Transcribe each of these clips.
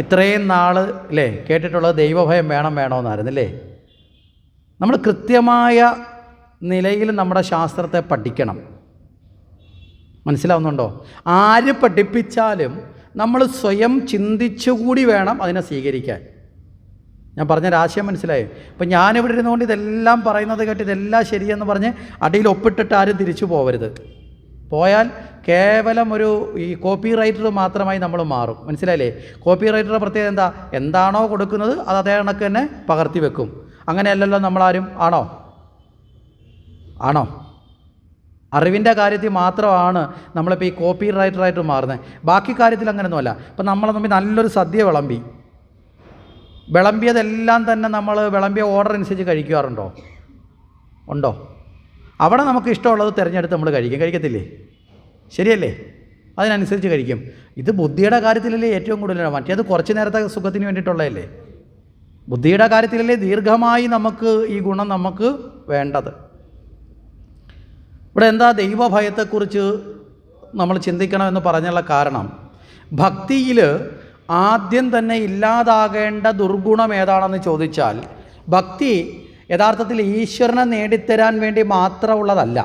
ഇത്രയും നാൾ അല്ലേ കേട്ടിട്ടുള്ളത് ദൈവഭയം വേണമെന്നായിരുന്നല്ലേ. നമ്മൾ കൃത്യമായ നിലയിൽ നമ്മുടെ ശാസ്ത്രത്തെ പഠിക്കണം. മനസ്സിലാവുന്നുണ്ടോ? ആര് പഠിപ്പിച്ചാലും നമ്മൾ സ്വയം ചിന്തിച്ചുകൂടി വേണം അതിനെ സ്വീകരിക്കാൻ. ഞാൻ പറഞ്ഞ ആശയം മനസ്സിലായോ? ഇപ്പം ഞാനിവിടെ ഇരുന്നുകൊണ്ട് ഇതെല്ലാം പറയുന്നത് കേട്ട് ഇതെല്ലാം ശരിയെന്ന് പറഞ്ഞ് അടിയിൽ ഒപ്പിട്ടിട്ട് ആരും തിരിച്ചു പോകരുത്. പോയാൽ കേവലം ഈ കോപ്പി റൈറ്റർ മാത്രമായി നമ്മൾ മാറും. മനസ്സിലായില്ലേ? കോപ്പി റൈറ്ററുടെ പ്രത്യേകത എന്താണോ കൊടുക്കുന്നത് അത് അതേ കണക്ക് തന്നെ പകർത്തി വെക്കും. അങ്ങനെയല്ലല്ലോ നമ്മളാരും. ആണോ? അറിവിൻ്റെ കാര്യത്തിൽ മാത്രമാണ് നമ്മളിപ്പോൾ ഈ കോപ്പി റൈറ്ററായിട്ട് മാറുന്നത്. ബാക്കി കാര്യത്തിൽ അങ്ങനെയൊന്നുമല്ല. ഇപ്പം നമ്മളെ മുമ്പിൽ നല്ലൊരു സദ്യ വിളമ്പിയതെല്ലാം തന്നെ നമ്മൾ വിളമ്പിയ ഓർഡർ അനുസരിച്ച് ഉണ്ടോ? അവിടെ നമുക്ക് ഇഷ്ടമുള്ളത് തിരഞ്ഞെടുത്ത് നമ്മൾ കഴിക്കത്തില്ലേ? ശരിയല്ലേ? അതിനനുസരിച്ച് കഴിക്കും. ഇത് ബുദ്ധിയുടെ കാര്യത്തിലല്ലേ ഏറ്റവും കൂടുതലാണ്. മറ്റേത് കുറച്ച് നേരത്തെ സുഖത്തിന് വേണ്ടിയിട്ടുള്ളതല്ലേ. ബുദ്ധിയുടെ കാര്യത്തിലല്ലേ ദീർഘമായി നമുക്ക് ഈ ഗുണം നമുക്ക് വേണ്ടത്. ഇവിടെ എന്താ ദൈവഭയത്തെക്കുറിച്ച് നമ്മൾ ചിന്തിക്കണമെന്ന് പറഞ്ഞുള്ള കാരണം, ഭക്തിയിൽ ആദ്യം തന്നെ ഇല്ലാതാകേണ്ട ദുർഗുണം ഏതാണെന്ന് ചോദിച്ചാൽ, ഭക്തി യഥാർത്ഥത്തിൽ ഈശ്വരനെ നേടിത്തരാൻ വേണ്ടി മാത്രമുള്ളതല്ല.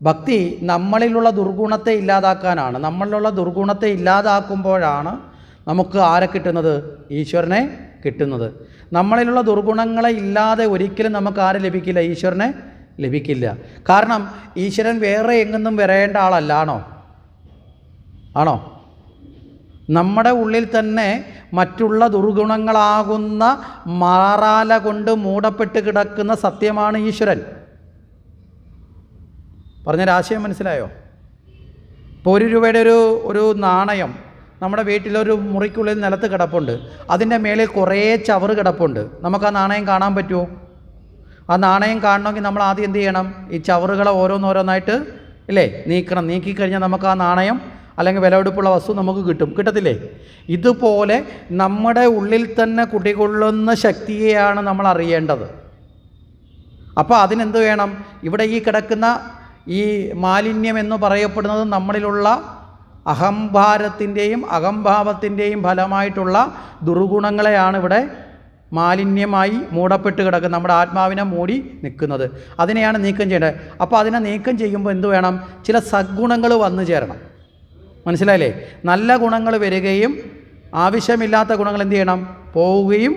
ഭക്തി നമ്മളിലുള്ള ദുർഗുണത്തെ ഇല്ലാതാക്കാനാണ്. നമ്മളിലുള്ള ദുർഗുണത്തെ ഇല്ലാതാക്കുമ്പോഴാണ് നമുക്ക് ആരെ കിട്ടുന്നത്? ഈശ്വരനെ കിട്ടുന്നത്. നമ്മളിലുള്ള ദുർഗുണങ്ങളെ ഇല്ലാതെ ഒരിക്കലും നമുക്ക് ആരെ ലഭിക്കില്ല? ഈശ്വരനെ ലഭിക്കില്ല. കാരണം ഈശ്വരൻ വേറെ എങ്ങും വരേണ്ട ആളല്ലാണോ? ആണോ? നമ്മുടെ ഉള്ളിൽ തന്നെ മറ്റുള്ള ദുർഗുണങ്ങളാകുന്ന മാറാല കൊണ്ട് മൂടപ്പെട്ട് കിടക്കുന്ന സത്യമാണ് ഈശ്വരൻ. പറഞ്ഞൊരാശയം മനസ്സിലായോ? ഇപ്പോൾ 1 രൂപയുടെ ഒരു നാണയം നമ്മുടെ വീട്ടിലൊരു മുറിക്കുള്ളിൽ നിലത്ത് കിടപ്പുണ്ട്. അതിൻ്റെ മേളിൽ കുറേ ചവറ് കിടപ്പുണ്ട്. നമുക്ക് ആ നാണയം കാണാൻ പറ്റുമോ? ആ നാണയം കാണണമെങ്കിൽ നമ്മൾ ആദ്യം എന്ത് ചെയ്യണം? ഈ ചവറുകളെ ഓരോന്നായിട്ട് ഇല്ലേ നീക്കണം. നീക്കിക്കഴിഞ്ഞാൽ നമുക്ക് ആ നാണയം അല്ലെങ്കിൽ വിലപിടിപ്പുള്ള വസ്തു നമുക്ക് കിട്ടത്തില്ലേ? ഇതുപോലെ നമ്മുടെ ഉള്ളിൽ തന്നെ കുടികൊള്ളുന്ന ശക്തിയെയാണ് നമ്മൾ അറിയേണ്ടത്. അപ്പോൾ അതിനെന്ത് വേണം? ഇവിടെ ഈ കിടക്കുന്ന ഈ മാലിന്യം എന്ന് പറയപ്പെടുന്നത് നമ്മളിലുള്ള അഹംഭാരത്തിൻ്റെയും അഹംഭാവത്തിൻ്റെയും ഫലമായിട്ടുള്ള ദുർഗുണങ്ങളെയാണ് ഇവിടെ മാലിന്യമായി മൂടപ്പെട്ട് കിടക്കുന്നത്, നമ്മുടെ ആത്മാവിനെ മൂടി നിൽക്കുന്നത്. അതിനെയാണ് നീക്കം ചെയ്യേണ്ടത്. അപ്പോൾ അതിനെ നീക്കം ചെയ്യുമ്പോൾ എന്ത് വേണം? ചില സദ്ഗുണങ്ങൾ വന്നു ചേരണം. മനസ്സിലായില്ലേ? നല്ല ഗുണങ്ങൾ വരികയും ആവശ്യമില്ലാത്ത ഗുണങ്ങൾ എന്ത് ചെയ്യണം? പോവുകയും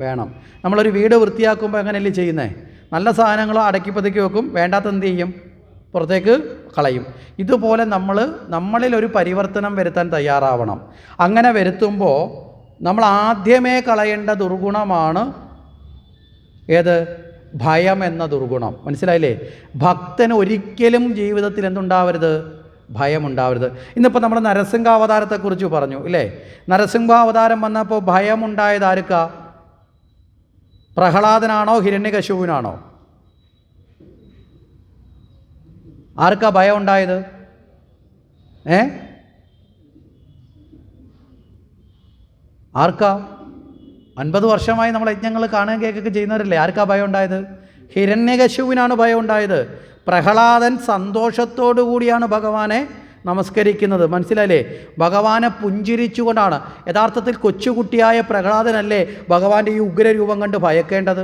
വേണം. നമ്മളൊരു വീട് വൃത്തിയാക്കുമ്പോൾ എങ്ങനെയല്ലേ ചെയ്യുന്നത്? നല്ല സാധനങ്ങൾ അടക്കി പതുക്കി വെക്കും, വേണ്ടാത്ത എന്ത് ചെയ്യും? പുറത്തേക്ക് കളയും. ഇതുപോലെ നമ്മളിലൊരു പരിവർത്തനം വരുത്താൻ തയ്യാറാവണം. അങ്ങനെ വരുത്തുമ്പോൾ നമ്മൾ ആദ്യമേ കളയേണ്ട ദുർഗുണമാണ് ഏത്? ഭയം എന്ന ദുർഗുണം. മനസ്സിലായില്ലേ? ഭക്തന് ഒരിക്കലും ജീവിതത്തിൽ എന്തുണ്ടാവരുത്? ഭയമുണ്ടാവരുത്. ഇന്നിപ്പോൾ നമ്മൾ നരസിംഹാവതാരത്തെക്കുറിച്ച് പറഞ്ഞു ഇല്ലേ? നരസിംഹാവതാരം വന്നപ്പോൾ ഭയമുണ്ടായത് ആർക്കാ? പ്രഹ്ലാദനാണോ ഹിരണ്യകശിപുവിനാണോ? ആർക്കാ ഭയം ഉണ്ടായത്? ആർക്കാ? 50 വർഷമായി നമ്മൾ യജ്ഞങ്ങൾ കാണുകയും കേൾക്കുകയൊക്കെ ചെയ്യുന്നവരല്ലേ. ആർക്കാ ഭയം ഉണ്ടായത്? ഹിരണ്യകശിപുവിനാണ് ഭയം ഉണ്ടായത്. പ്രഹ്ലാദൻ സന്തോഷത്തോടു കൂടിയാണ് ഭഗവാനെ നമസ്കരിക്കുന്നത്. മനസ്സിലായില്ലേ? ഭഗവാനെ പുഞ്ചിരിച്ചുകൊണ്ടാണ്. യഥാർത്ഥത്തിൽ കൊച്ചുകുട്ടിയായ പ്രഹ്ലാദനല്ലേ ഭഗവാന്റെ ഈ ഉഗ്രരൂപം കണ്ട് ഭയക്കേണ്ടത്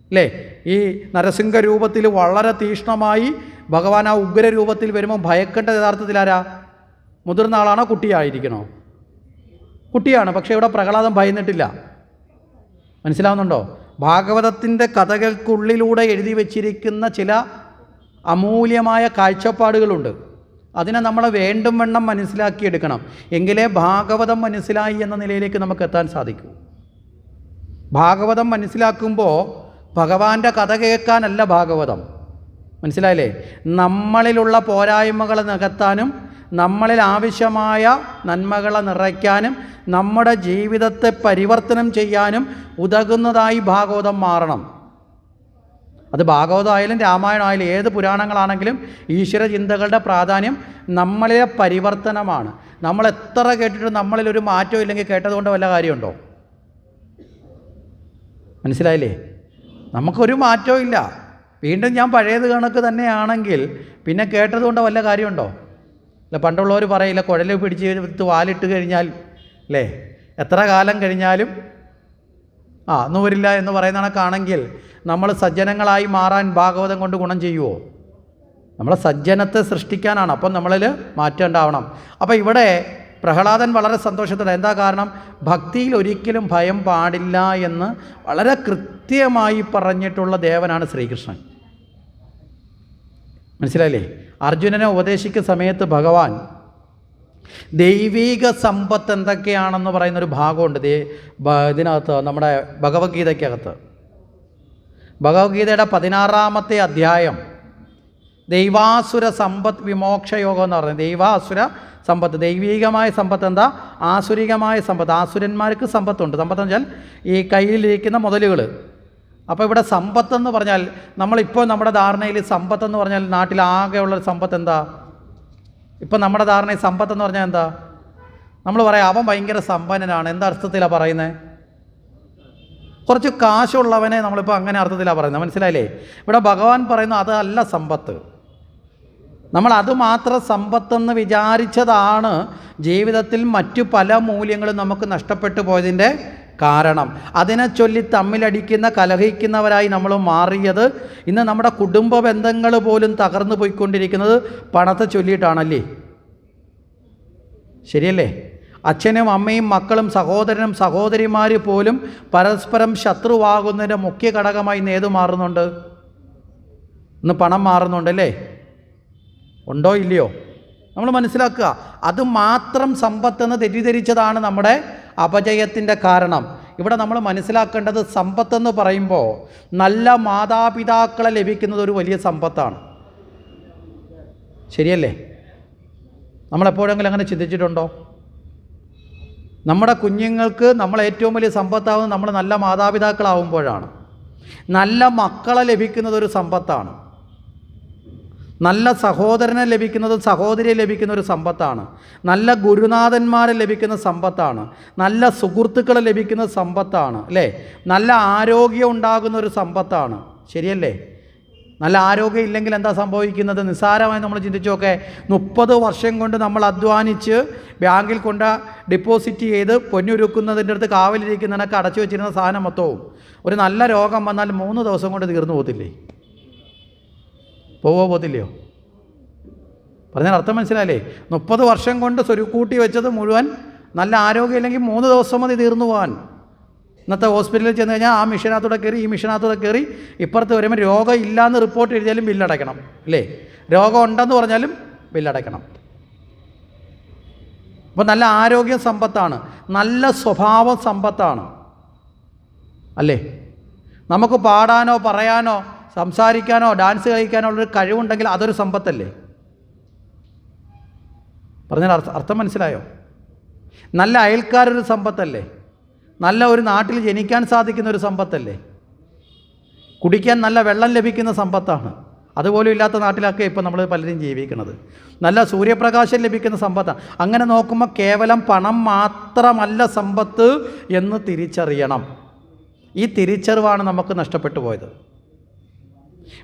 അല്ലേ? ഈ നരസിംഹ രൂപത്തിൽ വളരെ തീക്ഷ്ണമായി ഭഗവാൻ ആ ഉഗ്രരൂപത്തിൽ വരുമ്പോൾ ഭയക്കേണ്ടത് യഥാർത്ഥത്തിൽ ആരാ? മുതിർന്ന ആളാണോ കുട്ടിയായിരിക്കണോ? കുട്ടിയാണ്. പക്ഷേ ഇവിടെ പ്രഹ്ലാദൻ ഭയന്നിട്ടില്ല. മനസ്സിലാവുന്നുണ്ടോ? ഭാഗവതത്തിൻ്റെ കഥകൾക്കുള്ളിലൂടെ എഴുതി വച്ചിരിക്കുന്ന ചില അമൂല്യമായ കാഴ്ചപ്പാടുകളുണ്ട്. അതിനെ നമ്മൾ വേണ്ടും വണ്ണം മനസ്സിലാക്കിയെടുക്കണം. എങ്കിലേ ഭാഗവതം മനസ്സിലായി എന്ന നിലയിലേക്ക് നമുക്ക് എത്താൻ സാധിക്കൂ. ഭാഗവതം മനസ്സിലാക്കുമ്പോൾ ഭഗവാന്റെ കഥ കേൾക്കാനല്ല ഭാഗവതം. മനസ്സിലായില്ലേ? നമ്മളിലുള്ള പോരായ്മകളെ നികത്താനും നമ്മളിൽ ആവശ്യമായ നന്മകളെ നിറയ്ക്കാനും നമ്മുടെ ജീവിതത്തെ പരിവർത്തനം ചെയ്യാനും ഉതകുന്നതായി ഭാഗവതം മാറണം. അത് ഭാഗവതമായാലും രാമായണമായാലും ഏത് പുരാണങ്ങളാണെങ്കിലും ഈശ്വര ചിന്തകളുടെ പ്രാധാന്യം നമ്മളിലെ പരിവർത്തനമാണ്. നമ്മൾ എത്ര കേട്ടിട്ട് നമ്മളിലൊരു മാറ്റം ഇല്ലെങ്കിൽ കേട്ടതുകൊണ്ട് വല്ല കാര്യമുണ്ടോ? മനസ്സിലായില്ലേ? നമുക്കൊരു മാറ്റവും ഇല്ല. വീണ്ടും ഞാൻ പഴയത് കണക്ക് തന്നെയാണെങ്കിൽ പിന്നെ കേട്ടതുകൊണ്ട് വല്ല കാര്യമുണ്ടോ? അല്ല, പണ്ടുള്ളവർ പറയില്ല, കുഴൽ പിടിച്ച് വാലിട്ട് കഴിഞ്ഞാൽ അല്ലേ എത്ര കാലം കഴിഞ്ഞാലും ഒന്നും വരില്ല എന്ന് പറയുന്ന കണക്കാണെങ്കിൽ നമ്മൾ സജ്ജനങ്ങളായി മാറാൻ ഭാഗവതം കൊണ്ട് ഗുണം ചെയ്യുമോ? നമ്മളെ സജ്ജനത്തെ സൃഷ്ടിക്കാനാണ്. അപ്പം നമ്മളിൽ മാറ്റം ഉണ്ടാവണം. അപ്പോൾ ഇവിടെ പ്രഹ്ലാദൻ വളരെ സന്തോഷത്തോടെ, എന്താ കാരണം? ഭക്തിയിൽ ഒരിക്കലും ഭയം പാടില്ല എന്ന് വളരെ കൃത്യമായി പറഞ്ഞിട്ടുള്ള ദേവനാണ് ശ്രീകൃഷ്ണൻ. മനസ്സിലായില്ലേ? അർജുനനെ ഉപദേശിക്കുന്ന സമയത്ത് ഭഗവാൻ ദൈവീക സമ്പത്ത് എന്തൊക്കെയാണെന്ന് പറയുന്നൊരു ഭാഗമുണ്ട് ഇതിനകത്ത്, നമ്മുടെ ഭഗവത്ഗീതയ്ക്കകത്ത്. ഭഗവത്ഗീതയുടെ 16-ാമത്തെ അധ്യായം ദൈവാസുര സമ്പത്ത് വിമോക്ഷയോഗം എന്ന് പറയുന്നത്. ദൈവാസുര സമ്പത്ത്, ദൈവീകമായ സമ്പത്ത് എന്താ? ആസുരികമായ സമ്പത്ത്. ആസുരന്മാർക്ക് സമ്പത്തുണ്ട്. സമ്പത്ത് എന്ന് വെച്ചാൽ ഈ കയ്യിലിരിക്കുന്ന മുതലുകൾ. അപ്പോൾ ഇവിടെ സമ്പത്തെന്ന് പറഞ്ഞാൽ, നമ്മളിപ്പോൾ നമ്മുടെ ധാരണയിൽ സമ്പത്തെന്ന് പറഞ്ഞാൽ നാട്ടിലാകെയുള്ളൊരു സമ്പത്ത് എന്താ? ഇപ്പം നമ്മുടെ ധാരണയിൽ സമ്പത്തെന്ന് പറഞ്ഞാൽ എന്താ? നമ്മൾ പറയാം അവൻ ഭയങ്കര സമ്പന്നനാണ്. എന്താ അർത്ഥത്തിലാണ് പറയുന്നത്? കുറച്ച് കാശുള്ളവനെ നമ്മളിപ്പോൾ അങ്ങനെ അർത്ഥത്തിലാണ് പറയുന്നത്. മനസ്സിലായില്ലേ? ഇവിടെ ഭഗവാൻ പറയുന്നു അതല്ല സമ്പത്ത്. നമ്മൾ അതുമാത്രം സമ്പത്തെന്ന് വിചാരിച്ചതാണ് ജീവിതത്തിൽ മറ്റു പല മൂല്യങ്ങളും നമുക്ക് നഷ്ടപ്പെട്ടു പോയതിൻ്റെ കാരണം. അതിനെ ചൊല്ലി തമ്മിലടിക്കുന്ന, കലഹിക്കുന്നവരായി നമ്മൾ മാറിയത്. ഇന്ന് നമ്മുടെ കുടുംബ ബന്ധങ്ങൾ പോലും തകർന്നു പോയിക്കൊണ്ടിരിക്കുന്നത് പണത്തെ ചൊല്ലിയിട്ടാണല്ലേ? ശരിയല്ലേ? അച്ഛനും അമ്മയും മക്കളും സഹോദരനും സഹോദരിമാർ പോലും പരസ്പരം ശത്രുവാകുന്നതിൻ്റെ മുഖ്യ ഘടകമായി നേതു മാറുന്നുണ്ട്. ഇന്ന് പണം മാറുന്നുണ്ടല്ലേ? ഉണ്ടോ ഇല്ലയോ? നമ്മൾ മനസ്സിലാക്കുക. അത് മാത്രം സമ്പത്തെന്ന് തെറ്റിദ്ധരിച്ചതാണ് നമ്മുടെ അപജയത്തിൻ്റെ കാരണം. ഇവിടെ നമ്മൾ മനസ്സിലാക്കേണ്ടത് സമ്പത്തെന്ന് പറയുമ്പോൾ നല്ല മാതാപിതാക്കളെ ലഭിക്കുന്നത് ഒരു വലിയ സമ്പത്താണ്. ശരിയല്ലേ? നമ്മളെപ്പോഴെങ്കിലും അങ്ങനെ ചിന്തിച്ചിട്ടുണ്ടോ? നമ്മുടെ കുഞ്ഞുങ്ങൾക്ക് നമ്മൾ ഏറ്റവും വലിയ സമ്പത്താവുന്നത് നമ്മൾ നല്ല മാതാപിതാക്കളാവുമ്പോഴാണ്. നല്ല മക്കളെ ലഭിക്കുന്നത് ഒരു സമ്പത്താണ്. നല്ല സഹോദരനെ ലഭിക്കുന്നതും സഹോദരിയെ ലഭിക്കുന്ന ഒരു സമ്പത്താണ്. നല്ല ഗുരുനാഥന്മാരെ ലഭിക്കുന്ന സമ്പത്താണ്. നല്ല സുഹൃത്തുക്കളെ ലഭിക്കുന്ന സമ്പത്താണ് അല്ലേ? നല്ല ആരോഗ്യം ഉണ്ടാകുന്ന ഒരു സമ്പത്താണ്. ശരിയല്ലേ? നല്ല ആരോഗ്യം ഇല്ലെങ്കിൽ എന്താ സംഭവിക്കുന്നത്? നിസ്സാരമായി നമ്മൾ ചിന്തിച്ചൊക്കെ 30 വർഷം കൊണ്ട് നമ്മൾ അധ്വാനിച്ച് ബാങ്കിൽ കൊണ്ട് ഡിപ്പോസിറ്റ് ചെയ്ത് പൊന്നുരുക്കുന്നതിൻ്റെ അടുത്ത് കാവലിരിക്കുന്നതിനൊക്കെ അടച്ചു വെച്ചിരുന്ന സാധനം മൊത്തവും ഒരു നല്ല രോഗം വന്നാൽ 3 ദിവസം കൊണ്ട് തീർന്നു പോകത്തില്ലേ? പോകത്തില്ലയോ? പറഞ്ഞാൽ അർത്ഥം മനസ്സിലായില്ലേ? 30 വർഷം കൊണ്ട് സ്വരുക്കൂട്ടി വെച്ചത് മുഴുവൻ നല്ല ആരോഗ്യം ഇല്ലെങ്കിൽ 3 ദിവസം മതി തീർന്നു പോകാൻ. ഇന്നത്തെ ഹോസ്പിറ്റലിൽ ചെന്ന് കഴിഞ്ഞാൽ ആ മിഷനകത്തൂടെ കയറി ഈ മിഷനകത്തൂടെ കയറി ഇപ്പുറത്ത് വരുമ്പോൾ രോഗം ഇല്ലയെന്ന് റിപ്പോർട്ട് എഴുതിയാലും ബില്ലടയ്ക്കണം അല്ലേ? രോഗം ഉണ്ടെന്ന് പറഞ്ഞാലും ബില്ലടയ്ക്കണം. അപ്പോൾ നല്ല ആരോഗ്യ സമ്പത്താണ്, നല്ല സ്വഭാവ സമ്പത്താണ് അല്ലേ? നമുക്ക് പാടാനോ പറയാനോ സംസാരിക്കാനോ ഡാൻസ് കളിക്കാനോ ഉള്ളൊരു കഴിവുണ്ടെങ്കിൽ അതൊരു സമ്പത്തല്ലേ? പറഞ്ഞാൽ അർത്ഥം മനസ്സിലായോ? നല്ല അയൽക്കാരൊരു സമ്പത്തല്ലേ? നല്ല ഒരു നാട്ടിൽ ജനിക്കാൻ സാധിക്കുന്ന ഒരു സമ്പത്തല്ലേ? കുടിക്കാൻ നല്ല വെള്ളം ലഭിക്കുന്ന സമ്പത്താണ്. അതുപോലും ഇല്ലാത്ത നാട്ടിലൊക്കെ ഇപ്പോൾ നമ്മൾ പലരും ജീവിക്കുന്നത്. നല്ല സൂര്യപ്രകാശം ലഭിക്കുന്ന സമ്പത്താണ്. അങ്ങനെ നോക്കുമ്പോൾ കേവലം പണം മാത്രമല്ല സമ്പത്ത് എന്ന് തിരിച്ചറിയണം. ഈ തിരിച്ചറിവാണ് നമുക്ക് നഷ്ടപ്പെട്ടു പോയത്.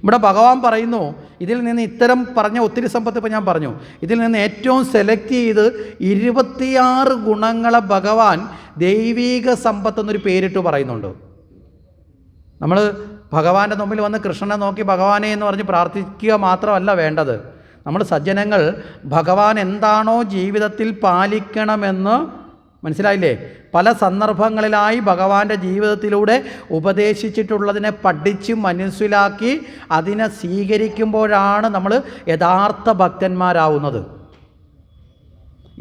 ഇവിടെ ഭഗവാൻ പറയുന്നു, ഇതിൽ നിന്ന് ഇത്തരം പറഞ്ഞ ഒത്തിരി സമ്പത്ത് ഇപ്പോൾ ഞാൻ പറഞ്ഞു, ഇതിൽ നിന്ന് ഏറ്റവും സെലക്ട് ചെയ്ത് 26 ഗുണങ്ങളെ ഭഗവാൻ ദൈവീക സമ്പത്ത് എന്നൊരു പേരിട്ട് പറയുന്നുണ്ട്. നമ്മൾ ഭഗവാന്റെ മുമ്പിൽ വന്ന് കൃഷ്ണനെ നോക്കി ഭഗവാനെ എന്ന് പറഞ്ഞ് പ്രാർത്ഥിക്കുക മാത്രമല്ല വേണ്ടത്. നമ്മൾ സജ്ജനങ്ങൾ ഭഗവാൻ എന്താണോ ജീവിതത്തിൽ പാലിക്കണമെന്ന് മനസ്സിലായില്ലേ? പല സന്ദർഭങ്ങളിലായി ഭഗവാന്റെ ജീവിതത്തിലൂടെ ഉപദേശിച്ചിട്ടുള്ളതിനെ പഠിച്ച് മനസ്സിലാക്കി അതിനെ സ്വീകരിക്കുമ്പോഴാണ് നമ്മൾ യഥാർത്ഥ ഭക്തന്മാരാവുന്നത്.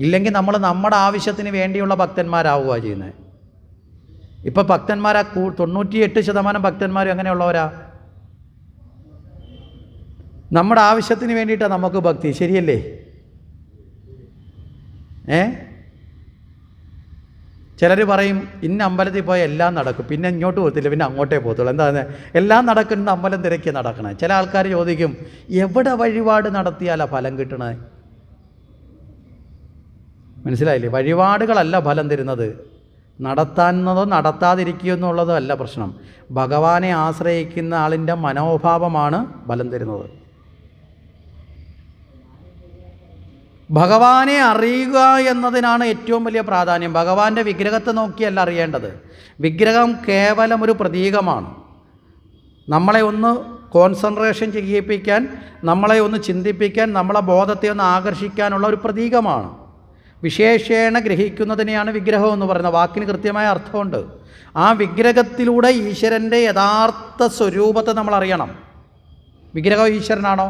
ഇല്ലെങ്കിൽ നമ്മൾ നമ്മുടെ ആവശ്യത്തിന് വേണ്ടിയുള്ള ഭക്തന്മാരാവുക ചെയ്യുന്നത്. ഇപ്പം ഭക്തന്മാരാ 98% ഭക്തന്മാരും അങ്ങനെയുള്ളവരാ. നമ്മുടെ ആവശ്യത്തിന് വേണ്ടിയിട്ടാണ് നമുക്ക് ഭക്തി. ശരിയല്ലേ? ചിലർ പറയും ഇന്ന അമ്പലത്തിൽ പോയാൽ എല്ലാം നടക്കും, പിന്നെ ഇങ്ങോട്ട് പോകത്തില്ല, പിന്നെ അങ്ങോട്ടേ പോകത്തുള്ളൂ. എന്താണ് എല്ലാം നടക്കുന്ന അമ്പലം തിരക്കി നടക്കണേ? ചില ആൾക്കാർ ചോദിക്കും എവിടെ വഴിപാട് നടത്തിയാലാണ് ഫലം കിട്ടണേ? മനസ്സിലായില്ലേ? വഴിപാടുകളല്ല ഫലം തരുന്നത്, നടത്താവുന്നതോ നടത്താതിരിക്കുകയോ എന്നുള്ളതോ അല്ല പ്രശ്നം. ഭഗവാനെ ആശ്രയിക്കുന്ന ആളിൻ്റെ മനോഭാവമാണ് ഫലം തരുന്നത്. ഭഗവാനെ അറിയുക എന്നതിനാണ് ഏറ്റവും വലിയ പ്രാധാന്യം. ഭഗവാന്റെ വിഗ്രഹത്തെ നോക്കിയല്ല അറിയേണ്ടത്. വിഗ്രഹം കേവലം ഒരു പ്രതീകമാണ്. നമ്മളെ ഒന്ന് കോൺസെൻട്രേഷൻ ചെയ്യിപ്പിക്കാൻ, നമ്മളെ ഒന്ന് ചിന്തിപ്പിക്കാൻ, നമ്മളെ ബോധത്തെ ഒന്ന് ആകർഷിക്കാനുള്ള ഒരു പ്രതീകമാണ്. വിശേഷേണ ഗ്രഹിക്കുന്നതിനെയാണ് വിഗ്രഹം എന്ന് പറയുന്നത്. വാക്കിന് കൃത്യമായ അർത്ഥമുണ്ട്. ആ വിഗ്രഹത്തിലൂടെ ഈശ്വരൻ്റെ യഥാർത്ഥ സ്വരൂപത്തെ നമ്മൾ അറിയണം. വിഗ്രഹം ഈശ്വരനാണോ?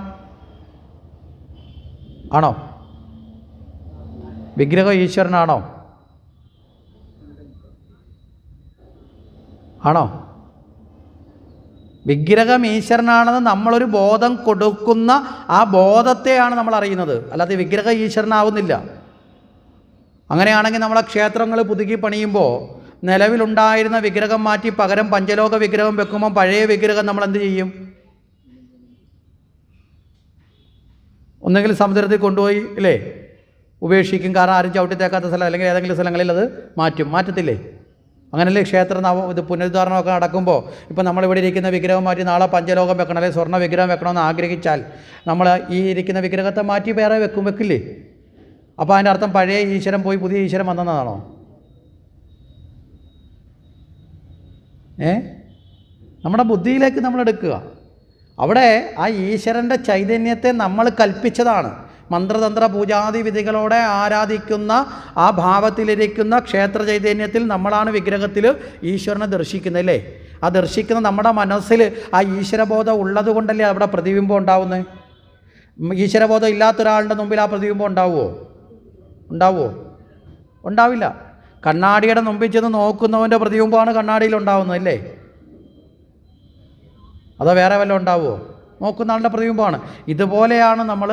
ആണോ? വിഗ്രഹം ഈശ്വരനാണോ? ആണോ? വിഗ്രഹം ഈശ്വരനാണെന്ന് നമ്മളൊരു ബോധം കൊടുക്കുന്ന ആ ബോധത്തെയാണ് നമ്മൾ അറിയുന്നത്, അല്ലാതെ വിഗ്രഹം ഈശ്വരനാവുന്നില്ല. അങ്ങനെയാണെങ്കിൽ നമ്മളെ ക്ഷേത്രങ്ങൾ പുതുക്കി പണിയുമ്പോൾ നിലവിലുണ്ടായിരുന്ന വിഗ്രഹം മാറ്റി പകരം പഞ്ചലോക വിഗ്രഹം വെക്കുമ്പോൾ പഴയ വിഗ്രഹം നമ്മൾ എന്ത് ചെയ്യും? ഒന്നെങ്കിൽ സമുദ്രത്തിൽ കൊണ്ടുപോയി അല്ലേ ഉപേക്ഷിക്കും. കാരണം ആരും ചവിട്ടിത്തേക്കാത്ത സ്ഥലം അല്ലെങ്കിൽ ഏതെങ്കിലും സ്ഥലങ്ങളിൽ അത് മാറ്റത്തില്ലേ? അങ്ങനല്ലേ ഇത് പുനരുദ്ധാരണമൊക്കെ നടക്കുമ്പോൾ ഇപ്പം നമ്മളിവിടെ ഇരിക്കുന്ന വിഗ്രഹം മാറ്റി നാളെ പഞ്ചലോകം വെക്കണം അല്ലെങ്കിൽ സ്വർണ്ണ വിഗ്രഹം വെക്കണമെന്ന് ആഗ്രഹിച്ചാൽ നമ്മൾ ഈ ഇരിക്കുന്ന വിഗ്രഹത്തെ മാറ്റി വേറെ വെക്കില്ലേ? അപ്പോൾ അതിൻ്റെ അർത്ഥം പഴയ ഈശ്വരൻ പോയി പുതിയ ഈശ്വരൻ വന്നതാണോ? നമ്മുടെ ബുദ്ധിയിലേക്ക് നമ്മൾ എടുക്കുക. അവിടെ ആ ഈശ്വരൻ്റെ ചൈതന്യത്തെ നമ്മൾ കൽപ്പിച്ചതാണ്. മന്ത്രതന്ത്ര പൂജാതി വിധികളോടെ ആരാധിക്കുന്ന ആ ഭാവത്തിലിരിക്കുന്ന ക്ഷേത്ര ചൈതന്യത്തിൽ നമ്മളാണ് വിഗ്രഹത്തിൽ ഈശ്വരനെ ദർശിക്കുന്നത് അല്ലേ? ആ ദർശിക്കുന്ന നമ്മുടെ മനസ്സിൽ ആ ഈശ്വരബോധം ഉള്ളത് കൊണ്ടല്ലേ അവിടെ പ്രതിബിംബം ഉണ്ടാവുന്നത്. ഈശ്വരബോധം ഇല്ലാത്തൊരാളുടെ മുമ്പിൽ ആ പ്രതിബിംബം ഉണ്ടാവുമോ? ഉണ്ടാവില്ല. കണ്ണാടിയുടെ മുമ്പിൽ ചെന്ന് നോക്കുന്നവൻ്റെ പ്രതിബിംബമാണ് കണ്ണാടിയിൽ ഉണ്ടാവുന്നത് അല്ലേ? അതോ വേറെ വല്ലതും ഉണ്ടാവുമോ? നോക്കുന്ന ആളുടെ പ്രതിബിംബമാണ്. ഇതുപോലെയാണ് നമ്മൾ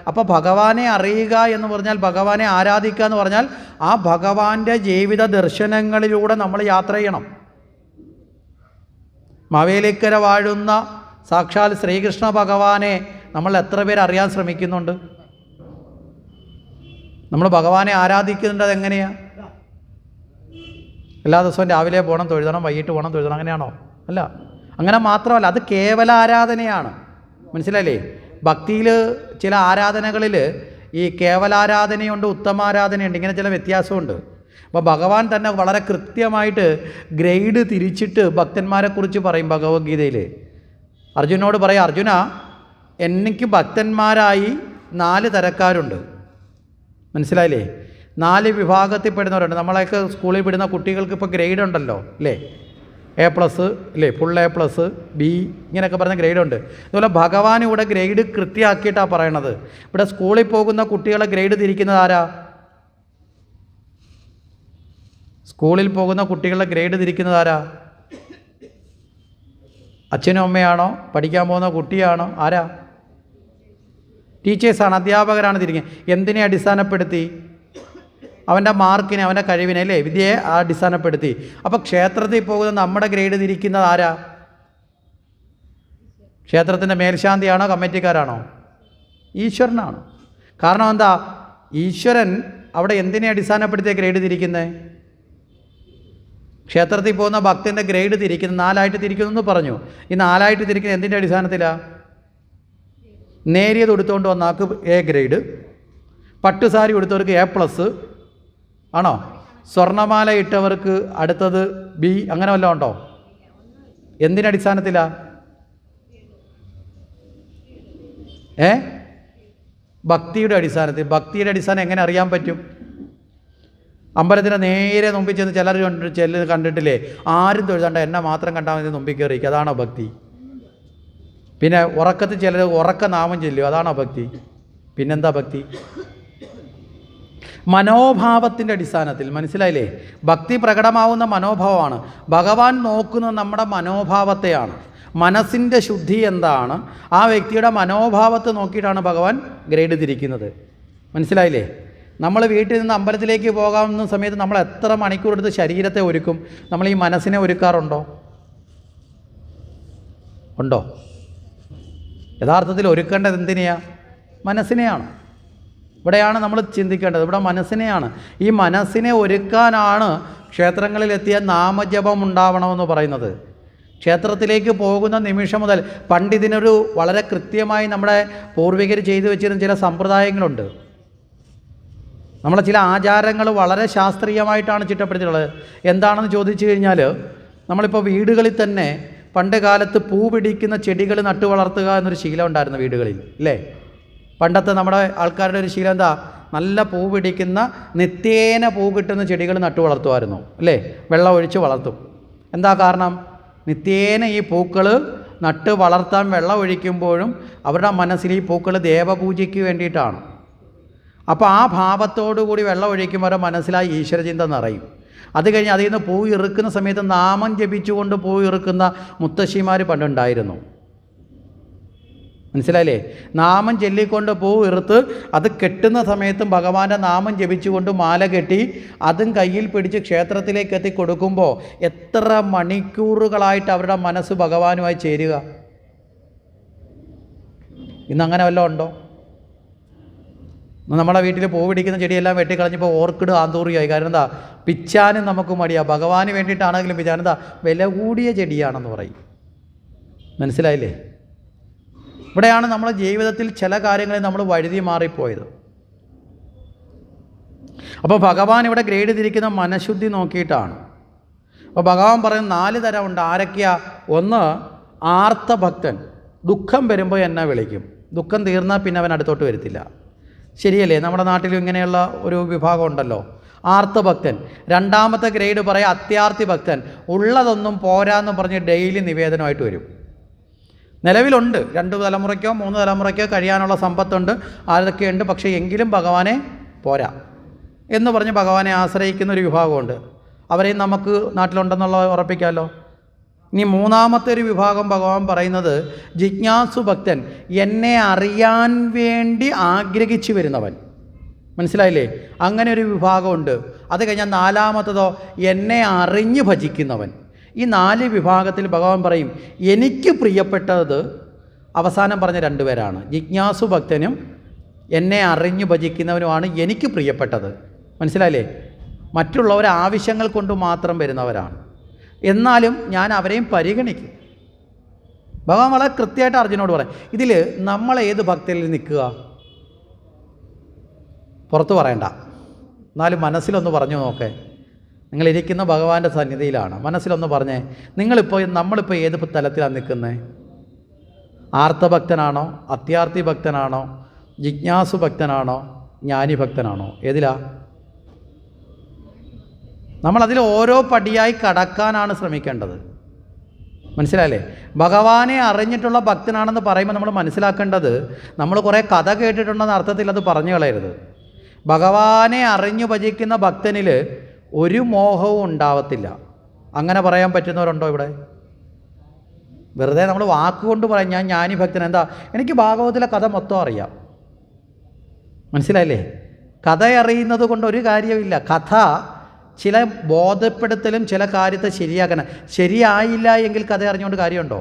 അപ്പോൾ ഭഗവാനെ അറിയുക എന്ന് പറഞ്ഞാൽ, ഭഗവാനെ ആരാധിക്കുക എന്ന് പറഞ്ഞാൽ ആ ഭഗവാന്റെ ജീവിത ദർശനങ്ങളിലൂടെ നമ്മൾ യാത്ര ചെയ്യണം. മാവേലിക്കര വാഴുന്ന സാക്ഷാൽ ശ്രീകൃഷ്ണ ഭഗവാനെ നമ്മൾ എത്ര പേര് അറിയാൻ ശ്രമിക്കുന്നുണ്ട്? നമ്മൾ ഭഗവാനെ ആരാധിക്കുന്നുണ്ട്. അതെങ്ങനെയാണ്? എല്ലാ ദിവസവും രാവിലെ പോകണം തൊഴുതണം, വൈകിട്ട് പോകണം തൊഴുതണം, അങ്ങനെയാണോ? അല്ല. അങ്ങനെ മാത്രമല്ല, അത് കേവല ആരാധനയാണ്. മനസ്സിലായില്ലേ? ഭക്തിയിൽ ചില ആരാധനകളിൽ ഈ കേവലാരാധനയുണ്ട്, ഉത്തമാരാധനയുണ്ട്, ഇങ്ങനെ ചില വ്യത്യാസമുണ്ട്. അപ്പോൾ ഭഗവാൻ തന്നെ വളരെ കൃത്യമായിട്ട് ഗ്രേഡ് തിരിച്ചിട്ട് ഭക്തന്മാരെക്കുറിച്ച് പറയും ഭഗവത്ഗീതയിൽ. അർജുനോട് പറയും, അർജുന, എനിക്ക് ഭക്തന്മാരായി 4 തരക്കാരുണ്ട്. മനസ്സിലായില്ലേ? 4 വിഭാഗത്തിൽപ്പെടുന്നവരുണ്ട്. നമ്മളൊക്കെ സ്കൂളിൽ വിടുന്ന കുട്ടികൾക്ക് ഇപ്പോൾ ഗ്രേഡ് ഉണ്ടല്ലോ അല്ലേ? A+ അല്ലേ, ഫുൾ A+, B ഇങ്ങനെയൊക്കെ പറഞ്ഞ ഗ്രേഡുണ്ട്. അതുപോലെ ഭഗവാൻ ഇവിടെ ഗ്രേഡ് കൃത്യമാക്കിയിട്ടാണ് പറയണത്. ഇവിടെ സ്കൂളിൽ പോകുന്ന കുട്ടികളെ ഗ്രേഡ് തിരിക്കുന്നത് ആരാ? സ്കൂളിൽ പോകുന്ന കുട്ടികളുടെ ഗ്രേഡ് തിരിക്കുന്നത് ആരാ? അച്ഛനും അമ്മയാണോ? പഠിക്കാൻ പോകുന്ന കുട്ടിയാണോ? ആരാ? ടീച്ചേഴ്സാണ്, അധ്യാപകരാണ് തിരിക്കുന്നത്. എന്തിനെ അടിസ്ഥാനപ്പെടുത്തി? അവൻ്റെ മാർക്കിനെ, അവൻ്റെ കഴിവിനെ അല്ലേ, വിദ്യയെ അടിസ്ഥാനപ്പെടുത്തി. അപ്പോൾ ക്ഷേത്രത്തിൽ പോകുന്ന നമ്മുടെ ഗ്രേഡ് തിരിക്കുന്നത് ആരാ? ക്ഷേത്രത്തിൻ്റെ മേൽശാന്തിയാണോ കമ്മിറ്റിക്കാരാണോ? ഈശ്വരനാണ്. കാരണം എന്താ? ഈശ്വരൻ അവിടെ എന്തിനെ അടിസ്ഥാനപ്പെടുത്തിയ ഗ്രേഡ് തിരിക്കുന്നത്? ക്ഷേത്രത്തിൽ പോകുന്ന ഭക്തൻ്റെ ഗ്രേഡ് തിരിക്കുന്നത് 4ആയിട്ട് തിരിക്കുന്നു എന്ന് പറഞ്ഞു. ഈ 4ആയിട്ട് തിരിക്കുന്നത് എന്തിൻ്റെ അടിസ്ഥാനത്തിലാണ്? നേരിയത് എടുത്തുകൊണ്ട് വന്നാൾക്ക് A ഗ്രേഡ്, പട്ടുസാരി എടുത്തവർക്ക് A+, ആണോ? സ്വർണ്ണമാല ഇട്ടവർക്ക് അടുത്തത് B, അങ്ങനെ വല്ലതും ഉണ്ടോ? എന്തിനടിസ്ഥാനത്തിലാണ്? ഭക്തിയുടെ അടിസ്ഥാനത്തിൽ. ഭക്തിയുടെ അടിസ്ഥാനം എങ്ങനെ അറിയാൻ പറ്റും? അമ്പലത്തിന് നേരെ മുമ്പിൽ ചെന്ന് ചിലർ കണ്ടിട്ടില്ലേ, ആരും തൊഴുതാണ്ട് എന്നെ മാത്രം കണ്ടാൽ മതി മുമ്പിൽ കയറിയിരിക്കും, അതാണോ ഭക്തി? പിന്നെ ഉറക്കത്തിൽ ചിലർ ഉറക്ക നാമം ചൊല്ലും, അതാണോ ഭക്തി? പിന്നെന്താ ഭക്തി? മനോഭാവത്തിൻ്റെ അടിസ്ഥാനത്തിൽ. മനസ്സിലായില്ലേ? ഭക്തി പ്രകടമാവുന്ന മനോഭാവമാണ്. ഭഗവാൻ നോക്കുന്നത് നമ്മുടെ മനോഭാവത്തെയാണ്. മനസ്സിൻ്റെ ശുദ്ധി എന്താണ്, ആ വ്യക്തിയുടെ മനോഭാവത്തെ നോക്കിയിട്ടാണ് ഭഗവാൻ ഗ്രേഡ് തിരിക്കുന്നത്. മനസ്സിലായില്ലേ? നമ്മൾ വീട്ടിൽ നിന്ന് അമ്പലത്തിലേക്ക് പോകാവുന്ന സമയത്ത് നമ്മൾ എത്ര മണിക്കൂർ എടുത്ത് ശരീരത്തെ ഒരുക്കും? നമ്മൾ ഈ മനസ്സിനെ ഒരുക്കാറുണ്ടോ? ഉണ്ടോ? യഥാർത്ഥത്തിൽ ഒരുക്കേണ്ടത് എന്തിനെയാണ്? മനസ്സിനെയാണ്. ഇവിടെയാണ് നമ്മൾ ചിന്തിക്കേണ്ടത്. ഇവിടെ മനസ്സിനെയാണ്. ഈ മനസ്സിനെ ഒരുക്കാനാണ് ക്ഷേത്രങ്ങളിലെത്തിയ നാമജപം ഉണ്ടാവണമെന്ന് പറയുന്നത്. ക്ഷേത്രത്തിലേക്ക് പോകുന്ന നിമിഷം മുതൽ, പണ്ട് ഇതിനൊരു വളരെ കൃത്യമായി നമ്മുടെ പൂർവികർ ചെയ്തു വെച്ചിരുന്ന ചില സമ്പ്രദായങ്ങളുണ്ട്. നമ്മളെ ചില ആചാരങ്ങൾ വളരെ ശാസ്ത്രീയമായിട്ടാണ് ചിട്ടപ്പെടുത്തിയിട്ടുള്ളത്. എന്താണെന്ന് ചോദിച്ചു കഴിഞ്ഞാൽ, നമ്മളിപ്പോൾ വീടുകളിൽ തന്നെ പണ്ട് കാലത്ത് പൂ പിടിക്കുന്ന ചെടികൾ നട്ടു വളർത്തുക എന്നൊരു ശീലം ഉണ്ടായിരുന്നു വീടുകളിൽ, അല്ലേ? പണ്ടത്തെ നമ്മുടെ ആൾക്കാരുടെ ഒരു ശീലം എന്താ? നല്ല പൂ പിടിക്കുന്ന നിത്യേന പൂ കിട്ടുന്ന ചെടികൾ നട്ടു വളർത്തുമായിരുന്നു, അല്ലേ? വെള്ളം ഒഴിച്ച് വളർത്തും. എന്താ കാരണം? നിത്യേന ഈ പൂക്കൾ നട്ട് വളർത്താൻ വെള്ളം ഒഴിക്കുമ്പോഴും അവരുടെ മനസ്സിൽ ഈ പൂക്കൾ ദേവപൂജയ്ക്ക് വേണ്ടിയിട്ടാണ്. അപ്പോൾ ആ ഭാവത്തോടു കൂടി വെള്ളം ഒഴിക്കുമ്പോൾ അവരുടെ മനസ്സിലായി ഈശ്വരചിന്ത നിറയും. അത് കഴിഞ്ഞ് അതിൽ നിന്ന് പൂ ഇറുക്കുന്ന സമയത്ത് നാമം ജപിച്ചുകൊണ്ട് പൂ ഇറുക്കുന്ന മുത്തശ്ശിമാർ പണ്ടുണ്ടായിരുന്നു. മനസ്സിലായില്ലേ? നാമം ചൊല്ലിക്കൊണ്ട് പൂ ഇറുത്ത് അത് കെട്ടുന്ന സമയത്തും ഭഗവാന്റെ നാമം ജപിച്ചുകൊണ്ട് മാല കെട്ടി അതും കയ്യിൽ പിടിച്ച് ക്ഷേത്രത്തിലേക്ക് എത്തി കൊടുക്കുമ്പോൾ എത്ര മണിക്കൂറുകളായിട്ട് അവരുടെ മനസ്സ് ഭഗവാനുമായി ചേരുക. ഇന്നങ്ങനെ വല്ലതും ഉണ്ടോ? നമ്മുടെ വീട്ടിൽ പൂ പിടിക്കുന്ന ചെടിയെല്ലാം വെട്ടിക്കളഞ്ഞപ്പോൾ ഓർക്കിഡ് ആന്തൂറിയായി. കാരണം എന്താ? പിച്ചാനും നമുക്ക് മടിയാണ്. ഭഗവാന് വേണ്ടിയിട്ടാണെങ്കിലും പിച്ചാൻ എന്താ? വില കൂടിയ ചെടിയാണെന്ന് പറയും. മനസ്സിലായില്ലേ? ഇവിടെയാണ് നമ്മുടെ ജീവിതത്തിൽ ചില കാര്യങ്ങളിൽ നമ്മൾ വഴുതി മാറിപ്പോയത്. അപ്പോൾ ഭഗവാൻ ഇവിടെ ഗ്രേഡ് തിരിക്കുന്ന മനഃശുദ്ധി നോക്കിയിട്ടാണ്. അപ്പോൾ ഭഗവാൻ പറയുന്ന 4 തരമുണ്ട്. ആരൊക്കെയാ? ഒന്ന്, ആർത്തഭക്തൻ. ദുഃഖം വരുമ്പോൾ എന്നെ വിളിക്കും. ദുഃഖം തീർന്നാൽ പിന്നെ അവൻ അടുത്തോട്ട് വരത്തില്ല. ശരിയല്ലേ? നമ്മുടെ നാട്ടിലും ഇങ്ങനെയുള്ള ഒരു വിഭാഗം ഉണ്ടല്ലോ, ആർത്തഭക്തൻ. രണ്ടാമത്തെ ഗ്രേഡ് പറയാം അത്യാർത്തി ഭക്തൻ. ഉള്ളതൊന്നും പോരാന്ന് പറഞ്ഞ് ഡെയിലി നിവേദനമായിട്ട് വരും. നിലവിലുണ്ട്, 2 തലമുറയ്ക്കോ 3 തലമുറയ്ക്കോ കഴിയാനുള്ള സമ്പത്തുണ്ട്, അതൊക്കെയുണ്ട്. പക്ഷേ എങ്കിലും ഭഗവാനെ പോരാ എന്ന് പറഞ്ഞ് ഭഗവാനെ ആശ്രയിക്കുന്ന ഒരു വിഭാഗമുണ്ട്. അവരെയും നമുക്ക് നാട്ടിലുണ്ടെന്നുള്ള ഉറപ്പിക്കാമല്ലോ. ഇനി മൂന്നാമത്തെ ഒരു വിഭാഗം ഭഗവാൻ പറയുന്നത് ജിജ്ഞാസു ഭക്തൻ. എന്നെ അറിയാൻ വേണ്ടി ആഗ്രഹിച്ചു വരുന്നവൻ. മനസ്സിലായില്ലേ? അങ്ങനെ ഒരു വിഭാഗമുണ്ട്. അത് കഴിഞ്ഞാൽ നാലാമത്തതോ എന്നെ അറിഞ്ഞ് ഭജിക്കുന്നവൻ. ഈ 4 വിഭാഗത്തിൽ ഭഗവാൻ പറയും എനിക്ക് പ്രിയപ്പെട്ടത് അവസാനം പറഞ്ഞ 2 പേരാണ്. ജിജ്ഞാസു ഭക്തനും എന്നെ അറിഞ്ഞു ഭജിക്കുന്നവനുമാണ് എനിക്ക് പ്രിയപ്പെട്ടത്. മനസ്സിലായില്ലേ? മറ്റുള്ളവരെ ആവശ്യങ്ങൾ കൊണ്ട് മാത്രം വരുന്നവരാണ്. എന്നാലും ഞാൻ അവരെയും പരിഗണിക്കും. ഭഗവാൻ വളരെ കൃത്യമായിട്ട് അർജുനോട് പറയും. ഇതിൽ നമ്മൾ ഏത് ഭക്തിയിൽ നിൽക്കുക? പുറത്ത് പറയണ്ട, എന്നാലും മനസ്സിലൊന്ന് പറഞ്ഞു നോക്കേ. നിങ്ങളിരിക്കുന്ന ഭഗവാന്റെ സന്നിധിയിലാണ്. മനസ്സിലൊന്ന് പറഞ്ഞേ, നമ്മളിപ്പോൾ ഏത് തലത്തിലാണ് നിൽക്കുന്നത്? ആർത്തഭക്തനാണോ? അത്യാർത്തി ഭക്തനാണോ? ജിജ്ഞാസു ഭക്തനാണോ? ജ്ഞാനി ഭക്തനാണോ? ഏതിലാ? നമ്മളതിൽ ഓരോ പടിയായി കടക്കാനാണ് ശ്രമിക്കേണ്ടത്. മനസ്സിലായില്ലേ? ഭഗവാനെ അറിഞ്ഞിട്ടുള്ള ഭക്തനാണെന്ന് പറയുമ്പോൾ നമ്മൾ മനസ്സിലാക്കേണ്ടത് നമ്മൾ കുറേ കഥ കേട്ടിട്ടുണ്ടെന്ന അർത്ഥത്തിൽ അത് പറഞ്ഞു കളയരുത്. ഭഗവാനെ അറിഞ്ഞു ഭജിക്കുന്ന ഭക്തനിൽ ഒരു മോഹവും ഉണ്ടാവത്തില്ല. അങ്ങനെ പറയാൻ പറ്റുന്നവരുണ്ടോ ഇവിടെ? വെറുതെ നമ്മൾ വാക്കുകൊണ്ട് പറയാം ഞാൻ ജ്ഞാനി ഭക്തൻ. എന്താ? എനിക്ക് ഭാഗവതത്തിലെ കഥ മൊത്തം അറിയാം. മനസ്സിലായില്ലേ? കഥ അറിയുന്നത് കൊണ്ട് ഒരു കാര്യമില്ല. കഥ ചില ബോധപ്പെടുത്തലും ചില കാര്യത്തെ ശരിയാക്കണം. ശരിയായില്ല എങ്കിൽ കഥ അറിഞ്ഞുകൊണ്ട് കാര്യമുണ്ടോ?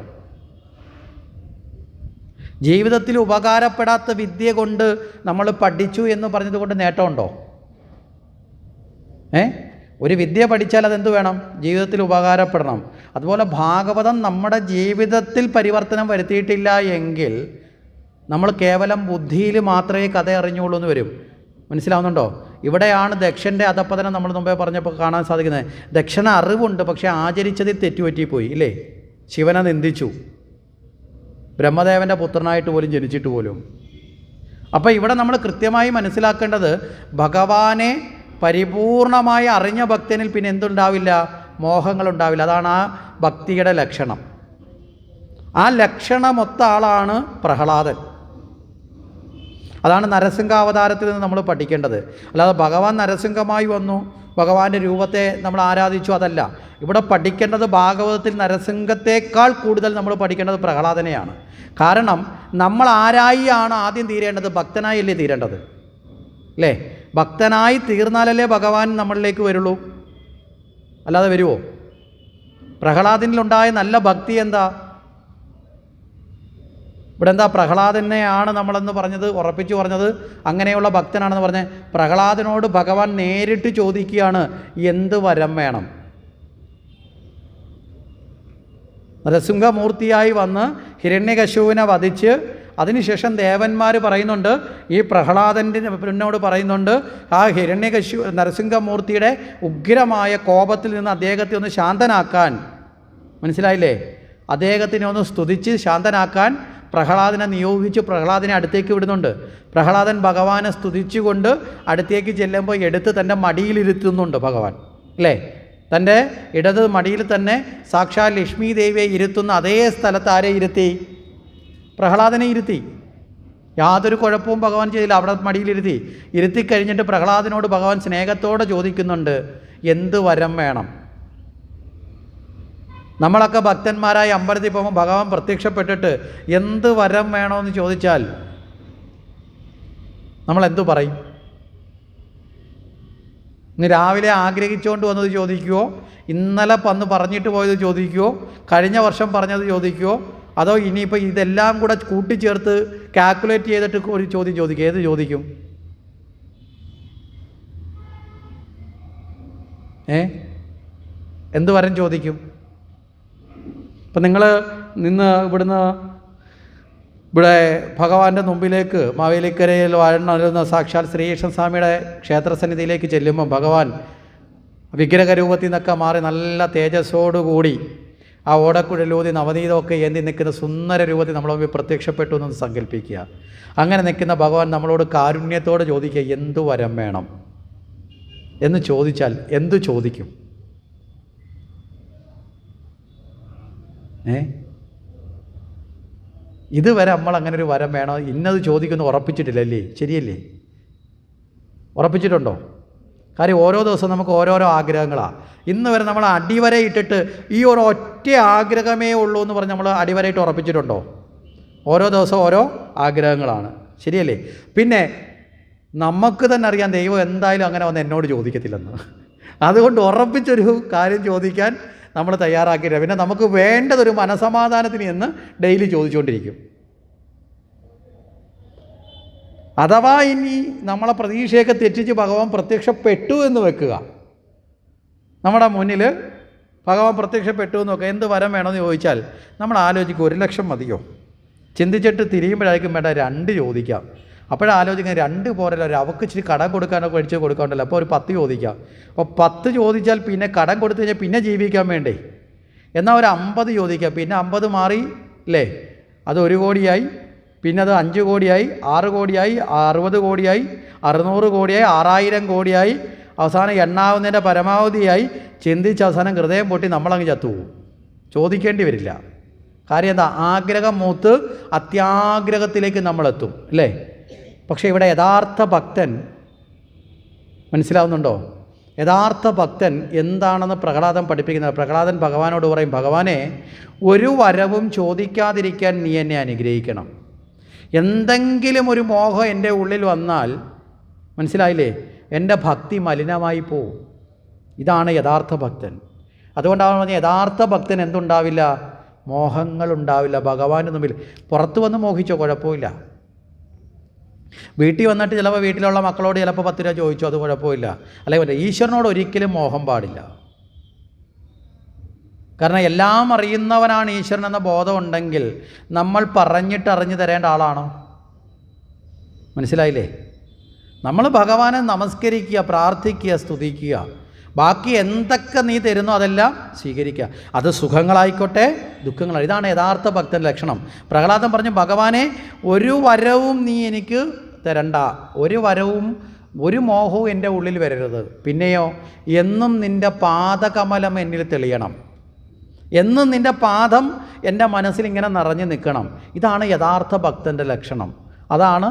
ജീവിതത്തിൽ ഉപകാരപ്പെടാത്ത വിദ്യ കൊണ്ട് നമ്മൾ പഠിച്ചു എന്ന് പറഞ്ഞതുകൊണ്ട് നേട്ടമുണ്ടോ? ഒരു വിദ്യ പഠിച്ചാൽ അതെന്ത് വേണം? ജീവിതത്തിൽ ഉപകാരപ്പെടണം. അതുപോലെ ഭാഗവതം നമ്മുടെ ജീവിതത്തിൽ പരിവർത്തനം വരുത്തിയിട്ടില്ല എങ്കിൽ നമ്മൾ കേവലം ബുദ്ധിയിൽ മാത്രമേ കഥ അറിഞ്ഞുള്ളൂ എന്ന് വരും. മനസ്സിലാവുന്നുണ്ടോ? ഇവിടെയാണ് ദക്ഷൻ്റെ അധപ്പതനം നമ്മൾ മുമ്പേ പറഞ്ഞപ്പോൾ കാണാൻ സാധിക്കുന്നത്. ദക്ഷന് അറിവുണ്ട്, പക്ഷേ ആചരിച്ചതിൽ തെറ്റുപറ്റിപ്പോയി, ഇല്ലേ? ശിവനെ നിന്ദിച്ചു, ബ്രഹ്മദേവൻ്റെ പുത്രനായിട്ട് പോലും ജനിച്ചിട്ട് പോലും. അപ്പോൾ ഇവിടെ നമ്മൾ കൃത്യമായി മനസ്സിലാക്കേണ്ടത് ഭഗവാനെ പരിപൂർണമായി അറിഞ്ഞ ഭക്തനിൽ പിന്നെ എന്തുണ്ടാവില്ല? മോഹങ്ങളുണ്ടാവില്ല. അതാണ് ആ ഭക്തിയുടെ ലക്ഷണം. ആ ലക്ഷണമൊത്ത ആളാണ് പ്രഹ്ലാദൻ. അതാണ് നരസിംഹാവതാരത്തിൽ നിന്ന് നമ്മൾ പഠിക്കേണ്ടത്. അല്ലാതെ ഭഗവാൻ നരസിംഹമായി വന്നു, ഭഗവാന്റെ രൂപത്തെ നമ്മൾ ആരാധിച്ചു, അതല്ല. ഇവിടെ പഠിക്കേണ്ടത് ഭാഗവതത്തിൽ നരസിംഹത്തേക്കാൾ കൂടുതൽ നമ്മൾ പഠിക്കേണ്ടത് പ്രഹ്ലാദനെയാണ്. കാരണം നമ്മൾ ആരായി ആണ് ആദ്യം തീരേണ്ടത്? ഭക്തനായല്ലേ തീരേണ്ടത്, അല്ലേ? ഭക്തനായി തീർന്നാലല്ലേ ഭഗവാൻ നമ്മളിലേക്ക് വരുള്ളൂ, അല്ലാതെ വരുമോ? പ്രഹ്ലാദനിലുണ്ടായ നല്ല ഭക്തി എന്താ? ഇവിടെ എന്താ? പ്രഹ്ലാദനെയാണ് നമ്മളെന്ന് പറഞ്ഞത്, ഉറപ്പിച്ചു പറഞ്ഞത് അങ്ങനെയുള്ള ഭക്തനാണെന്ന് പറഞ്ഞ് പ്രഹ്ലാദനോട് ഭഗവാൻ നേരിട്ട് ചോദിക്കുകയാണ് എന്ത് വരം വേണം. നരസിംഹമൂർത്തിയായി വന്ന് ഹിരണ്യകശിപുവിനെ വധിച്ച് അതിനുശേഷം ദേവന്മാർ പറയുന്നുണ്ട്, ഈ പ്രഹ്ലാദനോട് പറയുന്നുണ്ട്, ആ ഹിരണ്യകശിപു നരസിംഹമൂർത്തിയുടെ ഉഗ്രമായ കോപത്തിൽ നിന്ന് അദ്ദേഹത്തെ ഒന്ന് ശാന്തനാക്കാൻ, മനസ്സിലായില്ലേ, അദ്ദേഹത്തിനെ ഒന്ന് സ്തുതിച്ച് ശാന്തനാക്കാൻ പ്രഹ്ലാദനെ നിയോഗിച്ച് പ്രഹ്ലാദനെ അടുത്തേക്ക് വിടുന്നുണ്ട്. പ്രഹ്ലാദൻ ഭഗവാനെ സ്തുതിച്ചുകൊണ്ട് അടുത്തേക്ക് ചെല്ലുമ്പോൾ എടുത്ത് തൻ്റെ മടിയിലിരുത്തുന്നുണ്ട് ഭഗവാൻ, അല്ലേ? തൻ്റെ ഇടത് മടിയിൽ തന്നെ സാക്ഷാൽ ലക്ഷ്മി ദേവിയെ ഇരുത്തുന്ന അതേ സ്ഥലത്ത് ആരെ ഇരുത്തി? പ്രഹ്ലാദനെ ഇരുത്തി. യാതൊരു കുഴപ്പവും ഭഗവാൻ ചെയ്തില്ല, അവിടെ മടിയിലിരുത്തി. ഇരുത്തിക്കഴിഞ്ഞിട്ട് പ്രഹ്ലാദനോട് ഭഗവാൻ സ്നേഹത്തോടെ ചോദിക്കുന്നുണ്ട്, എന്ത് വരം വേണം? നമ്മളൊക്കെ ഭക്തന്മാരായി അമ്പലത്തിൽ പോകുമ്പോൾ ഭഗവാൻ പ്രത്യക്ഷപ്പെട്ടിട്ട് എന്ത് വരം വേണമെന്ന് ചോദിച്ചാൽ നമ്മൾ എന്തു പറയും? ഇന്ന് രാവിലെ ആഗ്രഹിച്ചുകൊണ്ട് വന്നത് ചോദിക്കുമോ, ഇന്നലെ വന്ന് പറഞ്ഞിട്ട് പോയത് ചോദിക്കുമോ, കഴിഞ്ഞ വർഷം പറഞ്ഞത് ചോദിക്കുമോ, അതോ ഇനിയിപ്പോൾ ഇതെല്ലാം കൂടെ കൂട്ടിച്ചേർത്ത് കാൽക്കുലേറ്റ് ചെയ്തിട്ട് ഒരു ചോദ്യം ചോദിക്കും? ഏത് ചോദിക്കും? എന്ത് വരം ചോദിക്കും? ഇപ്പം നിങ്ങൾ ഇവിടെ ഭഗവാന്റെ മുമ്പിലേക്ക് മാവേലിക്കരയിൽ വാഴുന്ന സാക്ഷാൽ ശ്രീകൃഷ്ണ സ്വാമിയുടെ ക്ഷേത്രസന്നിധിയിലേക്ക് ചെല്ലുമ്പം ഭഗവാൻ വിഗ്രഹ രൂപത്തിൽ നിന്നൊക്കെ മാറി നല്ല തേജസ്സോടുകൂടി ആ ഓടക്കുഴലൂതി നവനീതമൊക്കെ ഏന്തി നിൽക്കുന്ന സുന്ദര രൂപത്തിൽ നമ്മളെ മുമ്പിൽ പ്രത്യക്ഷപ്പെട്ടു എന്ന് സങ്കല്പിക്കുക. അങ്ങനെ നിൽക്കുന്ന ഭഗവാൻ നമ്മളോട് കാരുണ്യത്തോടെ ചോദിക്കുക, എന്തു വരം വേണം എന്ന് ചോദിച്ചാൽ എന്തു ചോദിക്കും? ഇതുവരെ നമ്മൾ അങ്ങനെ ഒരു വരം വേണോ ഇന്നത് ചോദിക്കുന്നു ഉറപ്പിച്ചിട്ടില്ലല്ലേ? ശരിയല്ലേ? ഉറപ്പിച്ചിട്ടുണ്ടോ? കാര്യം ഓരോ ദിവസവും നമുക്ക് ഓരോരോ ആഗ്രഹങ്ങളാണ്. ഇന്ന് വരെ നമ്മൾ അടിവര ഇട്ടിട്ട് ഈ ഒരു ഒറ്റ ആഗ്രഹമേ ഉള്ളൂ എന്ന് പറഞ്ഞ് നമ്മൾ അടിവരയിട്ട് ഉറപ്പിച്ചിട്ടുണ്ടോ? ഓരോ ദിവസവും ഓരോ ആഗ്രഹങ്ങളാണ്. ശരിയല്ലേ? പിന്നെ നമുക്ക് തന്നെ അറിയാം ദൈവം എന്തായാലും അങ്ങനെ വന്ന് എന്നോട് ചോദിക്കത്തില്ലെന്ന്. അതുകൊണ്ട് ഉറപ്പിച്ചൊരു കാര്യം ചോദിക്കാൻ നമ്മൾ തയ്യാറാക്കിയില്ല. പിന്നെ നമുക്ക് വേണ്ടതൊരു മനസമാധാനത്തിന് എന്ന് ഡെയിലി ചോദിച്ചുകൊണ്ടിരിക്കും. അഥവാ ഇനി നമ്മളെ പ്രതീക്ഷയൊക്കെ തെറ്റിച്ച് ഭഗവാൻ പ്രത്യക്ഷപ്പെട്ടു എന്ന് വെക്കുക, നമ്മുടെ മുന്നിൽ ഭഗവാൻ പ്രത്യക്ഷപ്പെട്ടു എന്ന് വെക്കുക, എന്ത് വരം വേണമെന്ന് ചോദിച്ചാൽ നമ്മൾ ആലോചിക്കും, 1 ലക്ഷം മതിയോ? ചിന്തിച്ചിട്ട് തിരിയുമ്പോഴായിരിക്കും വേണ്ട 2 ചോദിക്കാം. അപ്പോഴാലോചിക്കുന്നത് 2 പോരല്ലോ, അവർക്ക് ഇച്ചിരി കടം കൊടുക്കാനൊക്കെ മേടിച്ച് കൊടുക്കാണ്ടല്ലോ, അപ്പോൾ ഒരു 10 ചോദിക്കാം. അപ്പോൾ 10 ചോദിച്ചാൽ പിന്നെ കടം കൊടുത്തു കഴിഞ്ഞാൽ പിന്നെ ജീവിക്കാൻ വേണ്ടേ? എന്നാൽ ഒരു 50 ചോദിക്കാം. പിന്നെ 50 മാറി അല്ലേ, അത് 1 കോടിയായി, പിന്നെ അത് 5 കോടിയായി, 6 കോടിയായി, 60 കോടിയായി, 600 കോടിയായി, 6000 കോടിയായി, അവസാനം എണ്ണാവുന്നതിൻ്റെ പരമാവധിയായി. ചിന്തിച്ച് അവസാനം ഹൃദയം പൊട്ടി നമ്മളങ്ങ് ചത്തുപോകും. ചോദിക്കേണ്ടി വരില്ല. കാര്യം എന്താ? ആഗ്രഹം മൂത്ത് അത്യാഗ്രഹത്തിലേക്ക് നമ്മളെത്തും, അല്ലേ? പക്ഷേ ഇവിടെ യഥാർത്ഥ ഭക്തൻ, മനസ്സിലാവുന്നുണ്ടോ? യഥാർത്ഥ ഭക്തൻ എന്താണെന്ന് പ്രഹ്ലാദൻ പഠിപ്പിക്കുന്നത്. പ്രഹ്ലാദൻ ഭഗവാനോട് പറയും, ഭഗവാനെ, ഒരു വരവും ചോദിക്കാതിരിക്കാൻ നീ എന്നെ അനുഗ്രഹിക്കണം. എന്തെങ്കിലും ഒരു മോഹം എൻ്റെ ഉള്ളിൽ വന്നാൽ, മനസ്സിലായില്ലേ, എൻ്റെ ഭക്തി മലിനമായി പോവും. ഇതാണ് യഥാർത്ഥ ഭക്തൻ. അതുകൊണ്ടാണ് പറഞ്ഞത്, യഥാർത്ഥ ഭക്തൻ എന്തുണ്ടാവില്ല? മോഹങ്ങളുണ്ടാവില്ല. ഭഗവാൻ്റെ മുമ്പിൽ പുറത്ത് വന്ന് മോഹിച്ചോ, കുഴപ്പമില്ല. വീട്ടിൽ വന്നിട്ട് ചിലപ്പോൾ വീട്ടിലുള്ള മക്കളോട് ചിലപ്പോൾ 10 രൂപ ചോദിച്ചു, അത് കുഴപ്പമില്ല. അല്ലെങ്കിൽ ഈശ്വരനോട് ഒരിക്കലും മോഹം പാടില്ല. കാരണം എല്ലാം അറിയുന്നവനാണ് ഈശ്വരൻ എന്ന ബോധം ഉണ്ടെങ്കിൽ നമ്മൾ പറഞ്ഞിട്ട് അറിഞ്ഞു തരേണ്ട ആളാണോ? മനസ്സിലായില്ലേ? നമ്മൾ ഭഗവാനെ നമസ്കരിക്കുക, പ്രാർത്ഥിക്കുക, സ്തുതിക്കുക. ബാക്കി എന്തൊക്കെ നീ തരുന്നോ അതെല്ലാം സ്വീകരിക്കുക. അത് സുഖങ്ങളായിക്കോട്ടെ, ദുഃഖങ്ങളായി. ഇതാണ് യഥാർത്ഥ ഭക്തൻ്റെ ലക്ഷണം. പ്രഹ്ലാദൻ പറഞ്ഞു, ഭഗവാനെ, ഒരു വരവും നീ എനിക്ക് തരണ്ട, ഒരു വരവും ഒരു മോഹവും എൻ്റെ ഉള്ളിൽ വരരുത്. പിന്നെയോ, എന്നും നിൻ്റെ പാദകമലം എന്നിൽ തെളിയണം, എന്നും നിൻ്റെ പാദം എൻ്റെ മനസ്സിലിങ്ങനെ നിറഞ്ഞു നിൽക്കണം. ഇതാണ് യഥാർത്ഥ ഭക്തൻ്റെ ലക്ഷണം. അതാണ്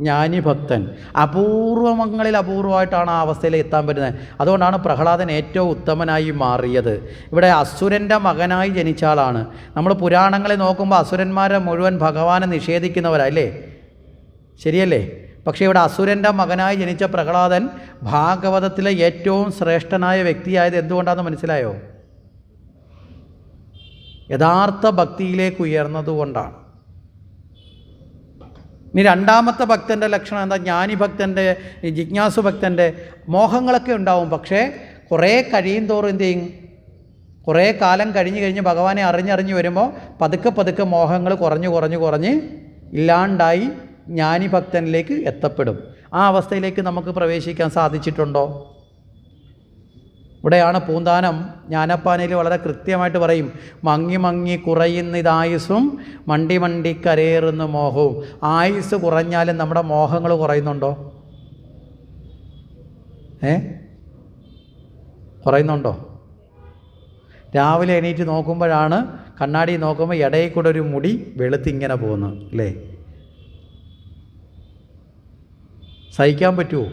ജ്ഞാനിഭക്തൻ. അപൂർവങ്ങളിൽ അപൂർവമായിട്ടാണ് ആ അവസ്ഥയിൽ എത്താൻ പറ്റുന്നത്. അതുകൊണ്ടാണ് പ്രഹ്ലാദൻ ഏറ്റവും ഉത്തമനായി മാറിയത്. ഇവിടെ അസുരൻ്റെ മകനായി ജനിച്ച ആളാണ്. നമ്മൾ പുരാണങ്ങളെ നോക്കുമ്പോൾ അസുരന്മാരെ മുഴുവൻ ഭഗവാനെ നിഷേധിക്കുന്നവരല്ലേ? ശരിയല്ലേ? പക്ഷേ ഇവിടെ അസുരൻ്റെ മകനായി ജനിച്ച പ്രഹ്ലാദൻ ഭാഗവതത്തിലെ ഏറ്റവും ശ്രേഷ്ഠനായ വ്യക്തിയായത് എന്തുകൊണ്ടാണെന്ന് മനസ്സിലായോ? യഥാർത്ഥ ഭക്തിയിലേക്ക് ഉയർന്നതുകൊണ്ടാണ്. ഇനി രണ്ടാമത്തെ ഭക്തൻ്റെ ലക്ഷണം എന്താ? ജ്ഞാനിഭക്തൻ്റെ, ജിജ്ഞാസു ഭക്തൻ്റെ മോഹങ്ങളൊക്കെ ഉണ്ടാവും. പക്ഷേ കുറേ കഴിയും തോറും എന്ത് ചെയ്യും? കുറേ കാലം കഴിഞ്ഞ് ഭഗവാനെ അറിഞ്ഞറിഞ്ഞ് വരുമ്പോൾ പതുക്കെ പതുക്കെ മോഹങ്ങൾ കുറഞ്ഞ് ഇല്ലാണ്ടായി ജ്ഞാനിഭക്തനിലേക്ക് എത്തപ്പെടും. ആ അവസ്ഥയിലേക്ക് നമുക്ക് പ്രവേശിക്കാൻ സാധിച്ചിട്ടുണ്ടോ? ഇവിടെയാണ് പൂന്താനം ജ്ഞാനപ്പാനയിൽ വളരെ കൃത്യമായിട്ട് പറയും, മങ്ങി മങ്ങി കുറയുന്നിതായുസ്സും മണ്ടി മണ്ടി കരയേറുന്ന മോഹവും. ആയുസ് കുറഞ്ഞാലും നമ്മുടെ മോഹങ്ങൾ കുറയുന്നുണ്ടോ? കുറയുന്നുണ്ടോ? രാവിലെ എണീറ്റ് നോക്കുമ്പോഴാണ്, കണ്ണാടി നോക്കുമ്പോൾ ഇടയിൽ കൂടെ ഒരു മുടി വെളുത്തിങ്ങനെ പോകുന്നു അല്ലേ? സഹിക്കാൻ പറ്റുമോ?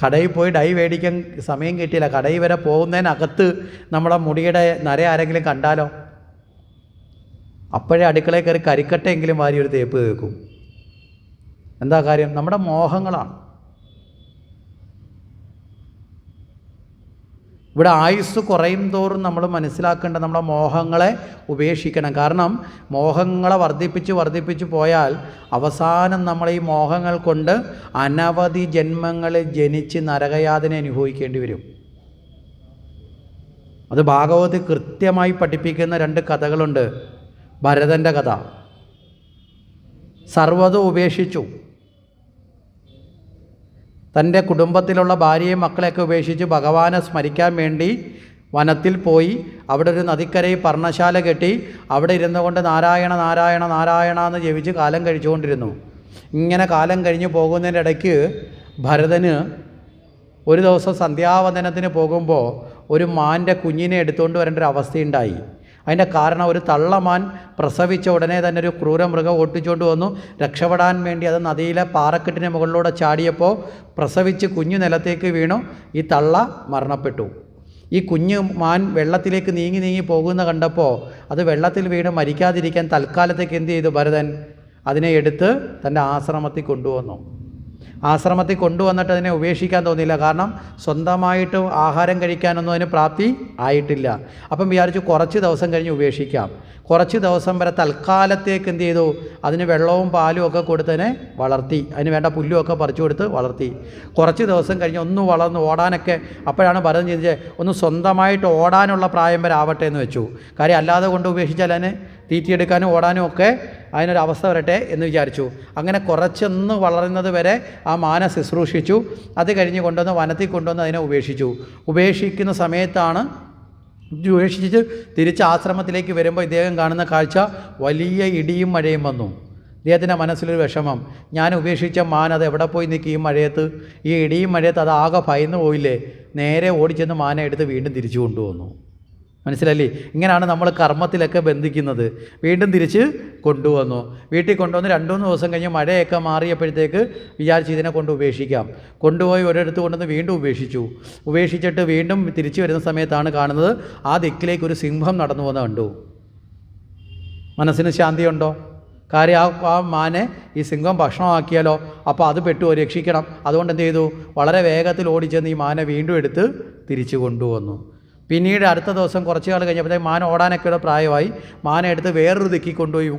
കടയിൽ പോയി ഡൈ മേടിക്കാൻ സമയം കിട്ടിയില്ല, കടയിൽ വരെ പോകുന്നതിനകത്ത് നമ്മുടെ മുടിയുടെ നര ആരെങ്കിലും കണ്ടാലോ? അപ്പോഴേ അടുക്കളയിൽ കയറി കരിക്കട്ടെങ്കിലും വാരി ഒരു തേപ്പ് കേൾക്കും. എന്താ കാര്യം? നമ്മുടെ മോഹങ്ങളാണ്. ഇവിടെ ആയുസ് കുറയും തോറും നമ്മൾ മനസ്സിലാക്കേണ്ട നമ്മുടെ മോഹങ്ങളെ ഉപേക്ഷിക്കണം. കാരണം മോഹങ്ങളെ വർദ്ധിപ്പിച്ച് പോയാൽ അവസാനം നമ്മൾ ഈ മോഹങ്ങൾ കൊണ്ട് അനവധി ജന്മങ്ങളിൽ ജനിച്ച് നരകയാതന അനുഭവിക്കേണ്ടി വരും. അത് ഭാഗവതത്തിൽ കൃത്യമായി പഠിപ്പിക്കുന്ന 2 കഥകളുണ്ട്. ഭരതൻ്റെ കഥ. സർവ്വതും ഉപേക്ഷിച്ചു, തൻ്റെ കുടുംബത്തിലുള്ള ഭാര്യയും മക്കളെയൊക്കെ ഉപേക്ഷിച്ച് ഭഗവാനെ സ്മരിക്കാൻ വേണ്ടി വനത്തിൽ പോയി. അവിടെ ഒരു നദിക്കരയിൽ പർണശാല കെട്ടി അവിടെ ഇരുന്നു കൊണ്ട് നാരായണ നാരായണ നാരായണ എന്ന് ജപിച്ച് കാലം കഴിച്ചുകൊണ്ടിരുന്നു. ഇങ്ങനെ കാലം കഴിഞ്ഞ് പോകുന്നതിൻ്റെ ഇടയ്ക്ക് ഭരതന് ഒരു ദിവസം സന്ധ്യാവന്ദനത്തിന് പോകുമ്പോൾ ഒരു മാൻ്റെ കുഞ്ഞിനെ എടുത്തുകൊണ്ട് വരേണ്ട ഒരു അവസ്ഥയുണ്ടായി. അതിൻ്റെ കാരണം ഒരു തള്ളമാൻ പ്രസവിച്ച ഉടനെ തന്നെ ഒരു ക്രൂരമൃഗം ഓട്ടിച്ചുകൊണ്ട് വന്നു. രക്ഷപ്പെടാൻ വേണ്ടി അത് നദിയിലെ പാറക്കെട്ടിന് മുകളിലൂടെ ചാടിയപ്പോൾ പ്രസവിച്ച് കുഞ്ഞു നിലത്തേക്ക് വീണു. ഈ തള്ള മരണപ്പെട്ടു. ഈ കുഞ്ഞു മാൻ വെള്ളത്തിലേക്ക് നീങ്ങി പോകുന്ന കണ്ടപ്പോൾ അത് വെള്ളത്തിൽ വീണ് മരിക്കാതിരിക്കാൻ തൽക്കാലത്തേക്ക് എന്ത് ചെയ്തു ഭരതൻ? അതിനെ എടുത്ത് തൻ്റെ ആശ്രമത്തിൽ കൊണ്ടുവന്നു. ആശ്രമത്തിൽ കൊണ്ടുവന്നിട്ട് അതിനെ ഉപേക്ഷിക്കാൻ തോന്നിയില്ല. കാരണം സ്വന്തമായിട്ട് ആഹാരം കഴിക്കാനൊന്നും അതിന് പ്രാപ്തി ആയിട്ടില്ല. അപ്പം വിചാരിച്ചു കുറച്ച് ദിവസം കഴിഞ്ഞ് ഉപേക്ഷിക്കാം. കുറച്ച് ദിവസം വരെ തൽക്കാലത്തേക്ക് എന്ത് ചെയ്തു? അതിന് വെള്ളവും പാലും ഒക്കെ കൊടുത്തതിനെ വളർത്തി. അതിന് വേണ്ട പുല്ലുമൊക്കെ പറിച്ചു കൊടുത്ത് വളർത്തി. കുറച്ച് ദിവസം കഴിഞ്ഞ് ഒന്ന് വളർന്ന് ഓടാനൊക്കെ, അപ്പോഴാണ് ഭരതൻ ചിന്തിച്ചത് ഒന്ന് സ്വന്തമായിട്ട് ഓടാനുള്ള പ്രായം വരെ ആവട്ടെ എന്ന് വെച്ചു. കാര്യം അല്ലാതെ കൊണ്ട് ഉപേക്ഷിച്ചാൽ അതിന് തീറ്റിയെടുക്കാനും ഓടാനും ഒക്കെ അതിനൊരവസ്ഥ വരട്ടെ എന്ന് വിചാരിച്ചു. അങ്ങനെ കുറച്ചൊന്ന് വളരുന്നത് വരെ ആ മാനെ ശുശ്രൂഷിച്ചു. അത് കഴിഞ്ഞ് കൊണ്ടുവന്ന് വനത്തിൽ കൊണ്ടുവന്ന് അതിനെ ഉപേക്ഷിച്ചു. ഉപേക്ഷിക്കുന്ന സമയത്താണ് ഉപേക്ഷിച്ച് തിരിച്ച് ആശ്രമത്തിലേക്ക് വരുമ്പോൾ ഇദ്ദേഹം കാണുന്ന കാഴ്ച വലിയ ഇടിയും മഴയും വന്നു. ഇദ്ദേഹത്തിൻ്റെ മനസ്സിലൊരു വിഷമം, ഞാൻ ഉപേക്ഷിച്ച മാൻ അത് എവിടെ പോയി നിൽക്കും ഈ മഴയത്ത്? ഈ ഇടിയും മഴയത്ത് അത് ആകെ ഭയന്ന് പോയില്ലേ? നേരെ ഓടിച്ചെന്ന് മാനെ എടുത്ത് വീണ്ടും തിരിച്ചു കൊണ്ടുവന്നു. മനസ്സിലല്ലേ? ഇങ്ങനെയാണ് നമ്മൾ കർമ്മത്തിലൊക്കെ ബന്ധിക്കുന്നത്. വീണ്ടും തിരിച്ച് കൊണ്ടുവന്നു. വീട്ടിൽ കൊണ്ടുവന്ന് 2-3 ദിവസം കഴിഞ്ഞ് മഴയൊക്കെ മാറിയപ്പോഴത്തേക്ക് വിചാരിച്ച് ഇതിനെ കൊണ്ട് ഉപേക്ഷിക്കാം. കൊണ്ടുപോയി ഒരിടത്ത് കൊണ്ടുവന്ന് വീണ്ടും ഉപേക്ഷിച്ചിട്ട് വീണ്ടും തിരിച്ചു വരുന്ന സമയത്താണ് കാണുന്നത് ആ ദിക്കിലേക്ക് ഒരു സിംഹം നടന്നു പോകുന്നത് കണ്ടു. മനസ്സിന് ശാന്തിയുണ്ടോ? കാര്യം ആ മാനെ ഈ സിംഹം ഭക്ഷണമാക്കിയാലോ? അപ്പോൾ അത് പെട്ടുപോയി, രക്ഷിക്കണം. അതുകൊണ്ട് എന്ത് ചെയ്തു? വളരെ വേഗത്തിൽ ഓടിച്ചെന്ന് ഈ മാനെ വീണ്ടും എടുത്ത് തിരിച്ചു കൊണ്ടുവന്നു. പിന്നീട് അടുത്ത ദിവസം കുറച്ച് നാൾ കഴിഞ്ഞപ്പോഴത്തേക്ക് മാൻ ഓടാനൊക്കെയുള്ള പ്രായമായി. മാനെ എടുത്ത് വേറൊരു ദിക്കിൽ കൊണ്ടുപോയി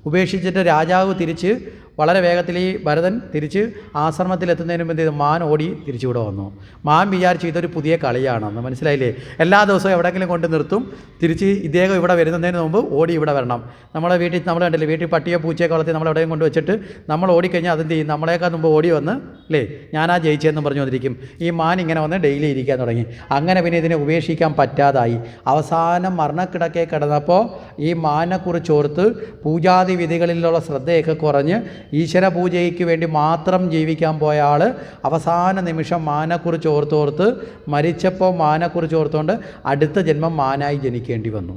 ഉപേക്ഷിച്ചിട്ട് രാജാവ് തിരിച്ച് വളരെ വേഗത്തിൽ ഈ ഭരതൻ തിരിച്ച് ആശ്രമത്തിലെത്തുന്നതിന് മുമ്പ് എന്ത് ചെയ്തു? മാൻ ഓടി തിരിച്ചുകൂടെ വന്നു. മാൻ വിചാരിച്ചു ഇതൊരു പുതിയ കളിയാണെന്ന്. മനസ്സിലായില്ലേ? എല്ലാ ദിവസവും എവിടെയെങ്കിലും കൊണ്ട് നിർത്തും. തിരിച്ച് ഇദ്ദേഹം ഇവിടെ വരുന്നതിന് മുമ്പ് ഓടി ഇവിടെ വരണം. നമ്മളെ വീട്ടിൽ നമ്മൾ കണ്ടില്ലേ, വീട്ടിൽ പട്ടിയെ പൂച്ചയൊക്കെ വളർത്തി നമ്മൾ എവിടെയും കൊണ്ട് വെച്ചിട്ട് നമ്മൾ ഓടിക്കഴിഞ്ഞാൽ അതെന്ത് ചെയ്യും? നമ്മളേക്കാൾ മുമ്പ് ഓടി വന്ന് അല്ലേ ഞാനാ ജയിച്ചതെന്ന് പറഞ്ഞു വന്നിരിക്കും. ഈ മാൻ ഇങ്ങനെ വന്ന് ഡെയിലി ഇരിക്കാൻ തുടങ്ങി. അങ്ങനെ പിന്നെ ഇതിനെ ഉപേക്ഷിക്കാൻ പറ്റാതായി. അവസാനം മരണക്കിടക്കെ കിടന്നപ്പോൾ ഈ മാനെക്കുറിച്ച് ഓർത്ത് പൂജാതി വിധികളിലുള്ള ശ്രദ്ധയൊക്കെ കുറഞ്ഞ് ഈശ്വര പൂജയ്ക്ക് വേണ്ടി മാത്രം ജീവിക്കാൻ പോയ ആൾ അവസാന നിമിഷം മാനെക്കുറിച്ച് ഓർത്തോർത്ത് മരിച്ചപ്പോൾ മാനെക്കുറിച്ച് ഓർത്തുകൊണ്ട് അടുത്ത ജന്മം മാനായി ജനിക്കേണ്ടി വന്നു.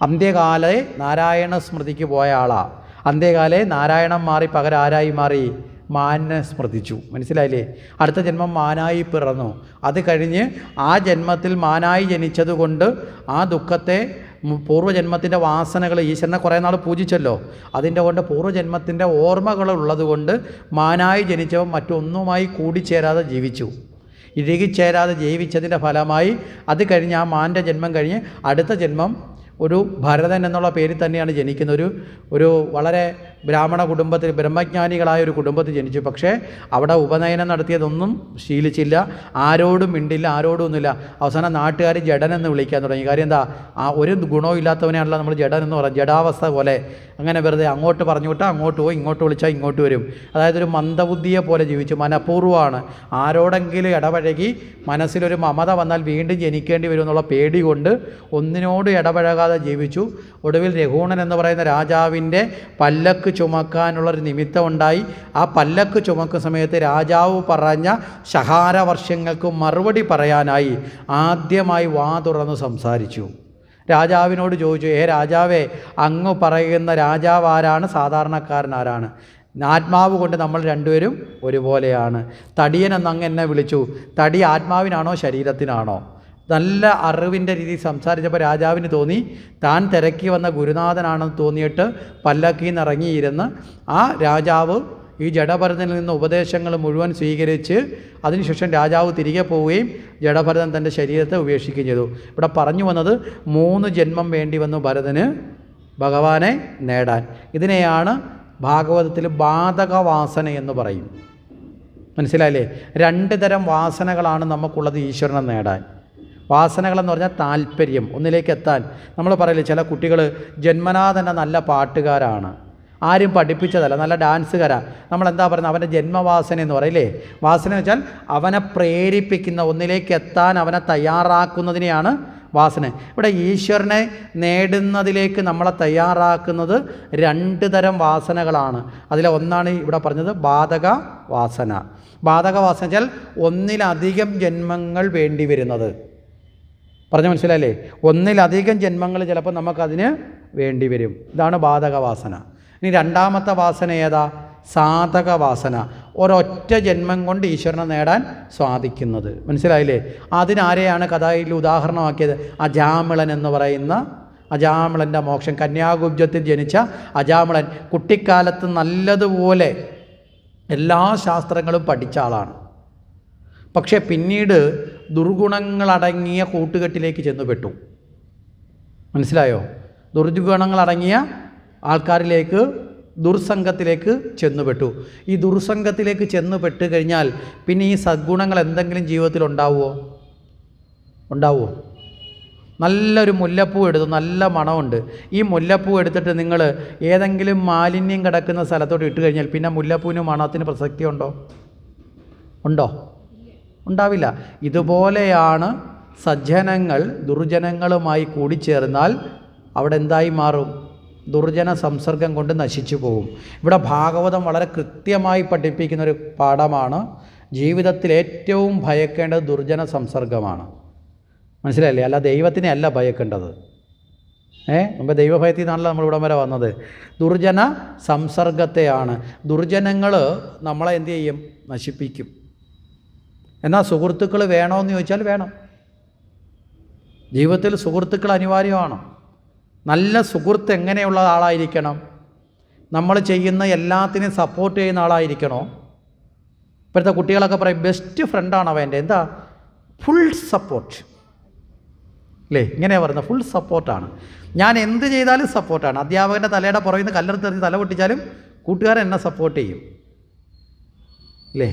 അന്ത്യകാലെ നാരായണ സ്മൃതിക്ക് പോയ ആളാണ്. അന്ത്യകാലെ നാരായണൻ മാറി പകരം ആരായി മാറി? മാനെ സ്മൃതിച്ചു. മനസ്സിലായില്ലേ? അടുത്ത ജന്മം മാനായി പിറന്നു. അത് കഴിഞ്ഞ് ആ ജന്മത്തിൽ മാനായി ജനിച്ചതുകൊണ്ട് ആ ദുഃഖത്തെ പൂർവ്വജന്മത്തിൻ്റെ വാസനകൾ ഈശ്വരനെ കുറേ നാൾ പൂജിച്ചല്ലോ, അതിൻ്റെ കൊണ്ട് പൂർവ്വജന്മത്തിൻ്റെ ഓർമ്മകളുള്ളത് കൊണ്ട് മാനായി ജനിച്ചവൻ മറ്റൊന്നുമായി കൂടിച്ചേരാതെ ജീവിച്ചു. ഇഴുകിച്ചേരാതെ ജീവിച്ചതിൻ്റെ ഫലമായി അത് കഴിഞ്ഞ് ആ മാൻ്റെ ജന്മം കഴിഞ്ഞ് അടുത്ത ജന്മം ഒരു ഭരതൻ എന്നുള്ള പേരിൽ തന്നെയാണ് ജനിക്കുന്നത്. ഒരു വളരെ ബ്രാഹ്മണ കുടുംബത്തിൽ, ബ്രഹ്മജ്ഞാനികളായ ഒരു കുടുംബത്തിൽ ജനിച്ചു. പക്ഷേ അവിടെ ഉപനയനം നടത്തിയതൊന്നും ശീലിച്ചില്ല, ആരോടും മിണ്ടില്ല, ആരോടും ഒന്നുമില്ല. അവസാനം നാട്ടുകാർ ജഡൻ എന്ന് വിളിക്കാൻ തുടങ്ങി. കാര്യം എന്താ, ഒരു ഗുണവും ഇല്ലാത്തവനെയാണല്ലോ നമ്മൾ ജഡൻ എന്ന് പറയും. ജഡാവസ്ഥ പോലെ അങ്ങനെ വെറുതെ അങ്ങോട്ട് പറഞ്ഞു വിട്ടാൽ അങ്ങോട്ട് പോയി, ഇങ്ങോട്ട് വിളിച്ചാൽ ഇങ്ങോട്ട് വരും. അതായത് ഒരു മന്ദബുദ്ധിയെ പോലെ ജീവിച്ചു. മനഃപൂർവ്വമാണ്. ആരോടെങ്കിലും ഇടപഴകി മനസ്സിലൊരു മമത വന്നാൽ വീണ്ടും ജനിക്കേണ്ടി വരും എന്നുള്ള പേടി കൊണ്ട് ഒന്നിനോട് ഇടപഴകാതെ ജീവിച്ചു. ഒടുവിൽ രഘുണൻ എന്ന് പറയുന്ന രാജാവിൻ്റെ പല്ലക്ക് ചുമക്കാനുള്ളൊരു നിമിത്തം ഉണ്ടായി. ആ പല്ലക്ക് ചുമക്കുന്ന സമയത്ത് രാജാവ് പറഞ്ഞ ശഹാരവർഷങ്ങൾക്ക് മറുപടി പറയാനായി ആദ്യമായി വാ തുറന്ന് സംസാരിച്ചു. രാജാവിനോട് ചോദിച്ചു, രാജാവേ, അങ്ങ് പറയുന്ന രാജാവ് ആരാണ്, സാധാരണക്കാരൻ ആരാണ്? ആത്മാവ് കൊണ്ട് നമ്മൾ രണ്ടുപേരും ഒരുപോലെയാണ്. തടിയൻ എന്ന് അങ്ങ് എന്നെ വിളിച്ചു. തടി ആത്മാവിനാണോ ശരീരത്തിനാണോ? നല്ല അറിവിൻ്റെ രീതിയിൽ സംസാരിച്ചപ്പോൾ രാജാവിന് തോന്നി താൻ തിരക്കി വന്ന ഗുരുനാഥനാണെന്ന് തോന്നിയിട്ട് പല്ലക്കിൽ നിന്ന് ഇറങ്ങിയിരുന്ന് ആ രാജാവ് ഈ ജഡഭരതനിൽ നിന്ന് ഉപദേശങ്ങൾ മുഴുവൻ സ്വീകരിച്ച് അതിനുശേഷം രാജാവ് തിരികെ പോവുകയും ജഡഭരതൻ തൻ്റെ ശരീരത്തെ ഉപേക്ഷിക്കുകയും ചെയ്തു. ഇവിടെ പറഞ്ഞു വന്നത് 3 ജന്മം വേണ്ടി വന്നു ഭരതന് ഭഗവാനെ നേടാൻ. ഇതിനെയാണ് ഭാഗവതത്തിൽ ബാധകവാസന എന്ന് പറയും. മനസ്സിലായില്ലേ? 2 തരം വാസനകളാണ് നമുക്കുള്ളത് ഈശ്വരനെ നേടാൻ. വാസനകളെന്ന് പറഞ്ഞാൽ താല്പര്യം, ഒന്നിലേക്ക് എത്താൻ. നമ്മൾ പറയില്ലേ, ചില കുട്ടികൾ ജന്മനാ തന്നെ നല്ല പാട്ടുകാരാണ്, ആരും പഠിപ്പിച്ചതല്ല, നല്ല ഡാൻസുകാരാണ്. നമ്മളെന്താ പറയുന്നത്, അവൻ്റെ ജന്മവാസന എന്ന് പറയില്ലേ. വാസന എന്ന് വെച്ചാൽ അവനെ പ്രേരിപ്പിക്കുന്ന, ഒന്നിലേക്ക് എത്താൻ അവനെ തയ്യാറാക്കുന്നതിനെയാണ് വാസന. ഇവിടെ ഈശ്വരനെ നേടുന്നതിലേക്ക് നമ്മളെ തയ്യാറാക്കുന്നത് 2 തരം വാസനകളാണ്. അതിലെ ഒന്നാണ് ഇവിടെ പറഞ്ഞത് ബാധക വാസന. ബാധക വാസന വെച്ചാൽ ഒന്നിലധികം ജന്മങ്ങൾ വേണ്ടി വരുന്നത്. പറഞ്ഞ മനസ്സിലല്ലേ? ഒന്നിലധികം ജന്മങ്ങൾ ചിലപ്പോൾ നമുക്കതിന് വേണ്ടി വരും. ഇതാണ് ബാധക വാസന. ഇനി 2ാമത്തെ വാസന ഏതാ? സാധക വാസന. ഒരൊറ്റ ജന്മം കൊണ്ട് ഈശ്വരനെ നേടാൻ സാധിക്കുന്നത്. മനസ്സിലായില്ലേ? അതിനാരെയാണ് കഥയിൽ ഉദാഹരണമാക്കിയത്? അജാമിളൻ എന്ന് പറയുന്ന അജാമിളൻ്റെ മോക്ഷം. കന്യാകുബ്ജത്തിൽ ജനിച്ച അജാമിളൻ കുട്ടിക്കാലത്ത് നല്ലതുപോലെ എല്ലാ ശാസ്ത്രങ്ങളും പഠിച്ച ആളാണ്. പക്ഷേ പിന്നീട് ദുർഗുണങ്ങളടങ്ങിയ കൂട്ടുകെട്ടിലേക്ക് ചെന്നുപെട്ടു. മനസ്സിലായോ? ദുർഗുണങ്ങളടങ്ങിയ ആൾക്കാരിലേക്ക്, ദുർസംഗത്തിലേക്ക് ചെന്നുപെട്ടു. ഈ ദുർസംഗത്തിലേക്ക് ചെന്നുപെട്ട് കഴിഞ്ഞാൽ പിന്നെ ഈ സദ്ഗുണങ്ങൾ എന്തെങ്കിലും ജീവിതത്തിൽ ഉണ്ടാവുമോ? നല്ലൊരു മുല്ലപ്പൂ എടുത്തു, നല്ല മണമുണ്ട്. ഈ മുല്ലപ്പൂ എടുത്തിട്ട് നിങ്ങൾ ഏതെങ്കിലും മാലിന്യം കിടക്കുന്ന സ്ഥലത്തോട്ട് ഇട്ട് കഴിഞ്ഞാൽ പിന്നെ മുല്ലപ്പൂവിന് മണത്തിന് പ്രസക്തി ഉണ്ടോ? ഉണ്ടാവില്ല. ഇതുപോലെയാണ് സജ്ജനങ്ങൾ ദുർജനങ്ങളുമായി കൂടിച്ചേർന്നാൽ അവിടെ എന്തായി മാറും? ദുർജന സംസർഗം കൊണ്ട് നശിച്ചു പോകും. ഇവിടെ ഭാഗവതം വളരെ കൃത്യമായി പഠിപ്പിക്കുന്നൊരു പാഠമാണ്. ജീവിതത്തിൽ ഏറ്റവും ഭയക്കേണ്ടത് ദുർജന സംസർഗമാണ്. മനസ്സിലായില്ലേ? അല്ല ദൈവത്തിനെ അല്ല ഭയക്കേണ്ടത്. മുമ്പ് ദൈവഭയത്തിൽ നിന്നാണല്ലോ നമ്മൾ ഇവിടം വരെ വന്നത്. ദുർജന സംസർഗത്തെയാണ്. ദുർജനങ്ങൾ നമ്മളെ എന്തു ചെയ്യും? നശിപ്പിക്കും. എന്നാൽ സുഹൃത്തുക്കൾ വേണമെന്ന് ചോദിച്ചാൽ വേണം. ജീവിതത്തിൽ സുഹൃത്തുക്കൾ അനിവാര്യമാണ്. നല്ല സുഹൃത്ത് എങ്ങനെയുള്ള ആളായിരിക്കണം? നമ്മൾ ചെയ്യുന്ന എല്ലാത്തിനും സപ്പോർട്ട് ചെയ്യുന്ന ആളായിരിക്കണോ? ഇപ്പോഴത്തെ കുട്ടികളൊക്കെ പറയും ബെസ്റ്റ് ഫ്രണ്ടാണ് അവൻ്റെ. എന്താ? ഫുൾ സപ്പോർട്ട് അല്ലേ? ഇങ്ങനെയാണ് പറയുന്നത്. ഫുൾ സപ്പോർട്ടാണ്. ഞാൻ എന്ത് ചെയ്താലും സപ്പോർട്ടാണ്. അധ്യാപകൻ്റെ തലയുടെ പുറകിൽ നിന്ന് കല്ലെടുത്തെറിഞ്ഞ് തല പൊട്ടിച്ചാലും കൂട്ടുകാരൻ എന്നെ സപ്പോർട്ട് ചെയ്യും അല്ലേ?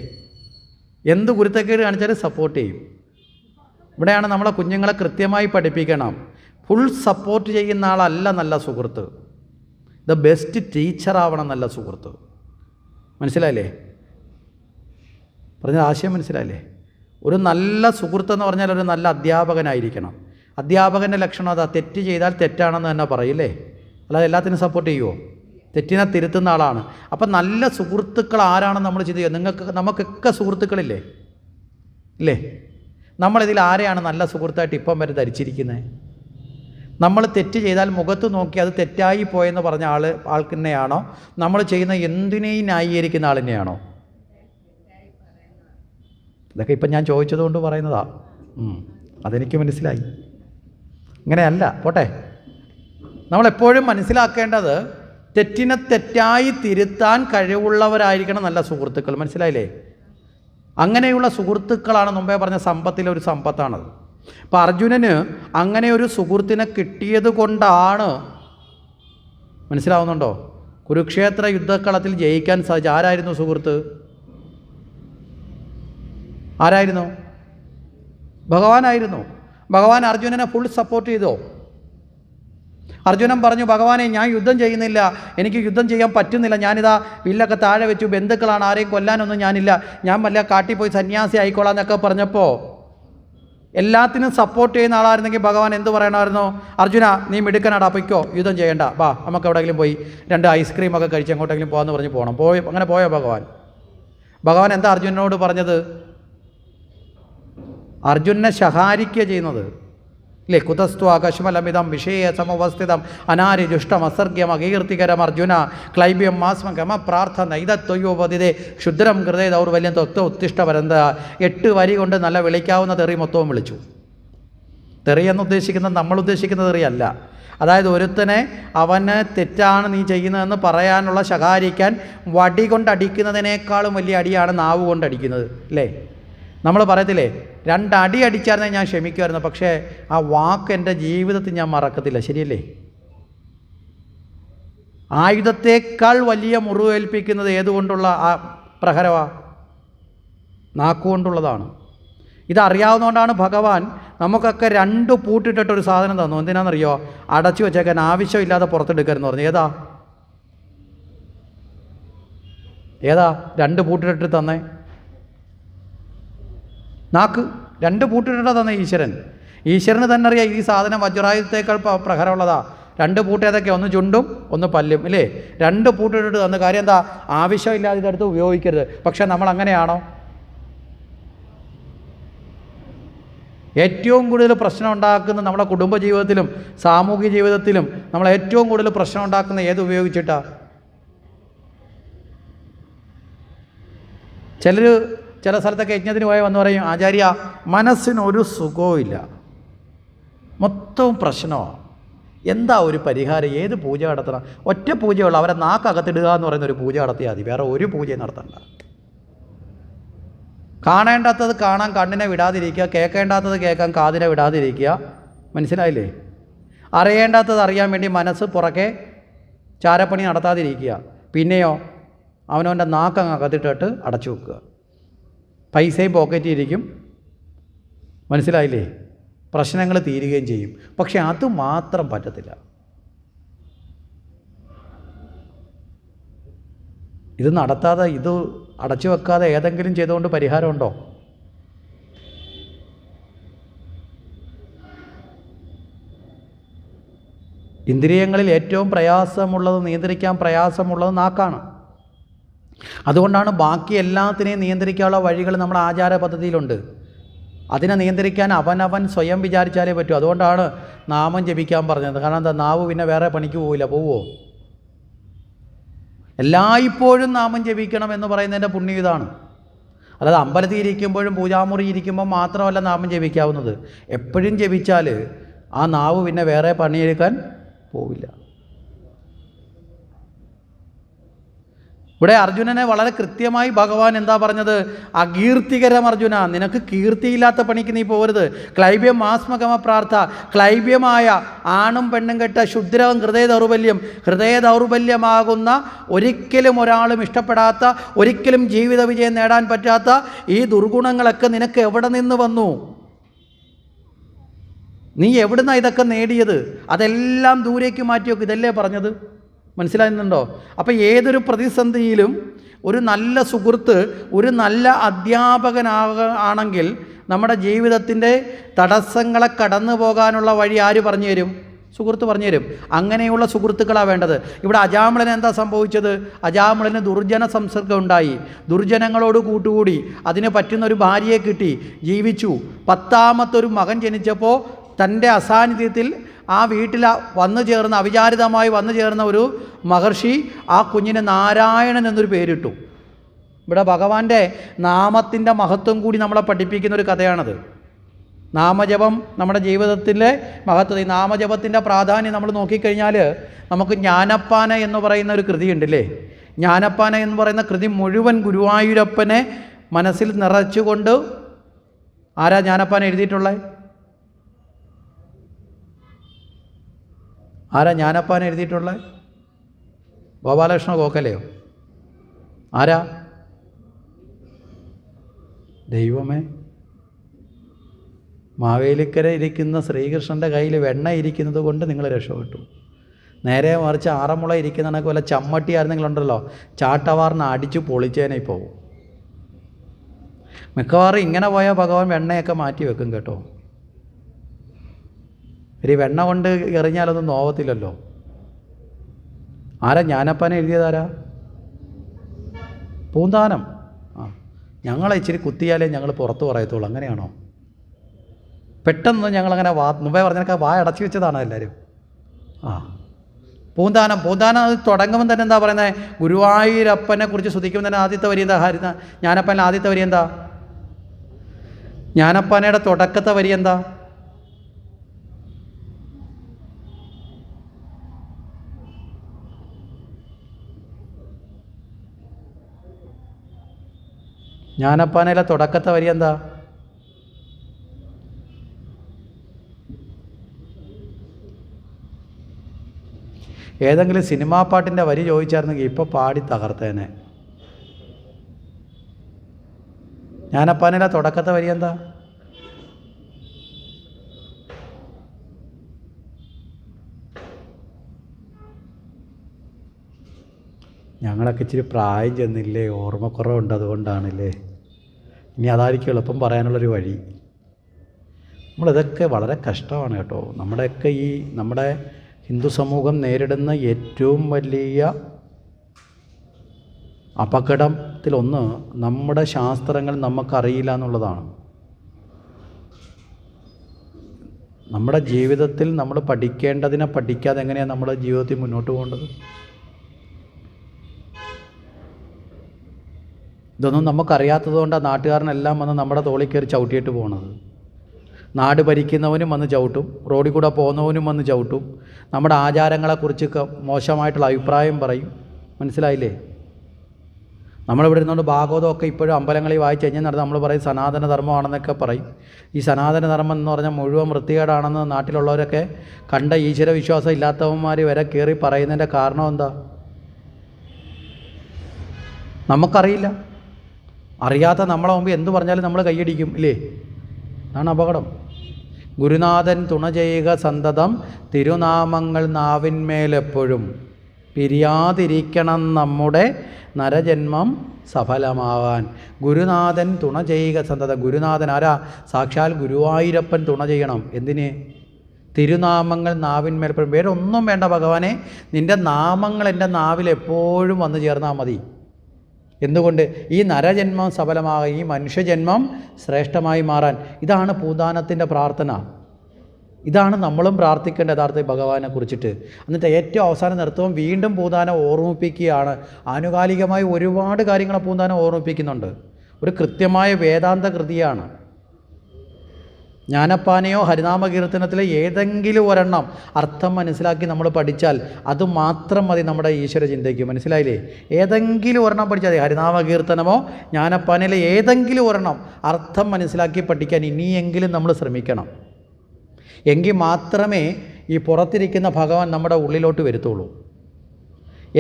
എന്ത് കുരുത്തക്കേട് കാണിച്ചാലും സപ്പോർട്ട് ചെയ്യും. ഇവിടെയാണ് നമ്മളെ കുഞ്ഞുങ്ങളെ കൃത്യമായി പഠിപ്പിക്കണം. ഫുൾ സപ്പോർട്ട് ചെയ്യുന്ന ആളല്ല നല്ല സുഹൃത്ത്. ദ ബെസ്റ്റ് ടീച്ചറാവണം നല്ല സുഹൃത്ത്. മനസ്സിലായില്ലേ? പറഞ്ഞ ആശയം മനസ്സിലായില്ലേ? ഒരു നല്ല സുഹൃത്തെന്ന് പറഞ്ഞാൽ ഒരു നല്ല അധ്യാപകനായിരിക്കണം. അധ്യാപകൻ്റെ ലക്ഷണം അതാ, തെറ്റ് ചെയ്താൽ തെറ്റാണെന്ന് തന്നെ പറയില്ലേ? അല്ലാതെ എല്ലാത്തിനും സപ്പോർട്ട് ചെയ്യുമോ? തെറ്റിനെ തിരുത്തുന്ന ആളാണ്. അപ്പം നല്ല സുഹൃത്തുക്കൾ ആരാണെന്ന് നമ്മൾ ചിന്തിക്കുക. നമുക്കൊക്കെ സുഹൃത്തുക്കളില്ലേ? ഇല്ലേ? നമ്മളിതിൽ ആരെയാണ് നല്ല സുഹൃത്തായിട്ട് ഇപ്പം വരെ ധരിച്ചിരിക്കുന്നത്? നമ്മൾ തെറ്റ് ചെയ്താൽ മുഖത്ത് നോക്കി അത് തെറ്റായി പോയെന്ന് പറഞ്ഞ ആൾക്ക് തന്നെയാണോ? നമ്മൾ ചെയ്യുന്ന എന്തിനേയും ന്യായീകരിക്കുന്ന ആൾ തന്നെയാണോ? ഇതൊക്കെ ഇപ്പം ഞാൻ ചോദിച്ചതുകൊണ്ട് പറയുന്നതാ. അതെനിക്ക് മനസ്സിലായി. ഇങ്ങനെയല്ല, പോട്ടെ. നമ്മളെപ്പോഴും മനസ്സിലാക്കേണ്ടത് തെറ്റിനെ തെറ്റായി തിരുത്താൻ കഴിവുള്ളവരായിരിക്കണം നല്ല സുഹൃത്തുക്കൾ. മനസ്സിലായില്ലേ? അങ്ങനെയുള്ള സുഹൃത്തുക്കളാണ് മുമ്പേ പറഞ്ഞ സമ്പത്തിലെ ഒരു സമ്പത്താണത്. അപ്പം അർജുനന് അങ്ങനെ ഒരു സുഹൃത്തിനെ കിട്ടിയത് കൊണ്ടാണ്, മനസ്സിലാവുന്നുണ്ടോ, കുരുക്ഷേത്ര യുദ്ധക്കളത്തിൽ ജയിക്കാൻ സാധിച്ചു. ആരായിരുന്നു സുഹൃത്ത്? ആരായിരുന്നു? ഭഗവാനായിരുന്നു. ഭഗവാൻ അർജുനനെ ഫുൾ സപ്പോർട്ട് ചെയ്തോ? അർജുനൻ പറഞ്ഞു, ഭഗവാനെ ഞാൻ യുദ്ധം ചെയ്യുന്നില്ല, എനിക്ക് യുദ്ധം ചെയ്യാൻ പറ്റുന്നില്ല, ഞാനിതാ വില്ലൊക്കെ താഴെ വെച്ചു, ബന്ധുക്കളാണ്, ആരെയും കൊല്ലാനൊന്നും ഞാനില്ല, ഞാൻ വല്ല കാട്ടിൽ പോയി സന്യാസി ആയിക്കോളാം എന്നൊക്കെ പറഞ്ഞപ്പോൾ എല്ലാത്തിനും സപ്പോർട്ട് ചെയ്യുന്ന ആളായിരുന്നെങ്കിൽ ഭഗവാൻ എന്ത് പറയണമായിരുന്നു? അർജുന നീ മിടുക്കനാടാ, പൊയ്ക്കോ, യുദ്ധം ചെയ്യേണ്ട, വാ നമുക്ക് എവിടെയെങ്കിലും പോയി 2 ഐസ്ക്രീമൊക്കെ കഴിച്ച് എങ്ങോട്ടെങ്കിലും പോകാമെന്ന് പറഞ്ഞ് പോയി. അങ്ങനെ പോയോ ഭഗവാൻ? ഭഗവാൻ എന്താ അർജുനനോട് പറഞ്ഞത്? അർജുനനെ ശകാരിക്കുക ചെയ്യുന്നത് ഇല്ലേ? കുതസ്ത്വ കശ്മലമിതം വിഷയ സമവസ്ഥിതം അനാര്യജുഷ്ടം അസർഗ്യം അകീർത്തികരം അർജുന ക്ലൈബ്യം മാസ്മ ഗമ പ്രാർത്ഥന ഇതത്വയോപതിതേ ക്ഷുദ്രം ഹൃദയ ദൗർബല്യം തൊത്വ ഉത്തിഷ്ടപരന്ത. 8 വരി കൊണ്ട് നല്ല വിളിക്കാവുന്ന തെറി മൊത്തവും വിളിച്ചു. തെറിയെന്ന് ഉദ്ദേശിക്കുന്നത് നമ്മൾ ഉദ്ദേശിക്കുന്ന തെറിയല്ല. അതായത് ഒരുത്തനെ അവന് തെറ്റാണ് നീ ചെയ്യുന്നതെന്ന് പറയാനുള്ള ശകാരിക്കാൻ വടി കൊണ്ടടിക്കുന്നതിനേക്കാളും വലിയ അടിയാണ് നാവ് കൊണ്ടടിക്കുന്നത് അല്ലേ? നമ്മൾ പറയത്തില്ലേ, 2 അടി അടിച്ചായിരുന്നെങ്കിൽ ഞാൻ ക്ഷമിക്കുമായിരുന്നു, പക്ഷേ ആ വാക്ക് എൻ്റെ ജീവിതത്തിൽ ഞാൻ മറക്കത്തില്ല. ശരിയല്ലേ? ആയുധത്തേക്കാൾ വലിയ മുറിവേൽപ്പിക്കുന്നത് ഏതുകൊണ്ടുള്ള ആ പ്രഹരമാണ്? നാക്കുകൊണ്ടുള്ളതാണ്. ഇതറിയാവുന്നതുകൊണ്ടാണ് ഭഗവാൻ നമുക്കൊക്കെ 2 പൂട്ടിട്ടിട്ടൊരു സാധനം തന്നു. എന്തിനാണെന്നറിയോ? അടച്ചു വെച്ചേക്കാൻ, ആവശ്യമില്ലാതെ പുറത്തെടുക്കരുതെന്ന് പറഞ്ഞു. ഏതാ 2 പൂട്ടിട്ടിട്ട് തന്നേ? നാക്ക്. 2 പൂട്ടിട്ടിട്ടാ തന്നെ ഈശ്വരന് തന്നെ അറിയാം ഈ സാധനം വജ്രായുധത്തേക്കാൾ പ്രഹരമുള്ളതാ. 2 പൂട്ട് ഏതൊക്കെ? ഒന്ന് ചുണ്ടും ഒന്ന് പല്ലും ഇല്ലേ? 2 പൂട്ടിട്ടിട്ട് തന്ന കാര്യം എന്താ? ആവശ്യമില്ലാതെ ഇതെടുത്ത് ഉപയോഗിക്കരുത്. പക്ഷെ നമ്മൾ അങ്ങനെയാണോ? ഏറ്റവും കൂടുതൽ പ്രശ്നം ഉണ്ടാക്കുന്ന നമ്മുടെ കുടുംബജീവിതത്തിലും സാമൂഹിക ജീവിതത്തിലും നമ്മൾ ഏറ്റവും കൂടുതൽ പ്രശ്നം ഉണ്ടാക്കുന്ന ഏത് ഉപയോഗിച്ചിട്ടാ? ചില സ്ഥലത്തൊക്കെ യജ്ഞത്തിന് പോയി വന്ന് പറയും, ആചാര്യ മനസ്സിനൊരു സുഖവും ഇല്ല, മൊത്തവും പ്രശ്നമാണ്, എന്താ ഒരു പരിഹാരം? ഏത് പൂജ നടത്തണം? ഒറ്റ പൂജയുള്ളൂ, അവരെ നാക്കകത്തിടുക എന്ന് പറയുന്ന ഒരു പൂജ നടത്തിയാൽ മതി, വേറെ ഒരു പൂജയും നടത്തണ്ട. കാണേണ്ടാത്തത് കാണാൻ കണ്ണിനെ വിടാതിരിക്കുക, കേൾക്കേണ്ടാത്തത് കേൾക്കാൻ കാതിനെ വിടാതിരിക്കുക. മനസ്സിലായില്ലേ? അറിയേണ്ടാത്തത് അറിയാൻ വേണ്ടി മനസ്സ് പുറകെ ചാരപ്പണി നടത്താതിരിക്കുക. പിന്നെയോ അവനവൻ്റെ നാക്കങ്ങ് അകത്തിട്ടിട്ട് അടച്ചു വെക്കുക. പൈസയും പോക്കറ്റിൽ ഇരിക്കും. മനസ്സിലായില്ലേ? പ്രശ്നങ്ങൾ തീരുകയും ചെയ്യും. പക്ഷെ അത് മാത്രം പറ്റത്തില്ല. ഇത് നടത്താതെ, ഇത് അടച്ചു വെക്കാതെ ഏതെങ്കിലും ചെയ്തുകൊണ്ട് പരിഹാരമുണ്ടോ? ഇന്ദ്രിയങ്ങളിൽ ഏറ്റവും നിയന്ത്രിക്കാൻ പ്രയാസമുള്ളത് നാക്കാണ്. അതുകൊണ്ടാണ് ബാക്കി എല്ലാത്തിനെയും നിയന്ത്രിക്കാനുള്ള വഴികൾ നമ്മുടെ ആചാര പദ്ധതിയിലുണ്ട്. അതിനെ നിയന്ത്രിക്കാൻ അവനവൻ സ്വയം വിചാരിച്ചാലേ പറ്റൂ. അതുകൊണ്ടാണ് നാമം ജപിക്കാൻ പറഞ്ഞത്. കാരണം എന്താ? നാവ് പിന്നെ വേറെ പണിക്ക് പോവില്ല. പോവോ? എല്ലായ്പ്പോഴും നാമം ജപിക്കണം എന്ന് പറയുന്നതിൻ്റെ പുണ്യം ഇതാണ്. അല്ലാതെ അമ്പലത്തിൽ ഇരിക്കുമ്പോഴും പൂജാമുറി ഇരിക്കുമ്പോൾ മാത്രമല്ല നാമം ജപിക്കാവുന്നത്. എപ്പോഴും ജപിച്ചാൽ ആ നാവ് പിന്നെ വേറെ പണിയെടുക്കാൻ പോവില്ല. ഇവിടെ അർജുനനെ വളരെ കൃത്യമായി ഭഗവാൻ എന്താ പറഞ്ഞത്? അകീർത്തികരം അർജുന, നിനക്ക് കീർത്തിയില്ലാത്ത പണിക്ക് നീ പോകരുത്. ക്ലൈബ്യം മാസ്മഗമ പ്രാർത്ഥ, ക്ലൈബ്യമായ ആണും പെണ്ണും കെട്ട ശുദ്രവും ഹൃദയ ദൗർബല്യമാകുന്ന, ഒരിക്കലും ഒരാളും ഇഷ്ടപ്പെടാത്ത, ഒരിക്കലും ജീവിത വിജയം നേടാൻ പറ്റാത്ത ഈ ദുർഗുണങ്ങളൊക്കെ നിനക്ക് എവിടെ നിന്ന് വന്നു? നീ എവിടുന്നാണ് ഇതൊക്കെ നേടിയത്? അതെല്ലാം ദൂരേക്ക് മാറ്റി വെക്കും. ഇതല്ലേ പറഞ്ഞത്? മനസ്സിലാകുന്നുണ്ടോ? അപ്പോൾ ഏതൊരു പ്രതിസന്ധിയിലും ഒരു നല്ല സുഹൃത്ത്, ഒരു നല്ല അധ്യാപകനാണെങ്കിൽ നമ്മുടെ ജീവിതത്തിൻ്റെ തടസ്സങ്ങളെ കടന്നു പോകാനുള്ള വഴി ആര് പറഞ്ഞു തരും? സുഹൃത്ത് പറഞ്ഞു തരും. അങ്ങനെയുള്ള സുഹൃത്തുക്കളാണ് വേണ്ടത്. ഇവിടെ അജാമിളന് എന്താ സംഭവിച്ചത്? അജാമിളന് ദുർജന സംസർഗം ഉണ്ടായി. ദുർജനങ്ങളോട് കൂട്ടുകൂടി, അതിന് പറ്റുന്നൊരു ഭാര്യയെ കിട്ടി, ജീവിച്ചു. 10ാമത്തൊരു മകൻ ജനിച്ചപ്പോൾ തൻ്റെ അസാന്നിധ്യത്തിൽ ആ വീട്ടിൽ അവിചാരിതമായി വന്നു ചേർന്ന ഒരു മഹർഷി ആ കുഞ്ഞിന് നാരായണൻ എന്നൊരു പേരിട്ടു. ഇവിടെ ഭഗവാന്റെ നാമത്തിൻ്റെ മഹത്വം കൂടി നമ്മളെ പഠിപ്പിക്കുന്ന ഒരു കഥയാണത്. നാമജപം നമ്മുടെ ജീവിതത്തിലെ മഹത്വം. ഈ നാമജപത്തിൻ്റെ പ്രാധാന്യം നമ്മൾ നോക്കിക്കഴിഞ്ഞാൽ നമുക്ക് ജ്ഞാനപ്പാന എന്ന് പറയുന്ന ഒരു കൃതിയുണ്ടല്ലേ. ജ്ഞാനപ്പാന എന്ന് പറയുന്ന കൃതി മുഴുവൻ ഗുരുവായൂരപ്പനെ മനസ്സിൽ നിറച്ചുകൊണ്ട് ആരാ ജ്ഞാനപ്പാന എഴുതിയിട്ടുള്ളത്? ആരാ ജ്ഞാനപ്പാന എഴുതിയിട്ടുള്ളത്? ഗോപാലകൃഷ്ണ ഗോഖലെയോ? ആരാ? ദൈവമേ, മാവേലിക്കര ഇരിക്കുന്ന ശ്രീകൃഷ്ണൻ്റെ കയ്യിൽ വെണ്ണ ഇരിക്കുന്നത് കൊണ്ട് നിങ്ങൾ രക്ഷപ്പെട്ടു. നേരെ മറിച്ച് ആറന്മുള ഇരിക്കുന്ന കണക്ക് വല്ല ചമ്മട്ടി ആയിരുന്നെങ്കിലുണ്ടല്ലോ, ചാട്ടവാറിന് അടിച്ചു പൊളിച്ചേനെ പോകും. മിക്കവാറും ഇങ്ങനെ പോയാൽ ഭഗവാൻ വെണ്ണയൊക്കെ മാറ്റി വെക്കും കേട്ടോ. ഒരു വെണ്ണ കൊണ്ട് എറിഞ്ഞാലൊന്നും നോവത്തില്ലല്ലോ. ആരാ ജ്ഞാനപ്പാന എഴുതിയതാരാ? പൂന്താനം. ഞങ്ങളെ ഇച്ചിരി കുത്തിയാലേ ഞങ്ങൾ പുറത്ത് പറയത്തുള്ളൂ, അങ്ങനെയാണോ? പെട്ടെന്ന് ഞങ്ങളങ്ങനെ മുമ്പേ പറഞ്ഞൊക്കെ അടച്ചു വെച്ചതാണ് എല്ലാവരും. പൂന്താനം അത് തുടങ്ങുമ്പോൾ തന്നെ എന്താ പറയുന്നത്? ഗുരുവായൂരപ്പനെ കുറിച്ച് സ്തുതിക്കുമ്പോൾ തന്നെ ആദ്യത്തെ വരി എന്താ? ജ്ഞാനപ്പാനിൽ ആദ്യത്തെ വരി എന്താ? ജ്ഞാനപ്പാനയുടെ തുടക്കത്തെ വരി എന്താ? ജ്ഞാനപ്പാനയിലെ തുടക്കത്തെ വരി എന്താ? ഏതെങ്കിലും സിനിമാ പാട്ടിൻ്റെ വരി ചോദിച്ചായിരുന്നെങ്കിൽ ഇപ്പോൾ പാടി തകർത്തേനെ. ജ്ഞാനപ്പാനയിലെ തുടക്കത്തെ വരി എന്താ? ഞങ്ങളൊക്കെ ഇച്ചിരി പ്രായം ചെന്നില്ലേ, ഓർമ്മക്കുറവുണ്ട്, അതുകൊണ്ടാണല്ലേ. ഇനി അതായിരിക്കും എളുപ്പം പറയാനുള്ളൊരു വഴി. നമ്മളിതൊക്കെ വളരെ കഷ്ടമാണ് കേട്ടോ. നമ്മുടെ ഹിന്ദു സമൂഹം നേരിടുന്ന ഏറ്റവും വലിയ അപകടത്തിലൊന്ന് നമ്മുടെ ശാസ്ത്രങ്ങൾ നമുക്കറിയില്ല എന്നുള്ളതാണ്. നമ്മുടെ ജീവിതത്തിൽ നമ്മൾ പഠിക്കേണ്ടതിനെ പഠിക്കാതെ എങ്ങനെയാണ് നമ്മുടെ ജീവിതത്തിൽ മുന്നോട്ട് പോകേണ്ടത്? ഇതൊന്നും നമുക്കറിയാത്തത് കൊണ്ടാണ് നാട്ടുകാരനെല്ലാം വന്ന് നമ്മുടെ തോളിൽ കയറി ചവിട്ടിയിട്ട് പോകണത്. നാട് ഭരിക്കുന്നവനും വന്ന് ചവിട്ടും, റോഡിൽ കൂടെ പോകുന്നവനും വന്ന് ചവിട്ടും, നമ്മുടെ ആചാരങ്ങളെക്കുറിച്ച് മോശമായിട്ടുള്ള അഭിപ്രായം പറയും. മനസ്സിലായില്ലേ? നമ്മളിവിടെ ഇരുന്നുകൊണ്ട് ഭാഗവതമൊക്കെ ഇപ്പോഴും അമ്പലങ്ങളിൽ വായിച്ച് കഴിഞ്ഞാൽ നടന്ന് നമ്മൾ പറയും സനാതനധർമ്മമാണെന്നൊക്കെ പറയും. ഈ സനാതനധർമ്മം എന്ന് പറഞ്ഞാൽ മുഴുവൻ വൃത്തികേടാണെന്ന് നാട്ടിലുള്ളവരൊക്കെ കണ്ട ഈശ്വര വിശ്വാസം ഇല്ലാത്തവന്മാർ വരെ കയറി പറയുന്നതിൻ്റെ കാരണം എന്താ? നമുക്കറിയില്ല. അറിയാത്ത നമ്മളെ മുമ്പ് എന്തു പറഞ്ഞാലും നമ്മൾ കൈയടിക്കും, ഇല്ലേ? അതാണ് അപകടം. ഗുരുനാഥൻ തുണ ചെയ്യുക സന്തതം, തിരുനാമങ്ങൾ നാവിന്മേലെപ്പോഴും, പിരിയാതിരിക്കണം നമ്മുടെ നരജന്മം സഫലമാവാൻ. ഗുരുനാഥൻ തുണ ചെയ്യുക സന്തതം. ഗുരുനാഥൻ ആരാ? സാക്ഷാൽ ഗുരുവായൂരപ്പൻ തുണ ചെയ്യണം. എന്തിന്? തിരുനാമങ്ങൾ നാവിന്മേലെപ്പോഴും. വേറെ ഒന്നും വേണ്ട ഭഗവാനെ, നിൻ്റെ നാമങ്ങൾ എൻ്റെ നാവിൽ എപ്പോഴും വന്നു ചേർന്നാൽ മതി. എന്തുകൊണ്ട്? ഈ നരജന്മം സഫലമാകാൻ, ഈ മനുഷ്യജന്മം ശ്രേഷ്ഠമായി മാറാൻ. ഇതാണ് പൂന്താനത്തിൻ്റെ പ്രാർത്ഥന. ഇതാണ് നമ്മളും പ്രാർത്ഥിക്കേണ്ട യഥാർത്ഥ ഭഗവാനെ കുറിച്ചിട്ട്. എന്നിട്ട് ഏറ്റവും അവസാനം നിർത്തുമ്പോൾ വീണ്ടും പൂന്താനം ഓർമ്മിപ്പിക്കുകയാണ്. ആനുകാലികമായി ഒരുപാട് കാര്യങ്ങൾ പൂന്താനം ഓർമ്മിപ്പിക്കുന്നുണ്ട്. ഒരു കൃത്യമായ വേദാന്ത കൃതിയാണ്. ജ്ഞാനപ്പാനയോ ഹരിനാമകീർത്തനത്തിലെ ഏതെങ്കിലും ഒരെണ്ണം അർത്ഥം മനസ്സിലാക്കി നമ്മൾ പഠിച്ചാൽ അത് മാത്രം മതി നമ്മുടെ ഈശ്വര ചിന്തയ്ക്ക്. മനസ്സിലായില്ലേ? ഏതെങ്കിലും ഒരെണ്ണം പഠിച്ചാൽ മതി. ഹരിനാമകീർത്തനമോ ജ്ഞാനപ്പാനയിലെ ഏതെങ്കിലും ഒരെണ്ണം അർത്ഥം മനസ്സിലാക്കി പഠിക്കാൻ ഇനിയെങ്കിലും നമ്മൾ ശ്രമിക്കണം. എങ്കിൽ മാത്രമേ ഈ പുറത്തിരിക്കുന്ന ഭഗവാൻ നമ്മുടെ ഉള്ളിലോട്ട് വരുത്തുള്ളൂ.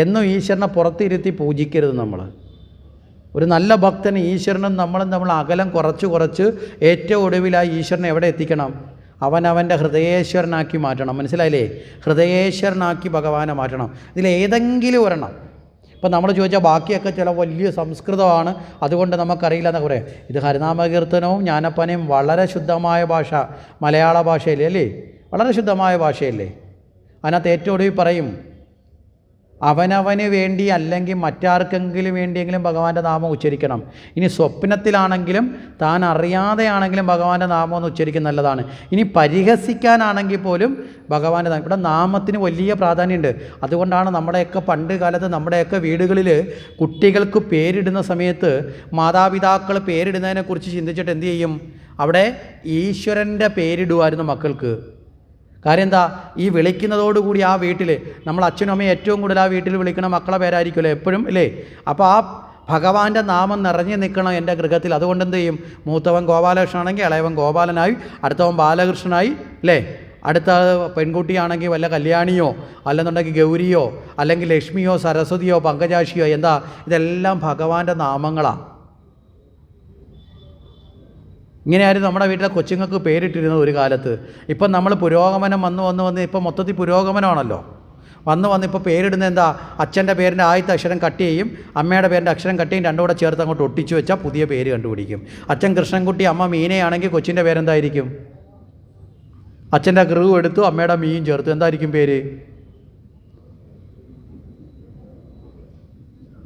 എന്നും ഈശ്വരനെ പുറത്തിരുത്തി പൂജിക്കരുത് നമ്മൾ. ഒരു നല്ല ഭക്തന് ഈശ്വരനും നമ്മളും നമ്മൾ അകലം കുറച്ച് ഏറ്റവും ഒടുവിലായി ഈശ്വരനെ എവിടെ എത്തിക്കണം? അവനവൻ്റെ ഹൃദയേശ്വരനാക്കി മാറ്റണം. മനസ്സിലായില്ലേ? ഹൃദയേശ്വരനാക്കി ഭഗവാനെ മാറ്റണം. ഇതിലേതെങ്കിലും ഒരെണ്ണം. ഇപ്പം നമ്മൾ ചോദിച്ചാൽ ബാക്കിയൊക്കെ ചില വലിയ സംസ്കൃതമാണ്, അതുകൊണ്ട് നമുക്കറിയില്ല എന്നൊക്കെ പറയാം. ഇത് ഹരിനാമകീർത്തനവും ജ്ഞാനപ്പാനയും വളരെ ശുദ്ധമായ ഭാഷ, മലയാള ഭാഷയല്ലേ അല്ലേ? വളരെ ശുദ്ധമായ ഭാഷയല്ലേ? അതിനകത്ത് ഏറ്റവും ഒടുവിൽ പറയും, അവനവന് വേണ്ടി അല്ലെങ്കിൽ മറ്റാർക്കെങ്കിലും വേണ്ടിയെങ്കിലും ഭഗവാന്റെ നാമം ഉച്ചരിക്കണം. ഇനി സ്വപ്നത്തിലാണെങ്കിലും താൻ അറിയാതെയാണെങ്കിലും ഭഗവാന്റെ നാമം ഒന്ന് ഉച്ചരിക്കുന്നത് നല്ലതാണ്. ഇനി പരിഹസിക്കാനാണെങ്കിൽ പോലും ഭഗവാന്റെ നാമം. ഇവിടെ നാമത്തിന് വലിയ പ്രാധാന്യമുണ്ട്. അതുകൊണ്ടാണ് നമ്മുടെയൊക്കെ പണ്ട് കാലത്ത് നമ്മുടെയൊക്കെ വീടുകളിൽ കുട്ടികൾക്ക് പേരിടുന്ന സമയത്ത് മാതാപിതാക്കൾ പേരിടുന്നതിനെക്കുറിച്ച് ചിന്തിച്ചിട്ട് എന്തു ചെയ്യും? അവിടെ ഈശ്വരൻ്റെ പേരിടുമായിരുന്നു മക്കൾക്ക്. കാര്യം എന്താ? ഈ വിളിക്കുന്നതോടുകൂടി ആ വീട്ടിൽ നമ്മൾ അച്ഛനും അമ്മയും ഏറ്റവും കൂടുതൽ ആ വീട്ടിൽ വിളിക്കണ മക്കളെ പേരായിരിക്കുമല്ലോ എപ്പോഴും, അല്ലേ? അപ്പോൾ ആ ഭഗവാന്റെ നാമം നിറഞ്ഞു നിൽക്കണം എൻ്റെ ഗൃഹത്തിൽ. അതുകൊണ്ട് എന്ത് ചെയ്യും? മൂത്തവൻ ഗോപാലകൃഷ്ണനാണെങ്കിൽ ഇളയവൻ ഗോപാലനായി, അടുത്തവൻ ബാലകൃഷ്ണനായി, അല്ലേ? അടുത്ത പെൺകുട്ടിയാണെങ്കിൽ വല്ല കല്യാണിയോ അല്ലെന്നുണ്ടെങ്കിൽ ഗൗരിയോ അല്ലെങ്കിൽ ലക്ഷ്മിയോ സരസ്വതിയോ പങ്കജാക്ഷിയോ എന്താ, ഇതെല്ലാം ഭഗവാന്റെ നാമങ്ങളാണ്. ഇങ്ങനെയായിരുന്നു നമ്മുടെ വീട്ടിലെ കൊച്ചുങ്ങൾക്ക് പേരിട്ടിരുന്നത് ഒരു കാലത്ത്. ഇപ്പം നമ്മൾ പുരോഗമനം വന്ന് ഇപ്പം മൊത്തത്തിൽ പുരോഗമനമാണല്ലോ. ഇപ്പോൾ പേരിടുന്ന എന്താ, അച്ഛൻ്റെ പേരിൻ്റെ ആദ്യത്തെ അക്ഷരം കട്ട് ചെയ്യും, അമ്മയുടെ പേരിൻ്റെ അക്ഷരം കട്ട് ചെയ്യും, രണ്ടും കൂടെ ചേർത്ത് അങ്ങോട്ട് ഒട്ടിച്ചു വെച്ചാൽ പുതിയ പേര് കണ്ടുപിടിക്കും. അച്ഛൻ കൃഷ്ണൻകുട്ടി അമ്മ മീനയാണെങ്കിൽ കൊച്ചിൻ്റെ പേരെന്തായിരിക്കും? അച്ഛൻ്റെ കൃ എടുത്തു അമ്മയുടെ മീൻ ചേർത്തു, എന്തായിരിക്കും പേര്?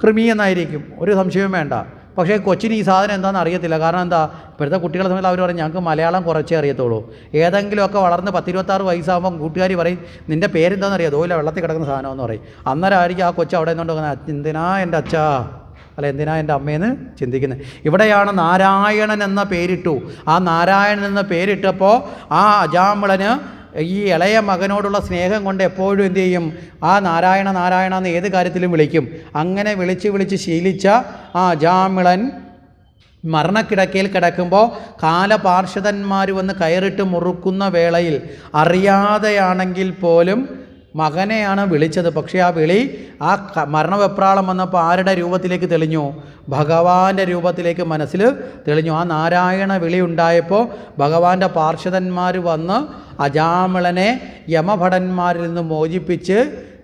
കൃമി എന്നായിരിക്കും, ഒരു സംശയവും വേണ്ട. പക്ഷേ കൊച്ചിന് ഈ സാധനം എന്താണെന്ന് അറിയത്തില്ല. കാരണം എന്താ, ഇപ്പോഴത്തെ കുട്ടികളെ സമയത്ത് അവർ പറയും ഞങ്ങൾക്ക് മലയാളം കുറച്ചേ അറിയത്തുള്ളൂ. ഏതെങ്കിലുമൊക്കെ വളർന്ന് 10-26 വയസ്സാകുമ്പോൾ കൂട്ടുകാർ പറയും നിൻ്റെ പേരെന്താണെന്ന് അറിയാം, അതുപോലെ വെള്ളത്തിൽ കിടക്കുന്ന സാധനമെന്ന് പറയും. അന്നേരം ആയിരിക്കും ആ കൊച്ചു അവിടെ നിന്നുകൊണ്ട് എന്തിനാ എൻ്റെ അച്ഛാ അല്ല എന്തിനാ എൻ്റെ അമ്മയെന്ന് ചിന്തിക്കുന്നത്. ഇവിടെയാണ് നാരായണൻ എന്ന പേരിട്ടു. ആ നാരായണൻ എന്ന പേരിട്ടപ്പോൾ ആ അജാമിളന് ഈ ഇളയ മകനോടുള്ള സ്നേഹം കൊണ്ട് എപ്പോഴും എന്തു ചെയ്യും, ആ നാരായണ നാരായണ എന്ന് ഏത് കാര്യത്തിലും വിളിക്കും. അങ്ങനെ വിളിച്ച് ശീലിച്ച ആ അജാമിളൻ മരണക്കിടക്കയിൽ കിടക്കുമ്പോൾ കാലപാർഷദന്മാർ വന്ന് കയറിട്ട് മുറുക്കുന്ന വേളയിൽ അറിയാതെയാണെങ്കിൽ പോലും മകനെയാണ് വിളിച്ചത്. പക്ഷേ ആ വിളി ആ മരണവെപ്രാളം വന്നപ്പോൾ ആരുടെ രൂപത്തിലേക്ക് തെളിഞ്ഞു? ഭഗവാന്റെ രൂപത്തിലേക്ക് മനസ്സിൽ തെളിഞ്ഞു. ആ നാരായണ വിളി ഉണ്ടായപ്പോൾ ഭഗവാന്റെ പാർഷദന്മാർ വന്ന് അജാമിളനെ യമഭടന്മാരിൽ നിന്ന് മോചിപ്പിച്ച്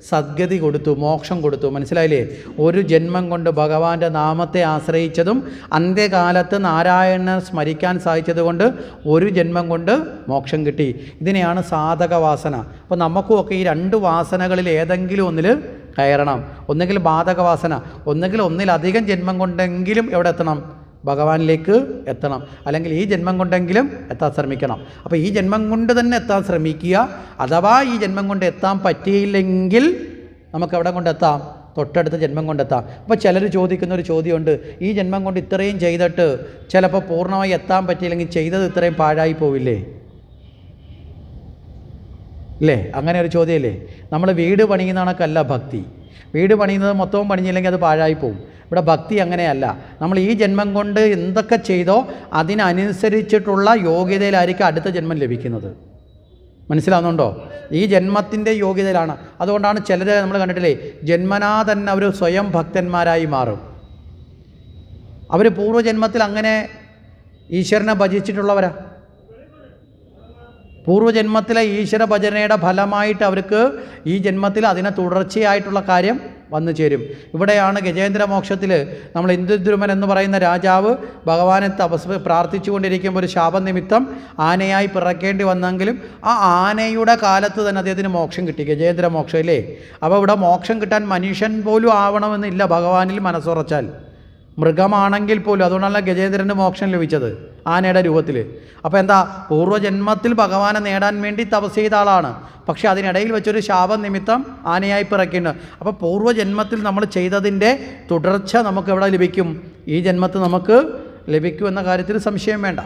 സദ്ഗതി കൊടുത്തു, മോക്ഷം കൊടുത്തു. മനസ്സിലായില്ലേ? ഒരു ജന്മം കൊണ്ട് ഭഗവാന്റെ നാമത്തെ ആശ്രയിച്ചതും അന്ത്യകാലത്ത് നാരായണനെ സ്മരിക്കാൻ സാധിച്ചതുകൊണ്ട് ഒരു ജന്മം കൊണ്ട് മോക്ഷം കിട്ടി. ഇതിനെയാണ് സാധകവാസന. അപ്പോൾ നമുക്കുമൊക്കെ ഈ 2 വാസനകളിൽ ഏതെങ്കിലും ഒന്നിൽ കയറണം. ഒന്നുകിൽ ബാധകവാസന, ഒന്നുകിൽ ഒന്നിലധികം ജന്മം കൊണ്ടെങ്കിലും എവിടെ എത്തണം? ഭഗവാനിലേക്ക് എത്തണം. അല്ലെങ്കിൽ ഈ ജന്മം കൊണ്ടെങ്കിലും എത്താൻ ശ്രമിക്കണം. അപ്പോൾ ഈ ജന്മം കൊണ്ട് തന്നെ എത്താൻ ശ്രമിക്കുക. അഥവാ ഈ ജന്മം കൊണ്ട് എത്താൻ പറ്റിയില്ലെങ്കിൽ നമുക്ക് എവിടെ കൊണ്ടെത്താം? തൊട്ടടുത്ത ജന്മം കൊണ്ടെത്താം. അപ്പോൾ ചിലർ ചോദിക്കുന്നൊരു ചോദ്യമുണ്ട്, ഈ ജന്മം കൊണ്ട് ഇത്രയും ചെയ്തിട്ട് ചിലപ്പോൾ പൂർണ്ണമായി എത്താൻ പറ്റിയില്ലെങ്കിൽ ചെയ്തത് ഇത്രയും പാഴായി പോവില്ലേ? ഇല്ലേ? അങ്ങനെ ഒരു ചോദ്യമല്ലേ? നമ്മൾ വീട് പണിയുന്ന കണക്കല്ല ഭക്തി. വീട് പണിയുന്നത് മൊത്തവും പണിഞ്ഞില്ലെങ്കിൽ അത് പാഴായി പോവും. ഇവിടെ ഭക്തി അങ്ങനെയല്ല. നമ്മൾ ഈ ജന്മം കൊണ്ട് എന്തൊക്കെ ചെയ്തോ അതിനനുസരിച്ചിട്ടുള്ള യോഗ്യതയിലായിരിക്കും അടുത്ത ജന്മം ലഭിക്കുന്നത്. മനസ്സിലാവുന്നുണ്ടോ? ഈ ജന്മത്തിൻ്റെ യോഗ്യതയിലാണ്. അതുകൊണ്ടാണ് ചിലർ നമ്മൾ കണ്ടിട്ടില്ലേ, ജന്മനാ തന്നെ അവർ സ്വയം ഭക്തന്മാരായി മാറും. അവർ പൂർവ്വജന്മത്തിൽ അങ്ങനെ ഈശ്വരനെ ഭജിച്ചിട്ടുള്ളവരാ. പൂർവ്വജന്മത്തിലെ ഈശ്വര ഭജനയുടെ ഫലമായിട്ട് അവർക്ക് ഈ ജന്മത്തിൽ അതിനെ തുടർച്ചയായിട്ടുള്ള കാര്യം വന്നു ചേരും. ഇവിടെയാണ് ഗജേന്ദ്രമോക്ഷത്തിൽ നമ്മൾ ഇന്ദ്രദ്രുമൻ എന്ന് പറയുന്ന രാജാവ് ഭഗവാനെ പ്രാർത്ഥിച്ചുകൊണ്ടിരിക്കുമ്പോൾ ഒരു ശാപനിമിത്തം ആനയായി പിറക്കേണ്ടി വന്നെങ്കിലും ആ ആനയുടെ കാലത്ത് തന്നെ അദ്ദേഹത്തിന് മോക്ഷം കിട്ടി, ഗജേന്ദ്രമോക്ഷം ഇല്ലേ? അപ്പോൾ ഇവിടെ മോക്ഷം കിട്ടാൻ മനുഷ്യൻ പോലും ആവണമെന്നില്ല ഭഗവാനിൽ മനസ്സുറച്ചാൽ. മൃഗമാണെങ്കിൽ പോലും, അതുകൊണ്ടല്ല ഗജേന്ദ്രന് മോക്ഷം ലഭിച്ചത് ആനയുടെ രൂപത്തിൽ. അപ്പോൾ എന്താ, പൂർവ്വജന്മത്തിൽ ഭഗവാനെ നേടാൻ വേണ്ടി തപസ് ചെയ്ത ആളാണ്. പക്ഷേ അതിനിടയിൽ വെച്ചൊരു ശാപം നിമിത്തം ആനയായി പിറക്കുന്നുണ്ട്. അപ്പോൾ പൂർവ്വജന്മത്തിൽ നമ്മൾ ചെയ്തതിൻ്റെ തുടർച്ച നമുക്ക് എവിടെ ലഭിക്കും? ഈ ജന്മത്തിൽ നമുക്ക് ലഭിക്കുമെന്ന കാര്യത്തിൽ സംശയം വേണ്ട.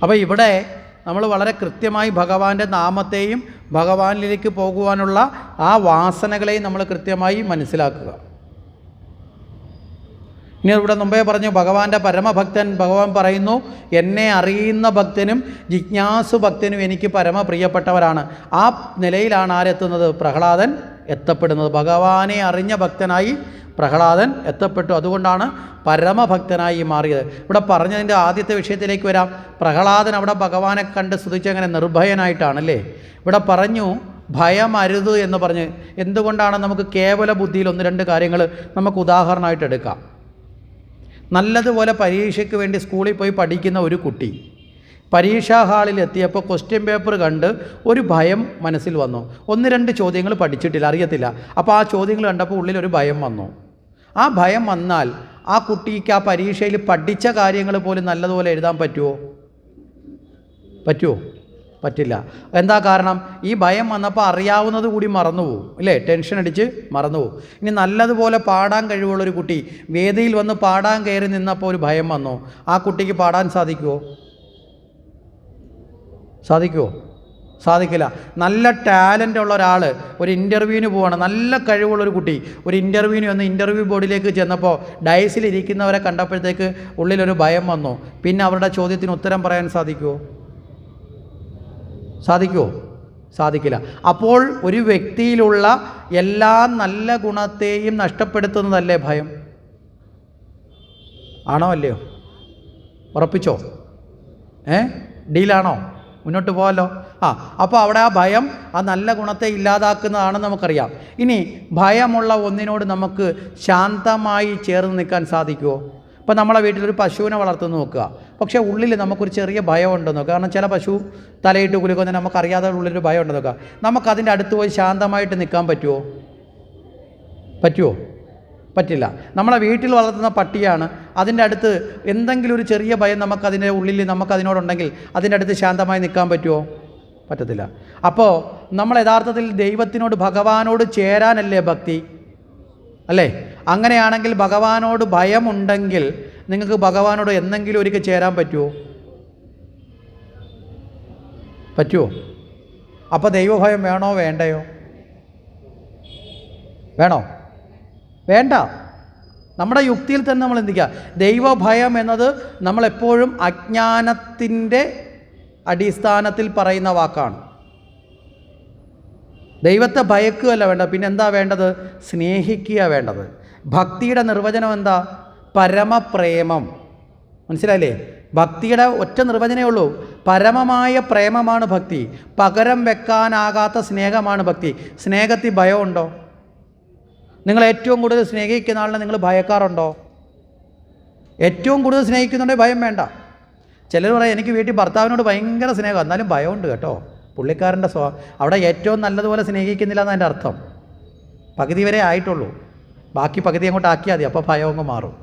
അപ്പോൾ ഇവിടെ നമ്മൾ വളരെ കൃത്യമായി ഭഗവാന്റെ നാമത്തെയും ഭഗവാനിലേക്ക് പോകുവാനുള്ള ആ വാസനകളെയും നമ്മൾ കൃത്യമായി മനസ്സിലാക്കുക. ഇനി ഇവിടെ മുമ്പേ പറഞ്ഞു ഭഗവാന്റെ പരമഭക്തൻ. ഭഗവാൻ പറയുന്നു, എന്നെ അറിയുന്ന ഭക്തനും ജിജ്ഞാസു ഭക്തനും എനിക്ക് പരമപ്രിയപ്പെട്ടവരാണ്. ആ നിലയിലാണ് ആരെത്തുന്നത്? പ്രഹ്ലാദൻ എത്തപ്പെടുന്നത്. ഭഗവാനെ അറിഞ്ഞ ഭക്തനായി പ്രഹ്ലാദൻ എത്തപ്പെട്ടു. അതുകൊണ്ടാണ് പരമഭക്തനായി മാറിയത്. ഇവിടെ പറഞ്ഞതിൻ്റെ ആദ്യത്തെ വിഷയത്തിലേക്ക് വരാം. പ്രഹ്ലാദൻ അവിടെ ഭഗവാനെ കണ്ട് സ്തുതിച്ചങ്ങനെ നിർഭയനായിട്ടാണല്ലേ. ഇവിടെ പറഞ്ഞു ഭയമരുത് എന്ന് പറഞ്ഞ്. എന്തുകൊണ്ടാണ്? നമുക്ക് കേവല ബുദ്ധിയിൽ 1-2 കാര്യങ്ങൾ നമുക്ക് ഉദാഹരണമായിട്ട് എടുക്കാം. നല്ലതുപോലെ പരീക്ഷയ്ക്ക് വേണ്ടി സ്കൂളിൽ പോയി പഠിക്കുന്ന ഒരു കുട്ടി പരീക്ഷാ ഹാളിൽ എത്തിയപ്പോൾ ക്വസ്റ്റ്യൻ പേപ്പർ കണ്ട് ഒരു ഭയം മനസ്സിൽ വന്നു. 1-2 ചോദ്യങ്ങൾ പഠിച്ചിട്ടില്ല, അറിയത്തില്ല. അപ്പോൾ ആ ചോദ്യങ്ങൾ കണ്ടപ്പോൾ ഉള്ളിലൊരു ഭയം വന്നു. ആ ഭയം വന്നാൽ ആ കുട്ടിക്ക് ആ പരീക്ഷയിൽ പഠിച്ച കാര്യങ്ങൾ പോലും നല്ലതുപോലെ എഴുതാൻ പറ്റുമോ? പറ്റില്ല. എന്താ കാരണം? ഈ ഭയം വന്നപ്പോൾ അറിയാവുന്നത് കൂടി മറന്നുപോകും, അല്ലേ? ടെൻഷൻ അടിച്ച് മറന്നുപോകും. ഇനി നല്ലതുപോലെ പാടാൻ കഴിവുള്ളൊരു കുട്ടി വേദിയിൽ വന്ന് പാടാൻ കയറി നിന്നപ്പോൾ ഒരു ഭയം വന്നു. ആ കുട്ടിക്ക് പാടാൻ സാധിക്കുമോ? സാധിക്കില്ല. നല്ല ടാലൻ്റ് ഉള്ള ഒരാൾ ഒരു ഇൻ്റർവ്യൂവിന് പോവാണ്, നല്ല കഴിവുള്ളൊരു കുട്ടി ഒരു ഇൻ്റർവ്യൂവിന് വന്ന് ഇൻ്റർവ്യൂ ബോർഡിലേക്ക് ചെന്നപ്പോൾ ഡയസിലിരിക്കുന്നവരെ കണ്ടപ്പോഴത്തേക്ക് ഉള്ളിലൊരു ഭയം വന്നു. പിന്നെ അവരുടെ ചോദ്യത്തിന് ഉത്തരം പറയാൻ സാധിക്കുമോ? സാധിക്കുമോ? സാധിക്കില്ല. അപ്പോൾ ഒരു വ്യക്തിയിലുള്ള എല്ലാ നല്ല ഗുണത്തെയും നഷ്ടപ്പെടുത്തുന്നതല്ലേ ഭയം? ആണോ അല്ലയോ? ഉറപ്പിച്ചോ? ഡീലാണോ? മുന്നോട്ട് പോകാമല്ലോ. അപ്പോൾ അവിടെ ആ ഭയം ആ നല്ല ഗുണത്തെ ഇല്ലാതാക്കുന്നതാണെന്ന് നമുക്കറിയാം. ഇനി ഭയമുള്ള ഒന്നിനോട് നമുക്ക് ശാന്തമായി ചേർന്ന് നിൽക്കാൻ സാധിക്കുമോ? ഇപ്പോൾ നമ്മളെ വീട്ടിലൊരു പശുവിനെ വളർത്തുന്നു നോക്കുക, പക്ഷേ ഉള്ളിൽ നമുക്കൊരു ചെറിയ ഭയം ഉണ്ടെന്ന് നോക്കുക. കാരണം ചില പശു തലയിട്ട് കുലുക്കുന്ന നമുക്കറിയാതെ ഉള്ളിലൊരു ഭയം ഉണ്ടെന്ന് നോക്കുക. നമുക്കതിൻ്റെ അടുത്ത് പോയി ശാന്തമായിട്ട് നിൽക്കാൻ പറ്റുമോ? പറ്റില്ല. നമ്മളെ വീട്ടിൽ വളർത്തുന്ന പട്ടിയാണ്, അതിൻ്റെ അടുത്ത് എന്തെങ്കിലും ഒരു ചെറിയ ഭയം നമുക്കതിൻ്റെ ഉള്ളിൽ നമുക്കതിനോടുണ്ടെങ്കിൽ അതിൻ്റെ അടുത്ത് ശാന്തമായി നിൽക്കാൻ പറ്റുമോ? പറ്റത്തില്ല. അപ്പോൾ നമ്മൾ യഥാർത്ഥത്തിൽ ദൈവത്തിനോട് ഭഗവാനോട് ചേരാനല്ലേ ഭക്തി, അല്ലേ? അങ്ങനെയാണെങ്കിൽ ഭഗവാനോട് ഭയമുണ്ടെങ്കിൽ നിങ്ങൾക്ക് ഭഗവാനോട് എന്തെങ്കിലും ഒരിക്കൽ ചേരാൻ പറ്റുമോ? അപ്പോൾ ദൈവഭയം വേണോ വേണ്ടയോ? വേണ്ട. നമ്മുടെ യുക്തിയിൽ തന്നെ നമ്മൾ ചിന്തിക്കുക. ദൈവഭയം എന്നത് നമ്മളെപ്പോഴും അജ്ഞാനത്തിൻ്റെ അടിസ്ഥാനത്തിൽ പറയുന്ന വാക്കാണ്. ദൈവത്തെ ഭയക്കുകയല്ല വേണ്ടത്, പിന്നെ എന്താ വേണ്ടത്? സ്നേഹിക്കുക വേണ്ടത്. ഭക്തിയുടെ നിർവചനം എന്താ? പരമപ്രേമം. മനസ്സിലായില്ലേ? ഭക്തിയുടെ ഒറ്റ നിർവചനമേ ഉള്ളൂ, പരമമായ പ്രേമമാണ് ഭക്തി. പകരം വെക്കാനാകാത്ത സ്നേഹമാണ് ഭക്തി. സ്നേഹത്തിൽ ഭയമുണ്ടോ? നിങ്ങൾ ഏറ്റവും കൂടുതൽ സ്നേഹിക്കുന്ന ആളിനെ നിങ്ങൾ ഭയക്കാറുണ്ടോ? ഏറ്റവും കൂടുതൽ സ്നേഹിക്കുന്നുണ്ടെങ്കിൽ ഭയം വേണ്ട. ചിലർ പറയും എനിക്ക് വീട്ടിൽ ഭർത്താവിനോട് ഭയങ്കര സ്നേഹം, എന്നാലും ഭയമുണ്ട് കേട്ടോ. പുള്ളിക്കാരൻ്റെ അവിടെ ഏറ്റവും നല്ലതുപോലെ സ്നേഹിക്കുന്നില്ല എന്നതിൻ്റെ അർത്ഥം. പകുതി വരെ ആയിട്ടുള്ളൂ, ബാക്കി പകുതി അങ്ങോട്ട് ആക്കിയാൽ മതി, അപ്പോൾ ഭയം അങ്ങ് മാറും.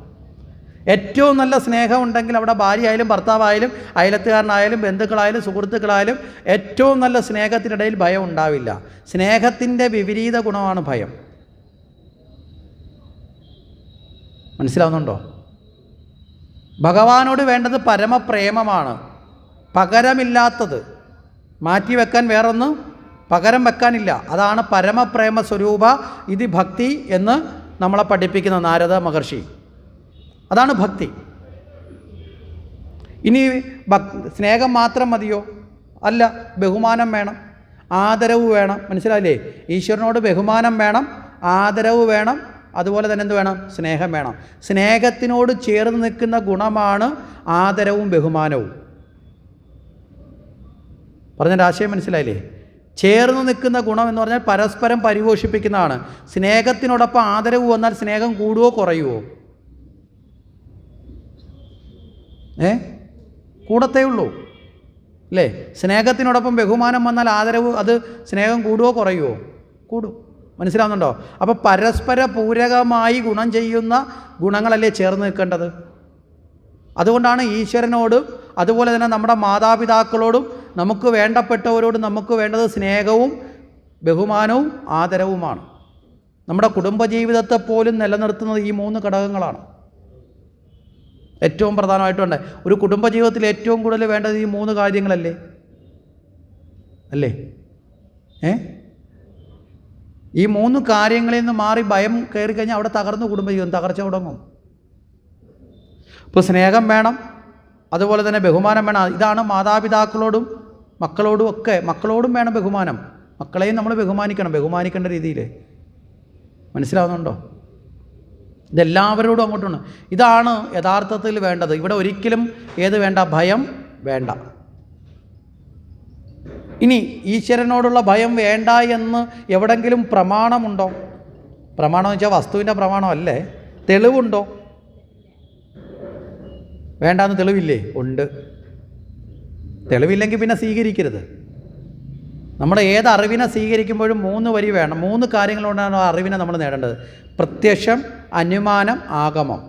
ഏറ്റവും നല്ല സ്നേഹം ഉണ്ടെങ്കിൽ അവിടെ ഭാര്യയായാലും ഭർത്താവായാലും അയലത്തുകാരനായാലും ബന്ധുക്കളായാലും സുഹൃത്തുക്കളായാലും ഏറ്റവും നല്ല സ്നേഹത്തിനിടയിൽ ഭയം ഉണ്ടാവില്ല. സ്നേഹത്തിൻ്റെ വിപരീത ഗുണമാണ് ഭയം. മനസ്സിലാവുന്നുണ്ടോ? ഭഗവാനോട് വേണ്ടത് പരമപ്രേമമാണ്, പകരമില്ലാത്തത്. മാറ്റിവെക്കാൻ വേറൊന്നും പകരം വെക്കാനില്ല. അതാണ് പരമപ്രേമ സ്വരൂപ ഇത് ഭക്തി എന്ന് നമ്മളെ പഠിപ്പിക്കുന്ന നാരദ മഹർഷി. അതാണ് ഭക്തി. ഇനി സ്നേഹം മാത്രം മതിയോ? അല്ല, ബഹുമാനം വേണം, ആദരവ് വേണം. മനസ്സിലായില്ലേ? ഈശ്വരനോട് ബഹുമാനം വേണം, ആദരവ് വേണം, അതുപോലെ തന്നെ എന്ത് വേണം? സ്നേഹം വേണം. സ്നേഹത്തിനോട് ചേർന്ന് നിൽക്കുന്ന ഗുണമാണ് ആദരവും ബഹുമാനവും. പറഞ്ഞതിൻ്റെ ആശയം മനസ്സിലായില്ലേ? ചേർന്ന് നിൽക്കുന്ന ഗുണം എന്ന് പറഞ്ഞാൽ പരസ്പരം പരിപോഷിപ്പിക്കുന്നതാണ്. സ്നേഹത്തിനോടൊപ്പം ആദരവ് വന്നാൽ സ്നേഹം കൂടുവോ കുറയുമോ? കൂടത്തേ ഉള്ളൂ, അല്ലേ? സ്നേഹത്തിനോടൊപ്പം ബഹുമാനം വന്നാൽ ആദരവ്, അത് സ്നേഹം കൂടുവോ കുറയുമോ? കൂടും. മനസ്സിലാവുന്നുണ്ടോ? അപ്പോൾ പരസ്പര പൂരകമായി ഗുണം ചെയ്യുന്ന ഗുണങ്ങളല്ലേ ചേർന്ന് നിൽക്കേണ്ടത്. അതുകൊണ്ടാണ് ഈശ്വരനോടും അതുപോലെ തന്നെ നമ്മുടെ മാതാപിതാക്കളോടും നമുക്ക് വേണ്ടപ്പെട്ടവരോടും നമുക്ക് വേണ്ടത് സ്നേഹവും ബഹുമാനവും ആദരവുമാണ്. നമ്മുടെ കുടുംബജീവിതത്തെ പോലും നിലനിർത്തുന്നത് ഈ 3 ഘടകങ്ങളാണ്. ഏറ്റവും പ്രധാനമായിട്ടുണ്ട്. ഒരു കുടുംബജീവിതത്തിൽ ഏറ്റവും കൂടുതൽ വേണ്ടത് ഈ 3 കാര്യങ്ങളല്ലേ? അല്ലേ? ഈ 3 കാര്യങ്ങളിൽ നിന്ന് മാറി ഭയം കയറി കഴിഞ്ഞാൽ അവിടെ തകർന്നു കുടുംബജീവിതം, തകർച്ച തുടങ്ങും. ഇപ്പോൾ സ്നേഹം വേണം, അതുപോലെ തന്നെ ബഹുമാനം വേണം. ഇതാണ് മാതാപിതാക്കളോടും മക്കളോടും ഒക്കെ. മക്കളോടും വേണം ബഹുമാനം, മക്കളെയും നമ്മൾ ബഹുമാനിക്കേണ്ട രീതിയിൽ. മനസ്സിലാവുന്നുണ്ടോ? ഇതെല്ലാവരോടും അങ്ങോട്ടുണ്ട്. ഇതാണ് യഥാർത്ഥത്തിൽ വേണ്ടത്. ഇവിടെ ഒരിക്കലും ഏത് വേണ്ട? ഭയം വേണ്ട. ഇനി ഈശ്വരനോടുള്ള ഭയം വേണ്ട എന്ന് എവിടെങ്കിലും പ്രമാണമുണ്ടോ? പ്രമാണം എന്ന് വെച്ചാൽ വസ്തുവിൻ്റെ പ്രമാണമല്ലേ, തെളിവുണ്ടോ? വേണ്ടാന്ന് തെളിവില്ലേ? ഉണ്ട്. തെളിവില്ലെങ്കിൽ പിന്നെ സ്വീകരിക്കരുത്. നമ്മുടെ ഏത് അറിവിനെ സ്വീകരിക്കുമ്പോഴും 3 വരി വേണം. 3 കാര്യങ്ങളുകൊണ്ടാണ് ആ അറിവിനെ നമ്മൾ നേടേണ്ടത്. പ്രത്യക്ഷം, അനുമാനം, ആഗമം.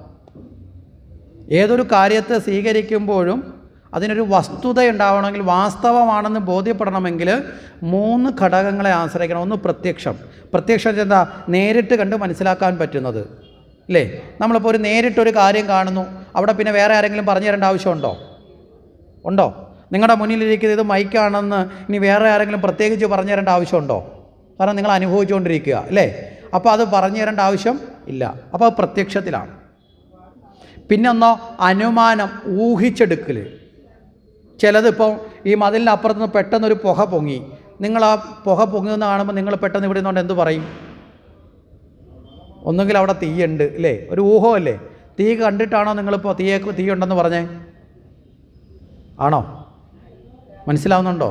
ഏതൊരു കാര്യത്തെ സ്വീകരിക്കുമ്പോഴും അതിനൊരു വസ്തുത ഉണ്ടാവണമെങ്കിൽ, വാസ്തവമാണെന്ന് ബോധ്യപ്പെടണമെങ്കിൽ 3 ഘടകങ്ങളെ ആശ്രയിക്കണം. ഒന്ന് പ്രത്യക്ഷം. പ്രത്യക്ഷം എന്താ? നേരിട്ട് കണ്ട് മനസ്സിലാക്കാൻ പറ്റുന്നത്, അല്ലേ? നമ്മളിപ്പോൾ ഒരു നേരിട്ടൊരു കാര്യം കാണുന്നു, അവിടെ പിന്നെ വേറെ ആരെങ്കിലും പറഞ്ഞു തരേണ്ട ആവശ്യമുണ്ടോ? ഉണ്ടോ? നിങ്ങളുടെ മുന്നിലിരിക്കുന്നത് ഇത് മൈക്കാണെന്ന് ഇനി വേറെ ആരെങ്കിലും പ്രത്യേകിച്ച് പറഞ്ഞു തരേണ്ട ആവശ്യമുണ്ടോ? കാരണം നിങ്ങൾ അനുഭവിച്ചുകൊണ്ടിരിക്കുക, അല്ലേ? അപ്പോൾ അത് പറഞ്ഞു തരേണ്ട ആവശ്യം ഇല്ല. അപ്പോൾ അത് പ്രത്യക്ഷത്തിലാണ്. പിന്നെ ഒന്നോ അനുമാനം, ഊഹിച്ചെടുക്കൽ. ചിലതിപ്പോൾ ഈ മതിലിന് അപ്പുറത്ത് നിന്ന് പെട്ടെന്നൊരു പുക പൊങ്ങി. നിങ്ങൾ ആ പുക പൊങ്ങുന്ന കാണുമ്പോൾ നിങ്ങൾ പെട്ടെന്ന് ഇവിടെ നിന്നുകൊണ്ട് എന്ത് പറയും? ഒന്നുകിൽ അവിടെ തീയുണ്ട് അല്ലേ, ഒരു ഊഹമല്ലേ. തീ കണ്ടിട്ടാണോ നിങ്ങളിപ്പോൾ തീ ഉണ്ടെന്ന് പറഞ്ഞേ? ആണോ? മനസ്സിലാവുന്നുണ്ടോ?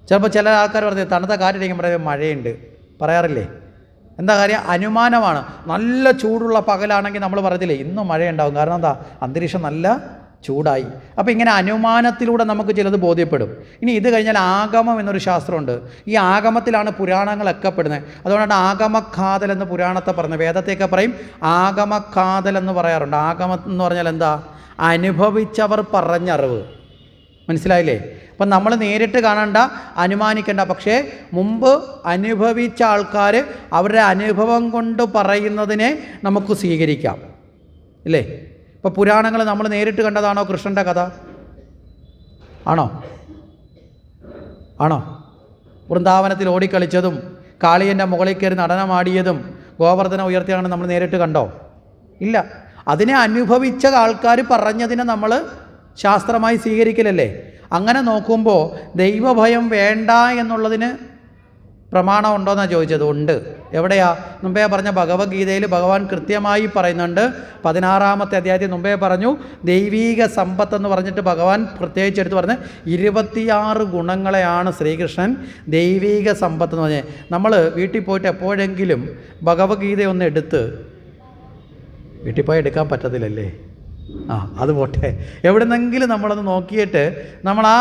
ചിലപ്പോൾ ചില ആൾക്കാർ പറഞ്ഞത് തണുത്ത കാറ്റടിക്കാൻ പറയുമ്പോൾ മഴയുണ്ട് പറയാറില്ലേ? എന്താ കാര്യം? അനുമാനമാണ്. നല്ല ചൂടുള്ള പകലാണെങ്കിൽ നമ്മൾ പറയത്തില്ലേ ഇന്നും മഴയുണ്ടാവും, കാരണം എന്താ, അന്തരീക്ഷം നല്ല ചൂടായി. അപ്പോൾ ഇങ്ങനെ അനുമാനത്തിലൂടെ നമുക്ക് ചിലത് ബോധ്യപ്പെടും. ഇനി ഇത് കഴിഞ്ഞാൽ ആഗമം എന്നൊരു ശാസ്ത്രമുണ്ട്. ഈ ആഗമത്തിലാണ് പുരാണങ്ങളൊക്കെ പെടുന്നത്. അതുകൊണ്ടാണ് ആഗമക്കാതൽ എന്ന് പുരാണത്തെ പറയുന്നത്. വേദത്തെയൊക്കെ പറയും ആഗമക്കാതൽ എന്ന് പറയാറുണ്ട്. ആഗമം എന്ന് പറഞ്ഞാൽ എന്താ? അനുഭവിച്ചവർ പറഞ്ഞറിവ്. മനസ്സിലായില്ലേ? അപ്പം നമ്മൾ നേരിട്ട് കാണണ്ട, അനുമാനിക്കേണ്ട. പക്ഷേ മുമ്പ് അനുഭവിച്ച ആൾക്കാർ അവരുടെ അനുഭവം കൊണ്ട് പറയുന്നതിനെ നമുക്ക് സ്വീകരിക്കാം ഇല്ലേ? ഇപ്പോൾ പുരാണങ്ങൾ നമ്മൾ നേരിട്ട് കണ്ടതാണോ കൃഷ്ണൻ്റെ കഥ? ആണോ? വൃന്ദാവനത്തിൽ ഓടിക്കളിച്ചതും കാളിയൻ്റെ മുകളിൽ കയറി നടനമാടിയതും ഗോവർദ്ധനം ഉയർത്തിയാണ് നമ്മൾ നേരിട്ട് കണ്ടോ? ഇല്ല. അതിനെ അനുഭവിച്ച ആൾക്കാർ പറഞ്ഞതിനെ നമ്മൾ ശാസ്ത്രമായി സ്വീകരിക്കലല്ലേ? അങ്ങനെ നോക്കുമ്പോൾ ദൈവഭയം വേണ്ട എന്നുള്ളതിന് പ്രമാണം ഉണ്ടോയെന്നാണ് ചോദിച്ചത്. ഉണ്ട്. എവിടെയാ? മുമ്പേ പറഞ്ഞ ഭഗവത്ഗീതയിൽ ഭഗവാൻ കൃത്യമായി പറയുന്നുണ്ട്. 16-ാമത്തെ അധ്യായത്തിൽ മുമ്പേ പറഞ്ഞു ദൈവീക സമ്പത്തെന്ന് പറഞ്ഞിട്ട് ഭഗവാൻ പ്രത്യേകിച്ച് എടുത്ത് പറഞ്ഞ് 26 ഗുണങ്ങളെയാണ് ശ്രീകൃഷ്ണൻ ദൈവീക സമ്പത്തെന്ന് പറഞ്ഞത്. നമ്മൾ വീട്ടിൽ പോയിട്ട് എപ്പോഴെങ്കിലും ഭഗവത്ഗീത എടുത്ത് വീട്ടിൽ പോയി എടുക്കാൻ പറ്റത്തില്ലല്ലേ? അത് പോട്ടെ, എവിടെന്നെങ്കിലും നമ്മളത് നോക്കിയിട്ട് നമ്മൾ ആ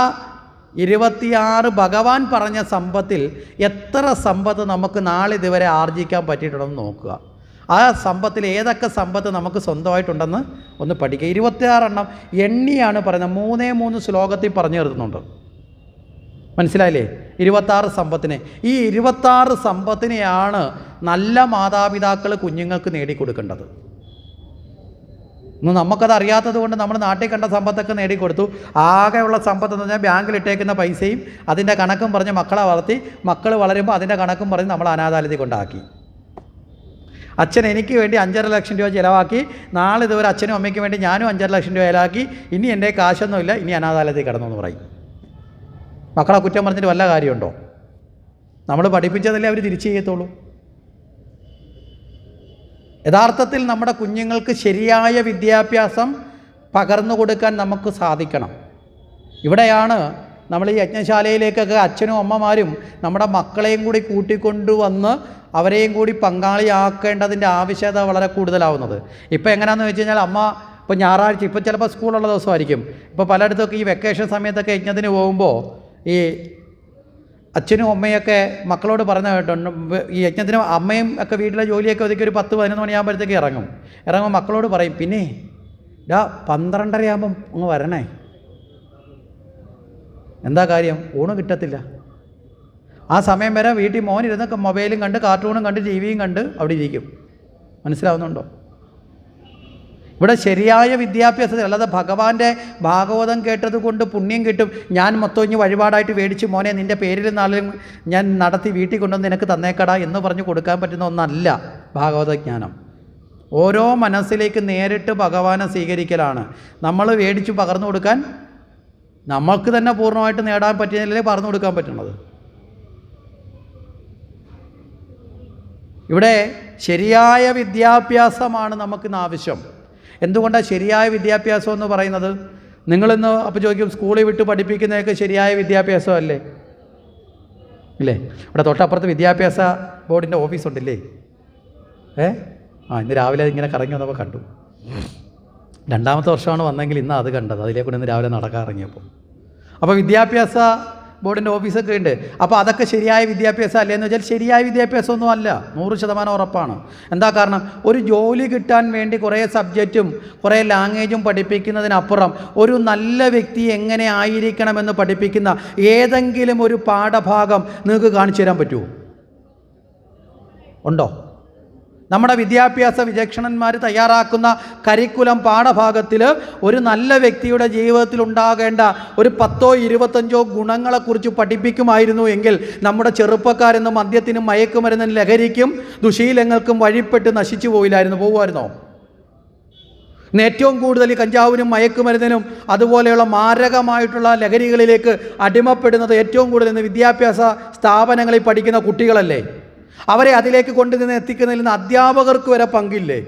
26 ഭഗവാൻ പറഞ്ഞ സമ്പത്തിൽ എത്ര സമ്പത്ത് നമുക്ക് നാളെ ഇതുവരെ ആർജിക്കാൻ പറ്റിയിട്ടുണ്ടെന്ന് നോക്കുക. ആ സമ്പത്തിൽ ഏതൊക്കെ സമ്പത്ത് നമുക്ക് സ്വന്തമായിട്ടുണ്ടെന്ന് ഒന്ന് പഠിക്കുക. 26 എണ്ണം എണ്ണിയാണ് പറയുന്നത്. 3 ശ്ലോകത്തിൽ പറഞ്ഞു തീർത്തുന്നുണ്ട്. മനസ്സിലായില്ലേ? 26 സമ്പത്തിനെ. ഈ 26 സമ്പത്തിനെയാണ് നല്ല മാതാപിതാക്കൾ കുഞ്ഞുങ്ങൾക്ക് നേടിക്കൊടുക്കേണ്ടത്. ഇന്ന് നമുക്കത് അറിയാത്തത് കൊണ്ട് നമ്മൾ നാട്ടിൽ കണ്ട സമ്പത്തൊക്കെ നേടിക്കൊടുത്തു. ആകെയുള്ള സമ്പത്ത് എന്ന് പറഞ്ഞാൽ ബാങ്കിലിട്ടേക്കുന്ന പൈസയും അതിൻ്റെ കണക്കും പറഞ്ഞ് മക്കളെ വളർത്തി, മക്കൾ വളരുമ്പോൾ അതിൻ്റെ കണക്കും പറഞ്ഞ് നമ്മൾ അനാഥാലയത്തിൽ കൊണ്ടാക്കി. അച്ഛൻ എനിക്ക് വേണ്ടി 5.5 ലക്ഷം രൂപ ചിലവാക്കി, നാളെ ഇതുവരെ അച്ഛനും അമ്മയ്ക്കും വേണ്ടി ഞാനും 5.5 ലക്ഷം രൂപ ചിലവാക്കി, ഇനി എൻ്റെ കാശൊന്നുമില്ല, ഇനി അനാഥാലയത്തിൽ കിടന്നു എന്ന് പറയും. മക്കളെ കുറ്റം പറഞ്ഞിട്ട് വല്ല കാര്യമുണ്ടോ? നമ്മൾ പഠിപ്പിച്ചതല്ലേ അവർ തിരിച്ചു ചെയ്യത്തുള്ളൂ. യഥാർത്ഥത്തിൽ നമ്മുടെ കുഞ്ഞുങ്ങൾക്ക് ശരിയായ വിദ്യാഭ്യാസം പകർന്നു കൊടുക്കാൻ നമുക്ക് സാധിക്കണം. ഇവിടെയാണ് നമ്മൾ ഈ യജ്ഞശാലയിലേക്കൊക്കെ അച്ഛനും അമ്മമാരും നമ്മുടെ മക്കളെയും കൂടി കൂട്ടിക്കൊണ്ടുവന്ന് അവരെയും കൂടി പങ്കാളിയാക്കേണ്ടതിൻ്റെ ആവശ്യകത വളരെ കൂടുതലാവുന്നത്. ഇപ്പോൾ എങ്ങനെയാണെന്ന് വെച്ച് കഴിഞ്ഞാൽ അമ്മ ഇപ്പോൾ ഞായറാഴ്ച, ഇപ്പോൾ ചിലപ്പോൾ സ്കൂളുള്ള ദിവസമായിരിക്കും, ഇപ്പോൾ പലയിടത്തൊക്കെ ഈ വെക്കേഷൻ സമയത്തൊക്കെ യജ്ഞത്തിന് പോകുമ്പോൾ ഈ അച്ഛനും അമ്മയൊക്കെ മക്കളോട് പറഞ്ഞ കേട്ടുണ്ട്. ഈ യജ്ഞത്തിന് അമ്മയും ഒക്കെ വീട്ടിലെ ജോലിയൊക്കെ ഒതുക്കി ഒരു 10-11 മണിയാകുമ്പോഴത്തേക്ക് ഇറങ്ങുമ്പോൾ മക്കളോട് പറയും, പിന്നെ 12:30 ആകുമ്പം അങ്ങ് വരണേ. എന്താ കാര്യം? ഊണ് കിട്ടത്തില്ല. ആ സമയം വരെ വീട്ടിൽ മോനിരുന്ന് മൊബൈലും കണ്ട് കാർട്ടൂണും കണ്ട് ടിവിയും കണ്ട് അവിടെ ഇരിക്കും. മനസ്സിലാവുന്നുണ്ടോ? ഇവിടെ ശരിയായ വിദ്യാഭ്യാസത്തിൽ, അല്ലാതെ ഭഗവാന്റെ ഭാഗവതം കേട്ടത് കൊണ്ട് പുണ്യം കിട്ടും, ഞാൻ മൊത്തം ഇനി വഴിപാടായിട്ട് മേടിച്ച് മോനെ നിൻ്റെ പേരിൽ നാളും ഞാൻ നടത്തി വീട്ടിൽ കൊണ്ടുവന്ന് നിനക്ക് തന്നേക്കടാ എന്ന് പറഞ്ഞ് കൊടുക്കാൻ പറ്റുന്ന ഒന്നല്ല ഭാഗവതജ്ഞാനം. ഓരോ മനസ്സിലേക്ക് നേരിട്ട് ഭഗവാനെ സ്വീകരിക്കലാണ്. നമ്മൾ മേടിച്ച് പകർന്നു കൊടുക്കാൻ നമ്മൾക്ക് തന്നെ പൂർണ്ണമായിട്ട് നേടാൻ പറ്റിയതിലേ പകർന്നു കൊടുക്കാൻ പറ്റുന്നത്. ഇവിടെ ശരിയായ വിദ്യാഭ്യാസമാണ് നമുക്കിന്ന് ആവശ്യം. എന്തുകൊണ്ടാണ് ശരിയായ വിദ്യാഭ്യാസം എന്ന് പറയുന്നത്? നിങ്ങളിന്ന് അപ്പോൾ ചോദിക്കും, സ്കൂളിൽ വിട്ട് പഠിപ്പിക്കുന്നതൊക്കെ ശരിയായ വിദ്യാഭ്യാസമല്ലേ? ഇല്ലേ? ഇവിടെ തൊട്ടപ്പുറത്ത് വിദ്യാഭ്യാസ ബോർഡിൻ്റെ ഓഫീസുണ്ടല്ലേ? ഇന്ന് രാവിലെ ഇങ്ങനെ കറങ്ങി വന്നപ്പോൾ കണ്ടു. 2ാമത്തെ വർഷമാണ് വന്നെങ്കിൽ ഇന്ന് അത് കണ്ടത്. അതിലേക്കൂടെ ഇന്ന് രാവിലെ നടക്കാൻ ഇറങ്ങിയപ്പോൾ. അപ്പോൾ വിദ്യാഭ്യാസ ബോർഡിൻ്റെ ഓഫീസൊക്കെ ഉണ്ട്. അപ്പോൾ അതൊക്കെ ശരിയായ വിദ്യാഭ്യാസം അല്ലേന്ന് വെച്ചാൽ ശരിയായ വിദ്യാഭ്യാസമൊന്നും അല്ല, 100% ഉറപ്പാണ്. എന്താ കാരണം? ഒരു ജോലി കിട്ടാൻ വേണ്ടി കുറേ സബ്ജക്റ്റും കുറേ ലാംഗ്വേജും പഠിപ്പിക്കുന്നതിനപ്പുറം ഒരു നല്ല വ്യക്തി എങ്ങനെ ആയിരിക്കണമെന്ന് പഠിപ്പിക്കുന്ന ഏതെങ്കിലും ഒരു പാഠഭാഗം നിങ്ങൾക്ക് കാണിച്ചു തരാൻ പറ്റുമോ? ഉണ്ടോ? നമ്മുടെ വിദ്യാഭ്യാസ വിചക്ഷണന്മാർ തയ്യാറാക്കുന്ന കരിക്കുലം പാഠഭാഗത്തിൽ ഒരു നല്ല വ്യക്തിയുടെ ജീവിതത്തിൽ ഉണ്ടാകേണ്ട ഒരു 10-25 ഗുണങ്ങളെക്കുറിച്ച് പഠിപ്പിക്കുമായിരുന്നു എങ്കിൽ നമ്മുടെ ചെറുപ്പക്കാരെന്ന് മദ്യത്തിനും മയക്കുമരുന്നിനും ലഹരിക്കും ദുശീലങ്ങൾക്കും വഴിപ്പെട്ട് നശിച്ചു പോകുമായിരുന്നോ? ഇന്ന് ഏറ്റവും കൂടുതൽ ഈ കഞ്ചാവിനും മയക്കുമരുന്നിനും അതുപോലെയുള്ള മാരകമായിട്ടുള്ള ലഹരികളിലേക്ക് അടിമപ്പെടുന്നത് ഏറ്റവും കൂടുതൽ ഇന്ന് വിദ്യാഭ്യാസ സ്ഥാപനങ്ങളിൽ പഠിക്കുന്ന കുട്ടികളല്ലേ? അവരെ അതിലേക്ക് കൊണ്ടുവന്ന് എത്തിക്കുന്നതിൽ നിന്ന് അധ്യാപകർക്ക് വരെ പങ്കില്ലേ?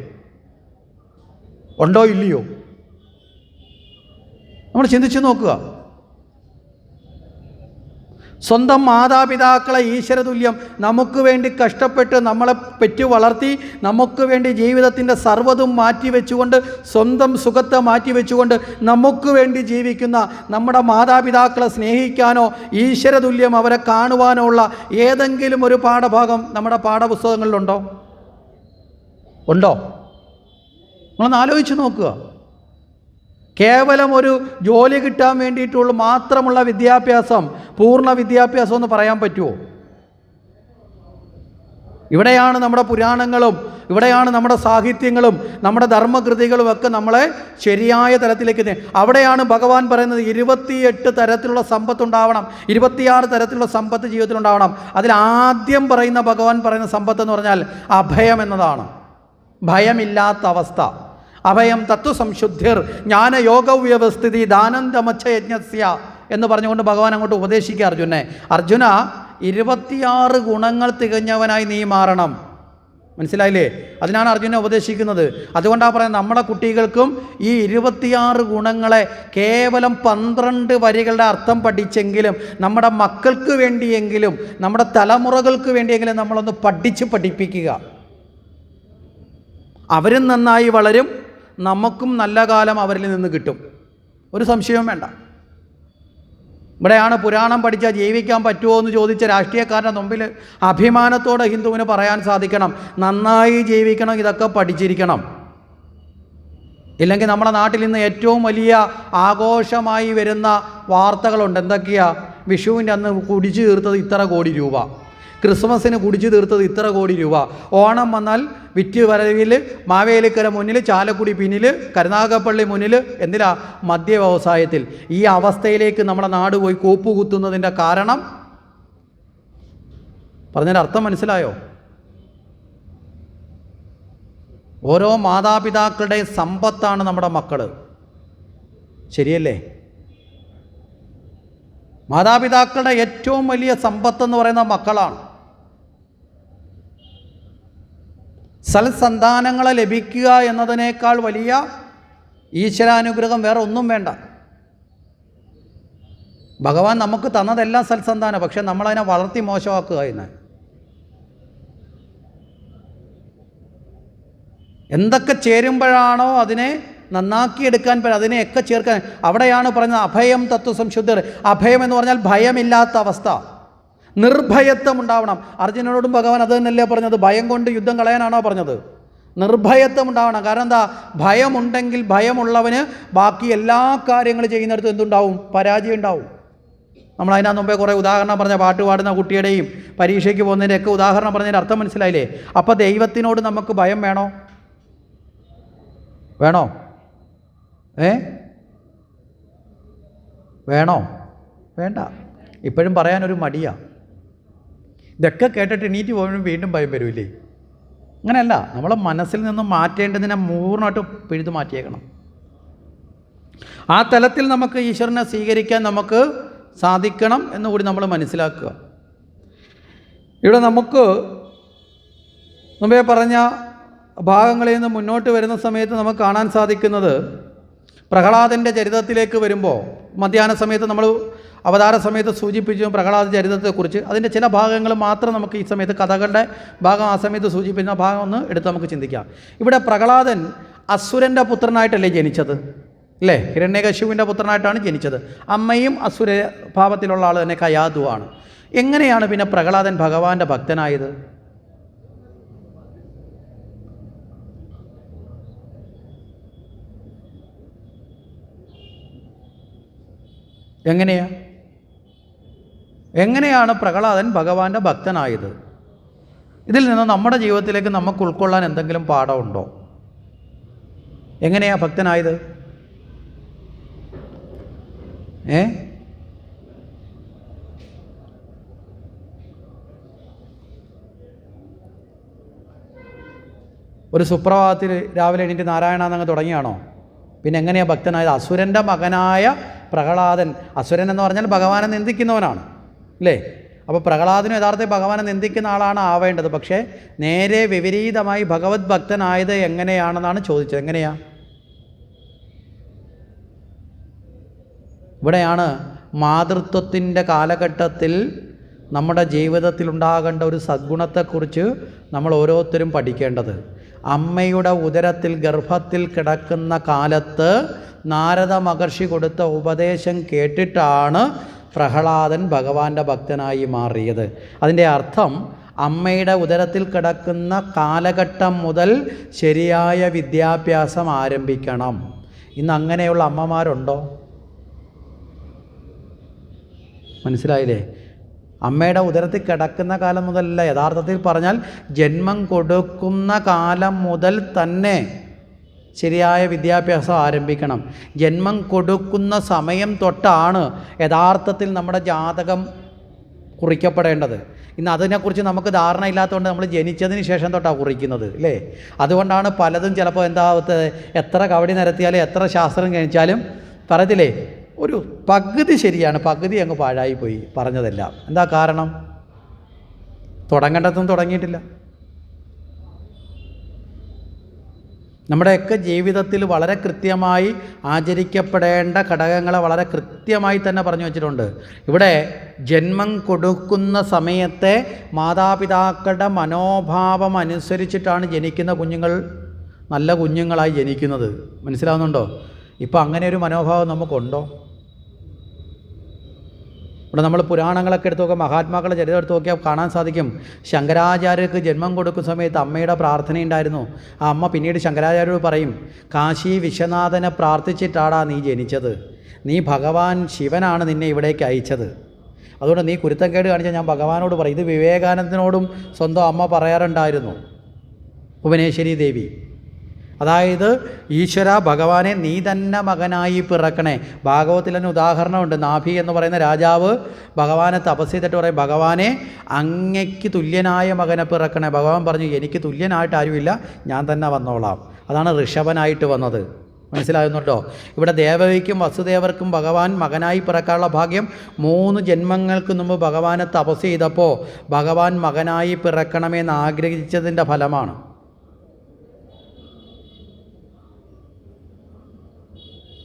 ഉണ്ടോ ഇല്ലയോ? നമ്മൾ ചിന്തിച്ചു നോക്കുക. സ്വന്തം മാതാപിതാക്കളെ ഈശ്വരതുല്യം നമുക്ക് വേണ്ടി കഷ്ടപ്പെട്ട് നമ്മളെ പെറ്റു വളർത്തി നമുക്ക് വേണ്ടി ജീവിതത്തിൻ്റെ സർവ്വതും മാറ്റിവെച്ചുകൊണ്ട് സ്വന്തം സുഖത്തെ മാറ്റിവെച്ചുകൊണ്ട് നമുക്ക് വേണ്ടി ജീവിക്കുന്ന നമ്മുടെ മാതാപിതാക്കളെ സ്നേഹിക്കാനോ ഈശ്വരതുല്യം അവരെ കാണുവാനോ ഉള്ള ഏതെങ്കിലും ഒരു പാഠഭാഗം നമ്മുടെ പാഠപുസ്തകങ്ങളിലുണ്ടോ? ഉണ്ടോ? നമ്മളൊന്ന് ആലോചിച്ച് നോക്കുക. കേവലം ഒരു ജോലി കിട്ടാൻ വേണ്ടിയിട്ടുള്ള മാത്രമുള്ള വിദ്യാഭ്യാസം പൂർണ്ണ വിദ്യാഭ്യാസം എന്ന് പറയാൻ പറ്റുമോ? ഇവിടെയാണ് നമ്മുടെ പുരാണങ്ങളും ഇവിടെയാണ് നമ്മുടെ സാഹിത്യങ്ങളും നമ്മുടെ ധർമ്മകൃതികളും ഒക്കെ നമ്മളെ ശരിയായ തലത്തിലേക്ക് അവിടെയാണ് ഭഗവാൻ പറയുന്നത് 28 തരത്തിലുള്ള സമ്പത്തുണ്ടാവണം, 26 തരത്തിലുള്ള സമ്പത്ത് ജീവിതത്തിലുണ്ടാവണം. അതിൽ ആദ്യം പറയുന്ന ഭഗവാൻ പറയുന്ന സമ്പത്ത് എന്ന് പറഞ്ഞാൽ അഭയം എന്നതാണ്. ഭയമില്ലാത്ത അവസ്ഥ. അഭയം തത്വസംശുദ്ധിർ ജ്ഞാനയോഗവ്യവസ്ഥിതി ദാനന്തമച്ഛയജ്ഞസ്യ എന്ന് പറഞ്ഞുകൊണ്ട് ഭഗവാൻ അങ്ങോട്ട് ഉപദേശിക്കുക അർജുനെ. അർജുന, 26 ഗുണങ്ങൾ തികഞ്ഞവനായി നീ മാറണം. മനസ്സിലായില്ലേ? അതിനാണ് അർജുനെ ഉപദേശിക്കുന്നത്. അതുകൊണ്ടാണ് പറയുന്നത് നമ്മുടെ കുട്ടികൾക്കും ഈ 26 ഗുണങ്ങളെ കേവലം 12 വരികളുടെ അർത്ഥം പഠിച്ചെങ്കിലും നമ്മുടെ മക്കൾക്ക് വേണ്ടിയെങ്കിലും നമ്മുടെ തലമുറകൾക്ക് വേണ്ടിയെങ്കിലും നമ്മളൊന്ന് പഠിപ്പിക്കുക. അവരും നന്നായി വളരും, നമുക്കും നല്ല കാലം അവരിൽ നിന്ന് കിട്ടും. ഒരു സംശയവും വേണ്ട. ഇവിടെയാണ് പുരാണം പഠിച്ചാൽ ജീവിക്കാൻ പറ്റുമോ എന്ന് ചോദിച്ച രാഷ്ട്രീയക്കാരുടെ മുമ്പിൽ അഭിമാനത്തോടെ ഹിന്ദുവിന് പറയാൻ സാധിക്കണം, നന്നായി ജീവിക്കണം, ഇതൊക്കെ പഠിച്ചിരിക്കണം. ഇല്ലെങ്കിൽ നമ്മുടെ നാട്ടിൽ നിന്ന് ഏറ്റവും വലിയ ആഘോഷമായി വരുന്ന വാർത്തകളുണ്ട്. എന്തൊക്കെയാ? വിഷുവിൻ്റെ അന്ന് കുടിച്ചു തീർത്തത് ഇത്ര കോടി രൂപ, ക്രിസ്മസിന് കുടിച്ചു തീർത്തത് ഇത്ര കോടി രൂപ, ഓണം വന്നാൽ വിറ്റ് വരവിൽ മാവേലിക്കര മുന്നിൽ, ചാലക്കുടി പിന്നിൽ, കരുനാഗപ്പള്ളി മുന്നിൽ, എന്തിനാ? മദ്യ വ്യവസായത്തിൽ. ഈ അവസ്ഥയിലേക്ക് നമ്മുടെ നാട് പോയി കോപ്പുകുത്തുന്നതിൻ്റെ കാരണം പറഞ്ഞതിൻ്റെ അർത്ഥം മനസ്സിലായോ? ഓരോ മാതാപിതാക്കളുടെ സമ്പത്താണ് നമ്മുടെ മക്കൾ. ശരിയല്ലേ? മാതാപിതാക്കളുടെ ഏറ്റവും വലിയ സമ്പത്തെന്ന് പറയുന്ന മക്കളാണ്. സൽസന്താനങ്ങളെ ലഭിക്കുക എന്നതിനേക്കാൾ വലിയ ഈശ്വരാനുഗ്രഹം വേറെ ഒന്നും വേണ്ട. ഭഗവാൻ നമുക്ക് തന്നതെല്ലാം സൽസന്താനം, പക്ഷെ നമ്മളതിനെ വളർത്തി മോശമാക്കുക എന്ന്. എന്തൊക്കെ ചേരുമ്പോഴാണോ അതിനെ നന്നാക്കിയെടുക്കാൻ പറ്റും, അതിനെയൊക്കെ ചേർക്കാൻ. അവിടെയാണ് പറഞ്ഞത് അഭയം തത്വസംശുദ്ധർ. അഭയം എന്ന് പറഞ്ഞാൽ ഭയമില്ലാത്ത അവസ്ഥ, നിർഭയത്വം ഉണ്ടാവണം. അർജുനനോടും ഭഗവാൻ അത് തന്നെയല്ലേ പറഞ്ഞത്? ഭയം കൊണ്ട് യുദ്ധം കളയാനാണോ പറഞ്ഞത്? നിർഭയത്വം ഉണ്ടാവണം. കാരണം എന്താ? ഭയമുണ്ടെങ്കിൽ ഭയമുള്ളവന് ബാക്കി എല്ലാ കാര്യങ്ങളും ചെയ്യുന്നിടത്തും എന്തുണ്ടാവും? പരാജയം ഉണ്ടാവും. നമ്മൾ അതിനകത്ത് മുമ്പേ കുറേ ഉദാഹരണം പറഞ്ഞ പാട്ട് പാടുന്ന കുട്ടിയുടെയും പരീക്ഷയ്ക്ക് പോകുന്നതിൻ്റെയൊക്കെ ഉദാഹരണം പറഞ്ഞതിൻ്റെ അർത്ഥം മനസ്സിലായില്ലേ? അപ്പോൾ ദൈവത്തിനോട് നമുക്ക് ഭയം വേണോ? വേണോ? വേണോ? വേണ്ട. ഇപ്പോഴും പറയാനൊരു മടിയാണ്. ഇതൊക്കെ കേട്ടിട്ട് എണീറ്റ് പോകുമ്പോഴും വീണ്ടും ഭയം വരില്ലേ? അങ്ങനെയല്ല, നമ്മളെ മനസ്സിൽ നിന്നും മാറ്റേണ്ടതിനെ പൂർണ്ണമായിട്ട് പിഴുതു മാറ്റിയേക്കണം. ആ തലത്തിൽ നമുക്ക് ഈശ്വരനെ സ്വീകരിക്കാൻ നമുക്ക് സാധിക്കണം എന്നുകൂടി നമ്മൾ മനസ്സിലാക്കുക. ഇവിടെ നമുക്ക് മുമ്പേ പറഞ്ഞ ഭാഗങ്ങളിൽ നിന്ന് മുന്നോട്ട് വരുന്ന സമയത്ത് നമുക്ക് കാണാൻ സാധിക്കുന്നത്, പ്രഹ്ലാദൻ്റെ ചരിത്രത്തിലേക്ക് വരുമ്പോൾ മധ്യാഹ്ന സമയത്ത് നമ്മൾ അവതാര സമയത്ത് സൂചിപ്പിച്ചു പ്രഹ്ലാദ ചരിത്രത്തെക്കുറിച്ച്. അതിൻ്റെ ചില ഭാഗങ്ങൾ മാത്രം നമുക്ക് ഈ സമയത്ത് കഥകളുടെ ഭാഗം ആ സമയത്ത് സൂചിപ്പിക്കുന്ന ഭാഗം ഒന്ന് എടുത്ത് നമുക്ക് ചിന്തിക്കാം. ഇവിടെ പ്രഹ്ലാദൻ അസുരൻ്റെ പുത്രനായിട്ടല്ലേ ജനിച്ചത്? അല്ലേ? ഹിരണ്യകശിപുവിൻ്റെ പുത്രനായിട്ടാണ് ജനിച്ചത്. അമ്മയും അസുര ഭാവത്തിലുള്ള ആൾ തന്നെ കയാതുവാണ്. എങ്ങനെയാണ് പിന്നെ പ്രഹ്ലാദൻ ഭഗവാന്റെ ഭക്തനായത്? എങ്ങനെയാണ് പ്രഹ്ലാദൻ ഭഗവാന്റെ ഭക്തനായത്? ഇതിൽ നിന്ന് നമ്മുടെ ജീവിതത്തിലേക്ക് നമുക്ക് ഉൾക്കൊള്ളാൻ എന്തെങ്കിലും പാഠമുണ്ടോ? എങ്ങനെയാണ് ഭക്തനായത്? ഒരു സുപ്രഭാതത്തിൽ രാവിലെ എണീറ്റ് നാരായണ എന്നങ്ങ് തുടങ്ങിയാണോ? പിന്നെ എങ്ങനെയാണ് ഭക്തനായത്? അസുരൻ്റെ മകനായ പ്രഹ്ലാദൻ, അസുരൻ എന്ന് പറഞ്ഞാൽ ഭഗവാനെ നിന്ദിക്കുന്നവനാണ് അല്ലേ? അപ്പോൾ പ്രഹ്ലാദനും യഥാർത്ഥത്തിൽ ഭഗവാനെ നിന്ദിക്കുന്ന ആളാണ് ആവേണ്ടത്. പക്ഷേ നേരെ വിപരീതമായി ഭഗവത് ഭക്തനായത് എങ്ങനെയാണെന്നാണ് ചോദിച്ചത്. എങ്ങനെയാണ്? ഇവിടെയാണ് മാതൃത്വത്തിൻ്റെ കാലഘട്ടത്തിൽ നമ്മുടെ ജീവിതത്തിൽ ഉണ്ടാകേണ്ട ഒരു സദ്ഗുണത്തെക്കുറിച്ച് നമ്മൾ ഓരോരുത്തരും പഠിക്കേണ്ടത്. അമ്മയുടെ ഉദരത്തിൽ ഗർഭത്തിൽ കിടക്കുന്ന കാലത്ത് നാരദ മഹർഷി കൊടുത്ത ഉപദേശം കേട്ടിട്ടാണ് പ്രഹ്ലാദൻ ഭഗവാന്റെ ഭക്തനായി മാറിയത്. അതിൻ്റെ അർത്ഥം അമ്മയുടെ ഉദരത്തിൽ കിടക്കുന്ന കാലഘട്ടം മുതൽ ശരിയായ വിദ്യാഭ്യാസം ആരംഭിക്കണം. ഇന്ന് അങ്ങനെയുള്ള അമ്മമാരുണ്ടോ? മനസ്സിലായില്ലേ? അമ്മയുടെ ഉദരത്തിൽ കിടക്കുന്ന കാലം മുതലല്ല, യഥാർത്ഥത്തിൽ പറഞ്ഞാൽ ജന്മം കൊടുക്കുന്ന കാലം മുതൽ തന്നെ ശരിയായ വിദ്യാഭ്യാസം ആരംഭിക്കണം. ജന്മം കൊടുക്കുന്ന സമയം തൊട്ടാണ് യഥാർത്ഥത്തിൽ നമ്മുടെ ജാതകം കുറിക്കപ്പെടേണ്ടത്. ഇന്ന് അതിനെക്കുറിച്ച് നമുക്ക് ധാരണ ഇല്ലാത്തതുകൊണ്ട് നമ്മൾ ജനിച്ചതിന് ശേഷം തൊട്ടാണ് കുറിക്കുന്നത് അല്ലേ? അതുകൊണ്ടാണ് പലതും ചിലപ്പോൾ എന്താവത്തത്, എത്ര കവടി നിരത്തിയാലും എത്ര ശാസ്ത്രം കഴിച്ചാലും പറയത്തില്ലേ, ഒരു പകുതി ശരിയാണ്, പകുതി അങ്ങ് പാഴായിപ്പോയി പറഞ്ഞതെല്ലാം. എന്താ കാരണം? തുടങ്ങേണ്ടതും തുടങ്ങിയിട്ടില്ല. നമ്മുടെയൊക്കെ ജീവിതത്തിൽ വളരെ കൃത്യമായി ആചരിക്കപ്പെടേണ്ട ഘടകങ്ങളെ വളരെ കൃത്യമായി തന്നെ പറഞ്ഞു വച്ചിട്ടുണ്ട്. ഇവിടെ ജന്മം കൊടുക്കുന്ന സമയത്തെ മാതാപിതാക്കളുടെ മനോഭാവം അനുസരിച്ചിട്ടാണ് ജനിക്കുന്ന കുഞ്ഞുങ്ങൾ നല്ല കുഞ്ഞുങ്ങളായി ജനിക്കുന്നത്. മനസ്സിലാവുന്നുണ്ടോ? ഇപ്പോൾ അങ്ങനെ ഒരു മനോഭാവം നമുക്കുണ്ടോ? ഇവിടെ നമ്മൾ പുരാണങ്ങളൊക്കെ എടുത്ത് നോക്കുക, മഹാത്മാക്കളുടെ ചരിത്രം എടുത്ത് നോക്കിയാൽ കാണാൻ സാധിക്കും. ശങ്കരാചാര്യർക്ക് ജന്മം കൊടുക്കുന്ന സമയത്ത് അമ്മയുടെ പ്രാർത്ഥനയുണ്ടായിരുന്നു. ആ അമ്മ പിന്നീട് ശങ്കരാചാര്യോട് പറയും, കാശി വിശ്വനാഥനെ പ്രാർത്ഥിച്ചിട്ടാടാ നീ ജനിച്ചത്, നീ ഭഗവാൻ ശിവനാണ് നിന്നെ ഇവിടേക്ക് അയച്ചത്, അതുകൊണ്ട് നീ കുരുത്തക്കേട് കാണിച്ചാൽ ഞാൻ ഭഗവാനോട് പറയും. ഇത് വിവേകാനന്ദനോടും സ്വന്തം അമ്മ പറയാറുണ്ടായിരുന്നു, ഭുവനേശ്വരി ദേവി. അതായത് ഈശ്വര ഭഗവാനെ നീ തന്നെ മകനായി പിറക്കണേ. ഭാഗവത്തിൽ തന്നെ ഉദാഹരണമുണ്ട്. നാഭി എന്ന് പറയുന്ന രാജാവ് ഭഗവാനെ തപസ് ചെയ്തിട്ട് പറയും, ഭഗവാനെ അങ്ങയ്ക്ക് തുല്യനായ മകനെ പിറക്കണേ. ഭഗവാൻ പറഞ്ഞു, എനിക്ക് തുല്യനായിട്ട് ആരുമില്ല, ഞാൻ തന്നെ വന്നോളാം. അതാണ് ഋഷഭനായിട്ട് വന്നത്. മനസ്സിലാകുന്നുണ്ടോ? ഇവിടെ ദേവകിക്കും വസുദേവർക്കും ഭഗവാൻ മകനായി പിറക്കാനുള്ള ഭാഗ്യം 3 ജന്മങ്ങൾക്ക് മുമ്പ് ഭഗവാനെ തപസ് ചെയ്തപ്പോൾ ഭഗവാൻ മകനായി പിറക്കണമെന്ന് ആഗ്രഹിച്ചതിൻ്റെ ഫലമാണ്.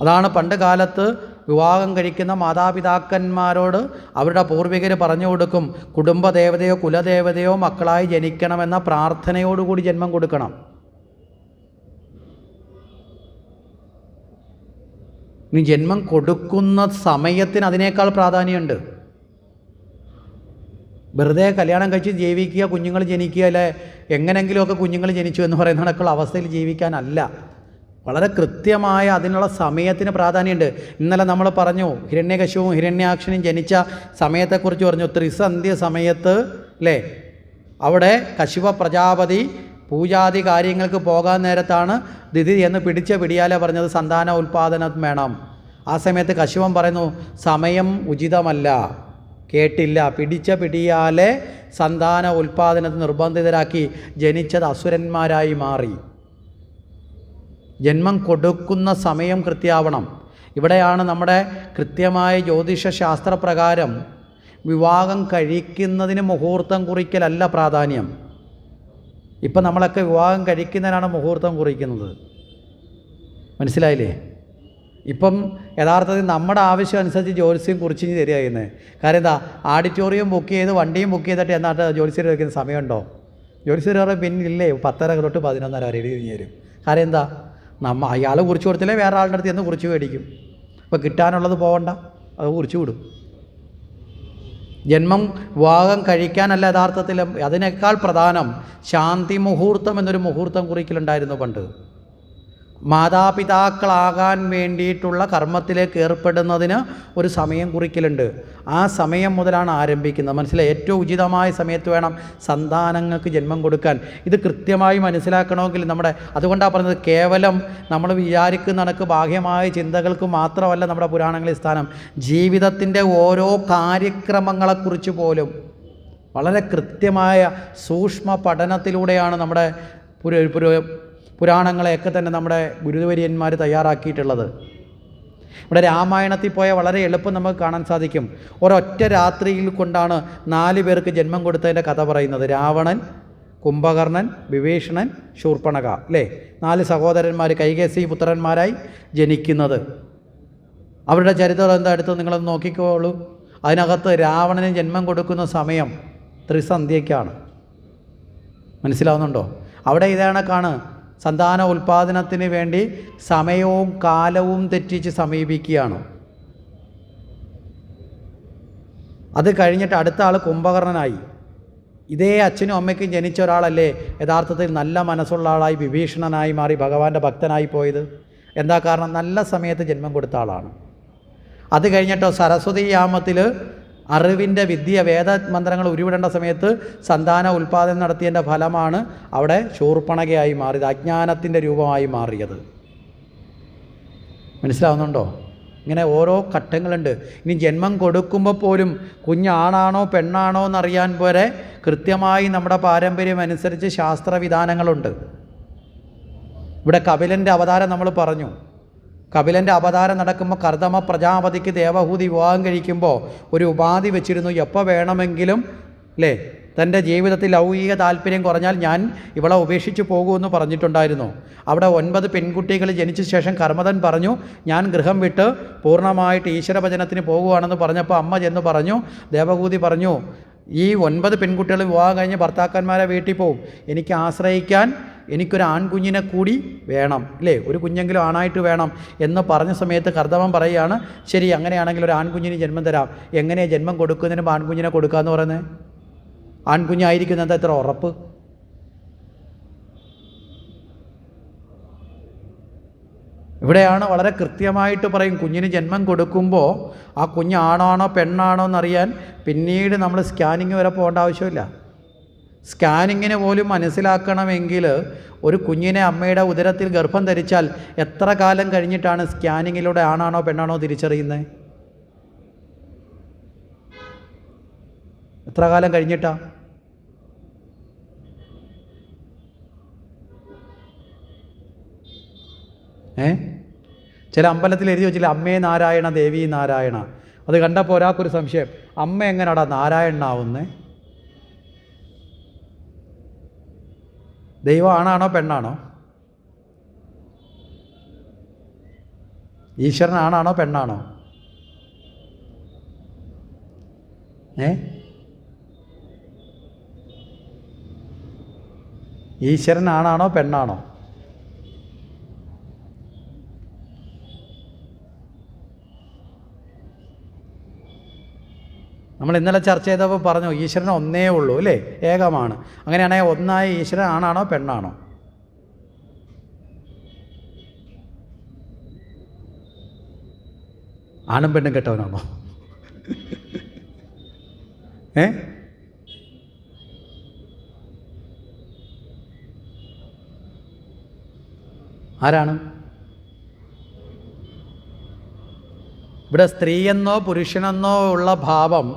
അതാണ് പണ്ട് കാലത്ത് വിവാഹം കഴിക്കുന്ന മാതാപിതാക്കന്മാരോട് അവരുടെ പൂർവികർ പറഞ്ഞു കൊടുക്കും, കുടുംബദേവതയോ കുലദേവതയോ മക്കളായി ജനിക്കണമെന്ന പ്രാർത്ഥനയോടുകൂടി ജന്മം കൊടുക്കണം. ഇനി ജന്മം കൊടുക്കുന്ന സമയത്തിന് അതിനേക്കാൾ പ്രാധാന്യമുണ്ട്. വെറുതെ കല്യാണം കഴിച്ച് ജീവിക്കുക, കുഞ്ഞുങ്ങൾ ജനിക്കുക, അല്ലെ എങ്ങനെങ്കിലുമൊക്കെ കുഞ്ഞുങ്ങൾ ജനിച്ചു എന്ന് പറയുന്ന കണക്കുള്ള അവസ്ഥയിൽ ജീവിക്കാനല്ല. വളരെ കൃത്യമായ അതിനുള്ള സമയത്തിന് പ്രാധാന്യമുണ്ട്. ഇന്നലെ നമ്മൾ പറഞ്ഞു, ഹിരണ്യകശിപുവും ഹിരണ്യാക്ഷനും ജനിച്ച സമയത്തെക്കുറിച്ച് പറഞ്ഞു. ത്രിസന്ധ്യ സമയത്ത് അല്ലേ, അവിടെ കശിപ പ്രജാപതി പൂജാതി കാര്യങ്ങൾക്ക് പോകാൻ നേരത്താണ് ദിതി എന്ന് പിടിച്ച പിടിയാലെ പറഞ്ഞത് സന്താന ഉൽപാദനം വേണം. ആ സമയത്ത് കശിപൻ പറയുന്നു, സമയം ഉചിതമല്ല, കേട്ടില്ല, പിടിച്ച പിടിയാലെ സന്താന ഉൽപാദനത്തിന് നിർബന്ധിതരാക്കി. ജനിച്ചത് അസുരന്മാരായി മാറി. ജന്മം കൊടുക്കുന്ന സമയം കൃത്യമാവണം. ഇവിടെയാണ് നമ്മുടെ കൃത്യമായ ജ്യോതിഷ ശാസ്ത്രപ്രകാരം വിവാഹം കഴിക്കുന്നതിന് മുഹൂർത്തം കുറിക്കലല്ല പ്രാധാന്യം. ഇപ്പം നമ്മളൊക്കെ വിവാഹം കഴിക്കുന്നതിനാണ് മുഹൂർത്തം കുറിക്കുന്നത്. മനസ്സിലായില്ലേ? ഇപ്പം യഥാർത്ഥത്തിൽ നമ്മുടെ ആവശ്യം അനുസരിച്ച് ജ്യോത്സ്യം കുറിച്ച് തരികയെന്ന്. കാര്യം എന്താ, ആഡിറ്റോറിയം ബുക്ക് ചെയ്ത് വണ്ടിയും ബുക്ക് ചെയ്തിട്ട് എന്നാട്ട് ജ്യോത്സ്യർ വയ്ക്കുന്ന സമയമുണ്ടോ? ജ്യോത്സ്യർ പറയും പിന്നില്ലേ 10:30 തൊട്ട് 11:30 വരെ എഴുതി തരും. കാര്യം എന്താ, അയാൾ കുറിച്ച് കൊടുത്തില്ലേ വേറെ ആളുടെ അടുത്ത് എന്ന് കുറിച്ച് മേടിക്കും. അപ്പോൾ കിട്ടാനുള്ളത് പോകണ്ട, അത് കുറിച്ച് വിടും. ജന്മം വിവാഹം കഴിക്കാനല്ല യഥാർത്ഥത്തിൽ, അതിനേക്കാൾ പ്രധാനം ശാന്തി മുഹൂർത്തം എന്നൊരു മുഹൂർത്തം കുറിക്കലുണ്ടായിരുന്നു പണ്ട്. മാതാപിതാക്കളാകാൻ വേണ്ടിയിട്ടുള്ള കർമ്മത്തിലേക്ക് ഏർപ്പെടുന്നതിന് ഒരു സമയം കുറിക്കലുണ്ട്. ആ സമയം മുതലാണ് ആരംഭിക്കുന്നത്. മനസ്സിലായി? ഏറ്റവും ഉചിതമായ സമയത്ത് വേണം സന്താനങ്ങൾക്ക് ജന്മം കൊടുക്കാൻ. ഇത് കൃത്യമായി മനസ്സിലാക്കണമെങ്കിൽ അതുകൊണ്ടാണ് പറഞ്ഞത്, കേവലം നമ്മൾ വിചാരിക്കുന്ന കണക്ക് ബാഹ്യമായ ചിന്തകൾക്ക് മാത്രമല്ല നമ്മുടെ പുരാണങ്ങളിൽ സ്ഥാനം. ജീവിതത്തിൻ്റെ ഓരോ കാര്യക്രമങ്ങളെക്കുറിച്ച് പോലും വളരെ കൃത്യമായ സൂക്ഷ്മ പഠനത്തിലൂടെയാണ് നമ്മുടെ പുരാണങ്ങളെയൊക്കെ തന്നെ നമ്മുടെ ഗുരുവര്യന്മാർ തയ്യാറാക്കിയിട്ടുള്ളത്. ഇവിടെ രാമായണത്തിൽ പോയാൽ വളരെ എളുപ്പം നമുക്ക് കാണാൻ സാധിക്കും. ഒരൊറ്റ രാത്രിയിൽ കൊണ്ടാണ് 4 പേർക്ക് ജന്മം കൊടുത്തതിൻ്റെ കഥ പറയുന്നത്. രാവണൻ, കുംഭകർണൻ, വിഭീഷണൻ, ശൂർപ്പണഖ, അല്ലേ? 4 സഹോദരന്മാർ കൈകേസി പുത്രന്മാരായി ജനിക്കുന്നത്. അവരുടെ ചരിത്രം എന്താ എടുത്ത് നിങ്ങളൊന്ന് നോക്കിക്കോളൂ. അതിനകത്ത് രാവണന് ജന്മം കൊടുക്കുന്ന സമയം ത്രിസന്ധ്യയ്ക്കാണ്. മനസ്സിലാവുന്നുണ്ടോ? അവിടെ ഇതേണക്കാണ് സന്താന ഉൽപ്പാദനത്തിന് വേണ്ടി സമയവും കാലവും തെറ്റിച്ച് സമീപിക്കുകയാണ്. അത് കഴിഞ്ഞിട്ട് അടുത്ത ആൾ കുംഭകർണനായി. ഇതേ അച്ഛനും അമ്മയ്ക്കും ജനിച്ച ഒരാളല്ലേ യഥാർത്ഥത്തിൽ നല്ല മനസ്സുള്ള ആളായി വിഭീഷണനായി മാറി ഭഗവാന്റെ ഭക്തനായി പോയത്? എന്താ കാരണം? നല്ല സമയത്ത് ജന്മം കൊടുത്ത ആളാണ്. അത് കഴിഞ്ഞിട്ടോ സരസ്വതി യാമത്തിൽ അറിവിൻ്റെ വിദ്യ വേദമന്ത്രങ്ങൾ ഉരുവിടേണ്ട സമയത്ത് സന്താന ഉൽപ്പാദനം നടത്തിയതിൻ്റെ ഫലമാണ് അവിടെ ശൂർപ്പണഖയായി മാറിയത്, അജ്ഞാനത്തിൻ്റെ രൂപമായി മാറിയത്. മനസ്സിലാവുന്നുണ്ടോ? ഇങ്ങനെ ഓരോ ഘട്ടങ്ങളുണ്ട്. ഇനി ജന്മം കൊടുക്കുമ്പോൾ പോലും കുഞ്ഞാണാണോ പെണ്ണാണോ എന്നറിയാൻ വരെ കൃത്യമായി നമ്മുടെ പാരമ്പര്യം അനുസരിച്ച് ശാസ്ത്രവിധാനങ്ങളുണ്ട്. ഇവിടെ കപിലൻ്റെ അവതാരം നമ്മൾ പറഞ്ഞു. കപിലൻ്റെ അവതാരം നടക്കുമ്പോൾ കർദമ പ്രജാപതിക്ക് ദേവഹൂതി വിവാഹം കഴിക്കുമ്പോൾ ഒരു ഉപാധി വെച്ചിരുന്നു. എപ്പോൾ വേണമെങ്കിലും അല്ലേ തൻ്റെ ജീവിതത്തിൽ ലൗകിക താല്പര്യം കുറഞ്ഞാൽ ഞാൻ ഇവളെ ഉപേക്ഷിച്ച് പോകുമെന്ന് പറഞ്ഞിട്ടുണ്ടായിരുന്നു. അവിടെ 9 പെൺകുട്ടികൾ ജനിച്ച ശേഷം കർമ്മദൻ പറഞ്ഞു ഞാൻ ഗൃഹം വിട്ട് പൂർണ്ണമായിട്ട് ഈശ്വരഭജനത്തിന് പോകുകയാണെന്ന് പറഞ്ഞപ്പോൾ അമ്മ ചെന്ന് പറഞ്ഞു, ദേവഹൂതി പറഞ്ഞു ഈ 9 പെൺകുട്ടികൾ വിവാഹം കഴിഞ്ഞ് ഭർത്താക്കന്മാരെ വീട്ടിൽ പോവും, എനിക്ക് ആശ്രയിക്കാൻ എനിക്കൊരു ആൺകുഞ്ഞിനെ കൂടി വേണം, അല്ലേ? ഒരു കുഞ്ഞെങ്കിലും ആണായിട്ട് വേണം എന്ന് പറഞ്ഞ സമയത്ത് കർദമൻ പറയുകയാണ്, ശരി അങ്ങനെയാണെങ്കിൽ ഒരു ആൺകുഞ്ഞിന് ജന്മം തരാം. എങ്ങനെയാണ് ജന്മം കൊടുക്കുന്നതിന് മുമ്പ് ആൺകുഞ്ഞിനെ കൊടുക്കാമെന്ന് പറയുന്നത്? ആൺകുഞ്ഞായിരിക്കുന്നത് എത്ര ഉറപ്പ്? ഇവിടെയാണ് വളരെ കൃത്യമായിട്ട് പറയും, കുഞ്ഞിന് ജന്മം കൊടുക്കുമ്പോൾ ആ കുഞ്ഞ് ആണാണോ പെണ്ണാണോ എന്നറിയാൻ പിന്നീട് നമ്മൾ സ്കാനിങ് വരെ പോകേണ്ട ആവശ്യമില്ല. സ്കാനിങ്ങിന് പോലും മനസ്സിലാക്കണമെങ്കിൽ ഒരു കുഞ്ഞിനെ അമ്മയുടെ ഉദരത്തിൽ ഗർഭം ധരിച്ചാൽ എത്ര കാലം കഴിഞ്ഞിട്ടാണ് സ്കാനിങ്ങിലൂടെ ആണാണോ പെണ്ണാണോ തിരിച്ചറിയുന്നത്? എത്ര കാലം കഴിഞ്ഞിട്ടാ? ചില അമ്പലത്തിൽ എഴുതി വെച്ചില്ല അമ്മേ നാരായണ ദേവി നാരായണ. അത് കണ്ടപ്പോൾ ഒരാൾക്കൊരു സംശയം, അമ്മ എങ്ങനെയാടാ നാരായണനാവുന്നേ? ദൈവം ആണാണോ പെണ്ണാണോ? ഈശ്വരൻ ആണാണോ പെണ്ണാണോ? ഈശ്വരൻ ആണാണോ പെണ്ണാണോ? നമ്മൾ ഇന്നലെ ചർച്ച ചെയ്തപ്പോൾ പറഞ്ഞു ഈശ്വരൻ ഒന്നേ ഉള്ളൂ, അല്ലേ? ഏകമാണ്. അങ്ങനെയാണെങ്കിൽ ഒന്നായ ഈശ്വരൻ ആണാണോ പെണ്ണാണോ? ആണും പെണ്ണും കെട്ടവനാണോ? ആരാണ്? ഇവിടെ സ്ത്രീയെന്നോ പുരുഷനെന്നോ ഉള്ള ഭാവം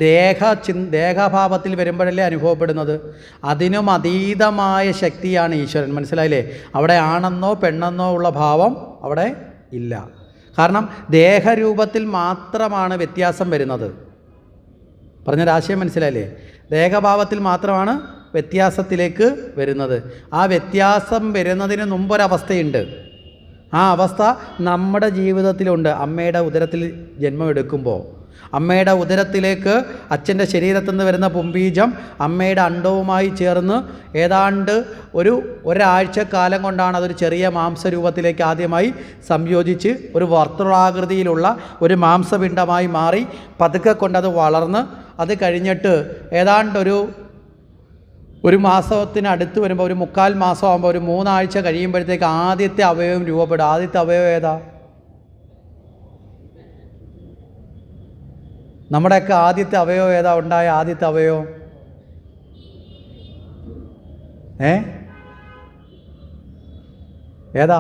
ദേഹഭാവത്തിൽ വരുമ്പോഴല്ലേ അനുഭവപ്പെടുന്നത്. അതിനും അതീതമായ ശക്തിയാണ് ഈശ്വരൻ. മനസ്സിലായില്ലേ? അവിടെ ആണെന്നോ പെണ്ണെന്നോ ഉള്ള ഭാവം അവിടെ ഇല്ല. കാരണം ദേഹരൂപത്തിൽ മാത്രമാണ് വ്യത്യാസം വരുന്നത്. പറഞ്ഞൊരാശയം മനസ്സിലായില്ലേ? ദേഹഭാവത്തിൽ മാത്രമാണ് വ്യത്യാസത്തിലേക്ക് വരുന്നത്. ആ വ്യത്യാസം വരുന്നതിന് മുമ്പൊരവസ്ഥയുണ്ട്. ആ അവസ്ഥ നമ്മുടെ ജീവിതത്തിലുണ്ട്. അമ്മയുടെ ഉദരത്തിൽ ജന്മമെടുക്കുമ്പോൾ അമ്മയുടെ ഉദരത്തിലേക്ക് അച്ഛൻ്റെ ശരീരത്തിൽ നിന്ന് വരുന്ന പുംബീജം അമ്മയുടെ അണ്ഡവുമായി ചേർന്ന് ഏതാണ്ട് ഒരാഴ്ചക്കാലം കൊണ്ടാണ് അതൊരു ചെറിയ മാംസരൂപത്തിലേക്ക് ആദ്യമായി സംയോജിച്ച് ഒരു വർത്തുളാകൃതിയിലുള്ള ഒരു മാംസപിണ്ഡമായി മാറി പതുക്കെ കൊണ്ടത് വളർന്ന് അത് കഴിഞ്ഞിട്ട് ഏതാണ്ട് ഒരു മാസത്തിനടുത്ത് വരുമ്പോൾ ഒരു 3/4 മാസമാകുമ്പോൾ ഒരു 3 ആഴ്ച കഴിയുമ്പോഴത്തേക്ക് ആദ്യത്തെ അവയവം രൂപപ്പെടും. ആദ്യത്തെ അവയവം ഏതാ? നമ്മുടെയൊക്കെ ആദ്യത്തെ അവയവം ഏതാ? ഉണ്ടായ ആദ്യത്തെ അവയവം ഏതാ?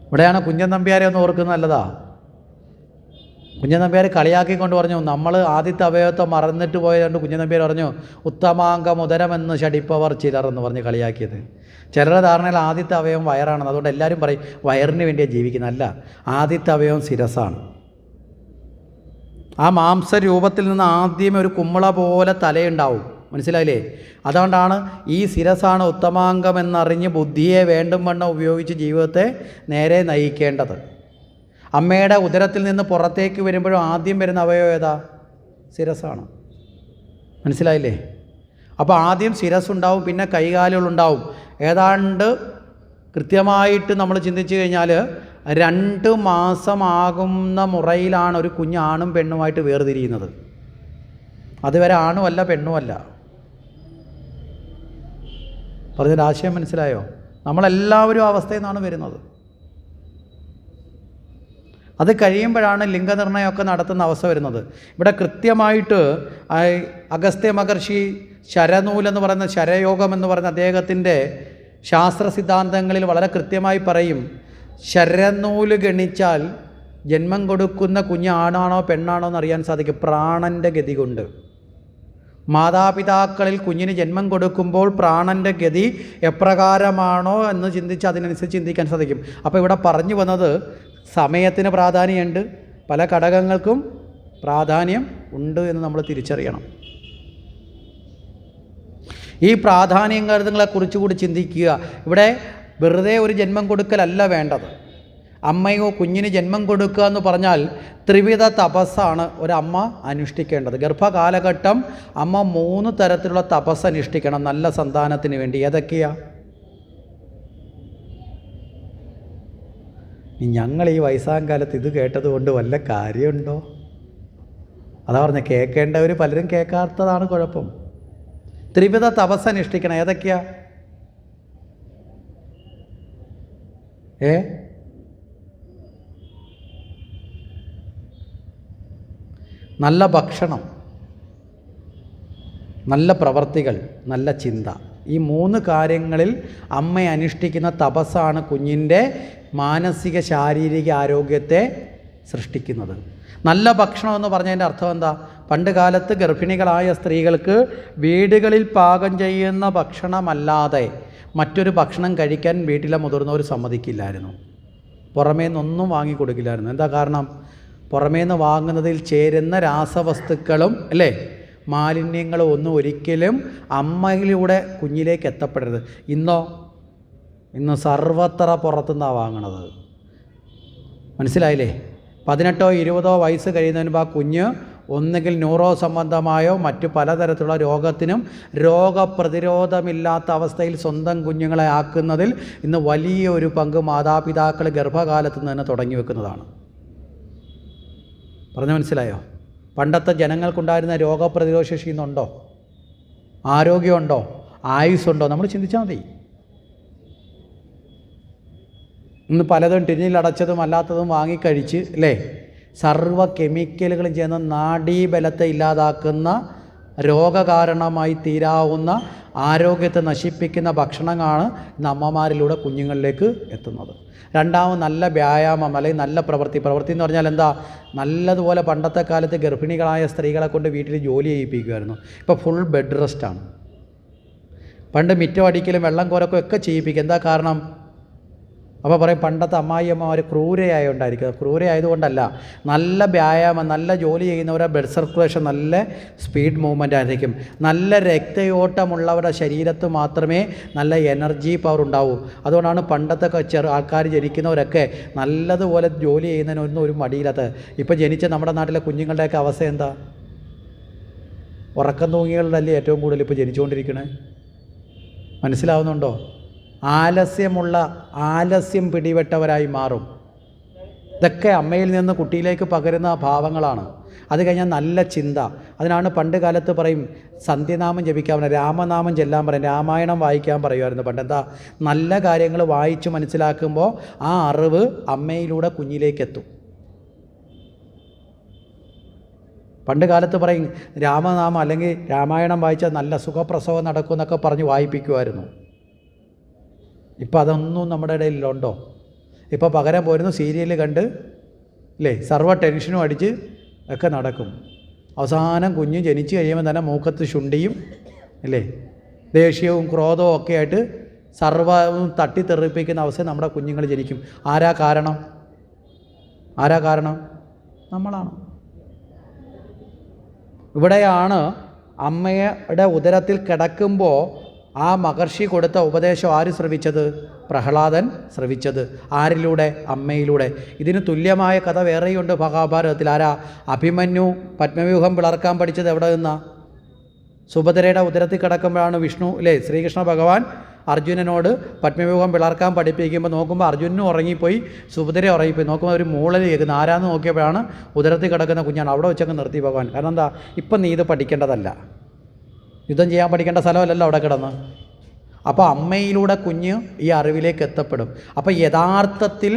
ഇവിടെയാണ് കുഞ്ഞൻ നമ്പ്യാരെ ഒന്ന് ഓർക്കുന്നത് നല്ലതാ. കുഞ്ഞൻ നമ്പ്യാർ കളിയാക്കിക്കൊണ്ട് പറഞ്ഞു, നമ്മൾ ആദ്യത്തെ അവയവത്തെ മറന്നിട്ട് പോയതുകൊണ്ട് കുഞ്ഞൻ നമ്പ്യാർ പറഞ്ഞു ഉത്തമാംഗം ഉദരമെന്ന് ശടിപ്പവർ ചിലർ എന്ന് പറഞ്ഞ് കളിയാക്കിയത്. ചിലരുടെ ധാരണയിൽ ആദ്യത്തെ അവയവം വയറാണെന്ന്. അതുകൊണ്ട് എല്ലാവരും പറയും വയറിന് വേണ്ടിയാണ് ജീവിക്കുന്നത്. അല്ല, ആദ്യത്തെ അവയവം ശിരസാണ്. ആ മാംസരൂപത്തിൽ നിന്ന് ആദ്യമേ ഒരു കുമ്മള പോലെ തലയുണ്ടാവും. മനസ്സിലായില്ലേ? അതുകൊണ്ടാണ് ഈ ശിരസാണ് ഉത്തമാംഗം എന്നറിഞ്ഞ് ബുദ്ധിയെ വേണ്ടും വണ്ണം ഉപയോഗിച്ച് ജീവിതത്തെ നേരെ നയിക്കേണ്ടത്. അമ്മയുടെ ഉദരത്തിൽ നിന്ന് പുറത്തേക്ക് വരുമ്പോഴും ആദ്യം വരുന്ന അവയവം ഏതാ? ശിരസാണ്. മനസ്സിലായില്ലേ? അപ്പോൾ ആദ്യം ശിരസ്സുണ്ടാവും, പിന്നെ കൈകാലുകളുണ്ടാവും. ഏതാണ്ട് കൃത്യമായിട്ട് നമ്മൾ ചിന്തിച്ചു കഴിഞ്ഞാൽ 2 മാസമാകുന്ന മുറയിലാണ് ഒരു കുഞ്ഞ് ആണും പെണ്ണുമായിട്ട് വേർതിരിയുന്നത്. അതുവരെ ആണുമല്ല പെണ്ണുമല്ല. പറഞ്ഞൊരു ആശയം മനസ്സിലായോ? നമ്മളെല്ലാവരും ആ അവസ്ഥയിൽ നിന്നാണ് വരുന്നത്. അത് കഴിയുമ്പോഴാണ് ലിംഗനിർണ്ണയമൊക്കെ നടത്തുന്ന അവസ്ഥ വരുന്നത്. ഇവിടെ കൃത്യമായിട്ട് അഗസ്ത്യ മഹർഷി ശരനൂലെന്ന് പറയുന്ന ശരയോഗം എന്ന് പറയുന്ന അദ്ദേഹത്തിൻ്റെ ശാസ്ത്ര സിദ്ധാന്തങ്ങളിൽ വളരെ കൃത്യമായി പറയും, ശരനൂല് ഗണിച്ചാൽ ജന്മം കൊടുക്കുന്ന കുഞ്ഞ് ആണാണോ പെണ്ണാണോ എന്നറിയാൻ സാധിക്കും പ്രാണൻ്റെ ഗതി കൊണ്ട്. മാതാപിതാക്കളിൽ കുഞ്ഞിന് ജന്മം കൊടുക്കുമ്പോൾ പ്രാണൻ്റെ ഗതി എപ്രകാരമാണോ എന്ന് ചിന്തിച്ച് അതിനനുസരിച്ച് ചിന്തിക്കാൻ സാധിക്കും. അപ്പോൾ ഇവിടെ പറഞ്ഞു വന്നത് സമയത്തിന് പ്രാധാന്യമുണ്ട്, പല ഘടകങ്ങൾക്കും പ്രാധാന്യം ഉണ്ട് എന്ന് നമ്മൾ തിരിച്ചറിയണം. ഈ പ്രാധാന്യം കരുതങ്ങളെക്കുറിച്ച് കൂടി ചിന്തിക്കുക. ഇവിടെ വെറുതെ ഒരു ജന്മം കൊടുക്കലല്ല വേണ്ടത്. അമ്മയോ കുഞ്ഞിന് ജന്മം കൊടുക്കുക എന്ന് പറഞ്ഞാൽ ത്രിവിധ തപസ്സാണ് ഒരമ്മ അനുഷ്ഠിക്കേണ്ടത്. ഗർഭകാലഘട്ടം അമ്മ 3 തരത്തിലുള്ള തപസ് അനുഷ്ഠിക്കണം നല്ല സന്താനത്തിന് വേണ്ടി. ഏതൊക്കെയാണ്? ഞങ്ങൾ ഈ വയസ്സാം കാലത്ത് ഇത് കേട്ടത് കൊണ്ട് വല്ല കാര്യമുണ്ടോ? അതാ പറഞ്ഞ കേൾക്കേണ്ടവർ പലരും കേൾക്കാത്തതാണ് കുഴപ്പം. ത്രിവിധ തപസ് അനുഷ്ഠിക്കണം. ഏതൊക്കെയാ? നല്ല ഭക്ഷണം, നല്ല പ്രവർത്തികൾ, നല്ല ചിന്ത. ഈ 3 കാര്യങ്ങളിൽ അമ്മ അനുഷ്ഠിക്കുന്ന തപസ്സാണ് കുഞ്ഞിൻ്റെ മാനസിക ശാരീരിക ആരോഗ്യത്തെ സൃഷ്ടിക്കുന്നത്. നല്ല ഭക്ഷണം എന്ന് പറഞ്ഞതിൻ്റെ അർത്ഥം എന്താ? പണ്ട് കാലത്ത് ഗർഭിണികളായ സ്ത്രീകൾക്ക് വീടുകളിൽ പാകം ചെയ്യുന്ന ഭക്ഷണമല്ലാതെ മറ്റൊരു ഭക്ഷണം കഴിക്കാൻ വീട്ടിലെ മുതിർന്നവർ സമ്മതിക്കില്ലായിരുന്നു. പുറമേ നിന്നൊന്നും വാങ്ങിക്കൊടുക്കില്ലായിരുന്നു. എന്താ കാരണം? പുറമേ നിന്ന് വാങ്ങുന്നതിൽ ചേരുന്ന രാസവസ്തുക്കളും അല്ലേ മാലിന്യങ്ങളും ഒന്നും ഒരിക്കലും അമ്മയിലൂടെ കുഞ്ഞിലേക്ക് എത്തപ്പെടരുത്. ഇന്ന് സർവത്ര പുറത്തുനിന്നാണ് വാങ്ങണത്. മനസ്സിലായില്ലേ? 18ഓ 20ഓ വയസ്സ് കഴിയുന്നതിന് മുമ്പ് ആ കുഞ്ഞ് ഒന്നുകിൽ ന്യൂറോ സംബന്ധമായോ മറ്റു പലതരത്തിലുള്ള രോഗത്തിനും രോഗപ്രതിരോധമില്ലാത്ത അവസ്ഥയിൽ സ്വന്തം കുഞ്ഞുങ്ങളെ ആക്കുന്നതിൽ ഇന്ന് വലിയൊരു പങ്ക് മാതാപിതാക്കൾ ഗർഭകാലത്ത് നിന്ന് തന്നെ തുടങ്ങി വെക്കുന്നതാണ്. പറഞ്ഞു മനസ്സിലായോ? പണ്ടത്തെ ജനങ്ങൾക്കുണ്ടായിരുന്ന രോഗപ്രതിരോധ ശേഷി ഇന്നുണ്ടോ? ആരോഗ്യമുണ്ടോ? ആയുസ്സുണ്ടോ? നമ്മൾ ചിന്തിച്ചാൽ മതി. ഇന്ന് പലതും ടിന്നിലടച്ചതും അല്ലാത്തതും വാങ്ങിക്കഴിച്ച് അല്ലേ സർവ്വ കെമിക്കലുകളും ചെയ്യുന്ന നാഡീബലത്തെ ഇല്ലാതാക്കുന്ന രോഗകാരണമായി തീരാവുന്ന ആരോഗ്യത്തെ നശിപ്പിക്കുന്ന ഭക്ഷണങ്ങളാണ് ഇന്ന് അമ്മമാരിലൂടെ കുഞ്ഞുങ്ങളിലേക്ക് എത്തുന്നത്. രണ്ടാമത് നല്ല വ്യായാമം അല്ലെങ്കിൽ നല്ല പ്രവൃത്തി എന്ന് പറഞ്ഞാൽ എന്താ? നല്ലതുപോലെ പണ്ടത്തെ കാലത്ത് ഗർഭിണികളായ സ്ത്രീകളെ കൊണ്ട് വീട്ടിൽ ജോലി ചെയ്യിപ്പിക്കുമായിരുന്നു. ഇപ്പോൾ ഫുൾ ബെഡ് റെസ്റ്റാണ്. പണ്ട് മിറ്റം അടിക്കലും വെള്ളം കോരക്കും ഒക്കെ ചെയ്യിപ്പിക്കും. എന്താ കാരണം? അപ്പോൾ പറയും പണ്ടത്തെ അമ്മായിയമ്മമാർ ക്രൂരയായോണ്ടായിരിക്കും. ക്രൂരയായതുകൊണ്ടല്ല, നല്ല വ്യായാമം, നല്ല ജോലി ചെയ്യുന്നവരുടെ ബ്ലഡ് സർക്കുലേഷൻ നല്ല സ്പീഡ് മൂവ്മെൻ്റ് ആയിരിക്കും. നല്ല രക്തയോട്ടമുള്ളവരുടെ ശരീരത്ത് മാത്രമേ നല്ല എനർജി പവർ ഉണ്ടാവൂ. അതുകൊണ്ടാണ് പണ്ടത്തെ ആൾക്കാർ ജനിക്കുന്നവരൊക്കെ നല്ലതുപോലെ ജോലി ചെയ്യുന്നതിനൊന്നും ഒരു മടിയില്ലാത്തത്. ഇപ്പോൾ ജനിച്ച നമ്മുടെ നാട്ടിലെ കുഞ്ഞുങ്ങളുടെയൊക്കെ അവസ്ഥ എന്താ? ഉറക്കം തൂങ്ങികളുടെ ഏറ്റവും കൂടുതൽ ഇപ്പോൾ ജനിച്ചുകൊണ്ടിരിക്കണേ. മനസ്സിലാവുന്നുണ്ടോ? ആലസ്യം പിടിപെട്ടവരായി മാറും. ഇതൊക്കെ അമ്മയിൽ നിന്ന് കുട്ടിയിലേക്ക് പകരുന്ന ഭാവങ്ങളാണ്. അത് കഴിഞ്ഞാൽ നല്ല ചിന്ത. അതിനാണ് പണ്ട് കാലത്ത് പറയും സന്ധ്യനാമം ജപിക്കാൻ പറയും, രാമനാമം ചെല്ലാൻ പറയും, രാമായണം വായിക്കാൻ പറയുമായിരുന്നു പണ്ട്. എന്താ? നല്ല കാര്യങ്ങൾ വായിച്ച് മനസ്സിലാക്കുമ്പോൾ ആ അറിവ് അമ്മയിലൂടെ കുഞ്ഞിലേക്ക് എത്തും. പണ്ട് കാലത്ത് പറയും രാമനാമം അല്ലെങ്കിൽ രാമായണം വായിച്ചാൽ നല്ല സുഖപ്രസവം നടക്കുമെന്നൊക്കെ പറഞ്ഞ് വായിപ്പിക്കുമായിരുന്നു. ഇപ്പോൾ അതൊന്നും നമ്മുടെ ഇടയിലുണ്ടോ? ഇപ്പോൾ പകരം പോരുന്നു സീരിയൽ കണ്ട് അല്ലേ സർവ്വ ടെൻഷനും അടിച്ച് ഒക്കെ നടക്കും. അവസാനം കുഞ്ഞ് ജനിച്ചു കഴിയുമ്പോൾ തന്നെ മൂക്കത്ത് ശുണ്ടിയും അല്ലേ ദേഷ്യവും ക്രോധവും ഒക്കെ ആയിട്ട് സർവ്വവും തട്ടിത്തെറിപ്പിക്കുന്ന അവസ്ഥ നമ്മുടെ കുഞ്ഞുങ്ങൾ ജനിക്കും. ആരാ കാരണം? നമ്മളാണ്. ഇവിടെയാണ് അമ്മയുടെ ഉദരത്തിൽ കിടക്കുമ്പോൾ ആ മഹർഷി കൊടുത്ത ഉപദേശം ആര് ശ്രവിച്ചത്? പ്രഹ്ലാദൻ ശ്രവിച്ചത്. ആരിലൂടെ? അമ്മയിലൂടെ. ഇതിന് തുല്യമായ കഥ വേറെയുണ്ട് മഹാഭാരതത്തിൽ. ആരാ? അഭിമന്യു പത്മവ്യൂഹം പിളർക്കാൻ പഠിച്ചത് എവിടെ നിന്നാ? സുഭദ്രയുടെ ഉദരത്തിൽ കിടക്കുമ്പോഴാണ് വിഷ്ണു അല്ലേ ശ്രീകൃഷ്ണ ഭഗവാൻ അർജുനനോട് പത്മവ്യൂഹം പിളർക്കാൻ പഠിപ്പിക്കുമ്പോൾ നോക്കുമ്പോൾ അർജുനനും ഉറങ്ങിപ്പോയി, സുഭദ്ര ഉറങ്ങിപ്പോയി. നോക്കുമ്പോൾ ഒരു മൂളൽ കേൾക്കുന്നു. ആരാന്ന് നോക്കിയപ്പോഴാണ് ഉദരത്തിൽ കിടക്കുന്ന കുഞ്ഞാണ്. അവിടെ വെച്ചങ്ങ് നിർത്തി ഭഗവാൻ. കാരണം എന്താ? ഇപ്പം നീ ഇത് പഠിക്കേണ്ടതല്ല, യുദ്ധം ചെയ്യാൻ പഠിക്കേണ്ട സ്ഥലമല്ലല്ലോ അവിടെ കിടന്ന്. അപ്പോൾ അമ്മയിലൂടെ കുഞ്ഞ് ഈ അറിവിലേക്ക് എത്തപ്പെടും. അപ്പോൾ യഥാർത്ഥത്തിൽ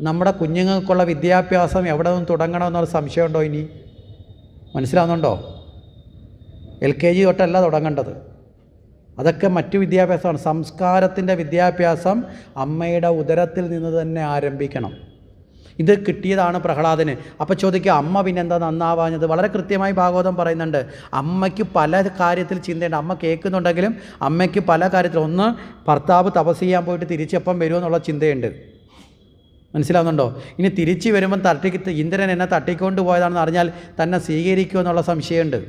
നമ്മുടെ കുഞ്ഞുങ്ങൾക്കുള്ള വിദ്യാഭ്യാസം എവിടെ നിന്ന് തുടങ്ങണമെന്നൊരു സംശയമുണ്ടോ? ഇനി മനസ്സിലാവുന്നുണ്ടോ? LKG തൊട്ടല്ല തുടങ്ങേണ്ടത്. അതൊക്കെ മറ്റു വിദ്യാഭ്യാസമാണ്. സംസ്കാരത്തിൻ്റെ വിദ്യാഭ്യാസം അമ്മയുടെ ഉദരത്തിൽ നിന്ന് തന്നെ ആരംഭിക്കണം. ഇത് കിട്ടിയതാണ് പ്രഹ്ലാദന്. അപ്പോൾ ചോദിക്കുക, അമ്മ പിന്നെന്താ നന്നാവാഞ്ഞത്? വളരെ കൃത്യമായി ഭാഗവതം പറയുന്നുണ്ട്. അമ്മയ്ക്ക് പല കാര്യത്തിൽ ചിന്തയുണ്ട്. അമ്മ കേൾക്കുന്നുണ്ടെങ്കിലും അമ്മയ്ക്ക് പല കാര്യത്തിൽ, ഒന്ന് ഭർത്താവ് തപസ് ചെയ്യാൻ പോയിട്ട് തിരിച്ചെപ്പം വരുമെന്നുള്ള ചിന്തയുണ്ട്. മനസ്സിലാവുന്നുണ്ടോ? ഇനി തിരിച്ച് വരുമ്പം ഇന്ദ്രൻ എന്നെ തട്ടിക്കൊണ്ട് പോയതാണെന്ന് അറിഞ്ഞാൽ തന്നെ സ്വീകരിക്കുമെന്നുള്ള സംശയമുണ്ട്.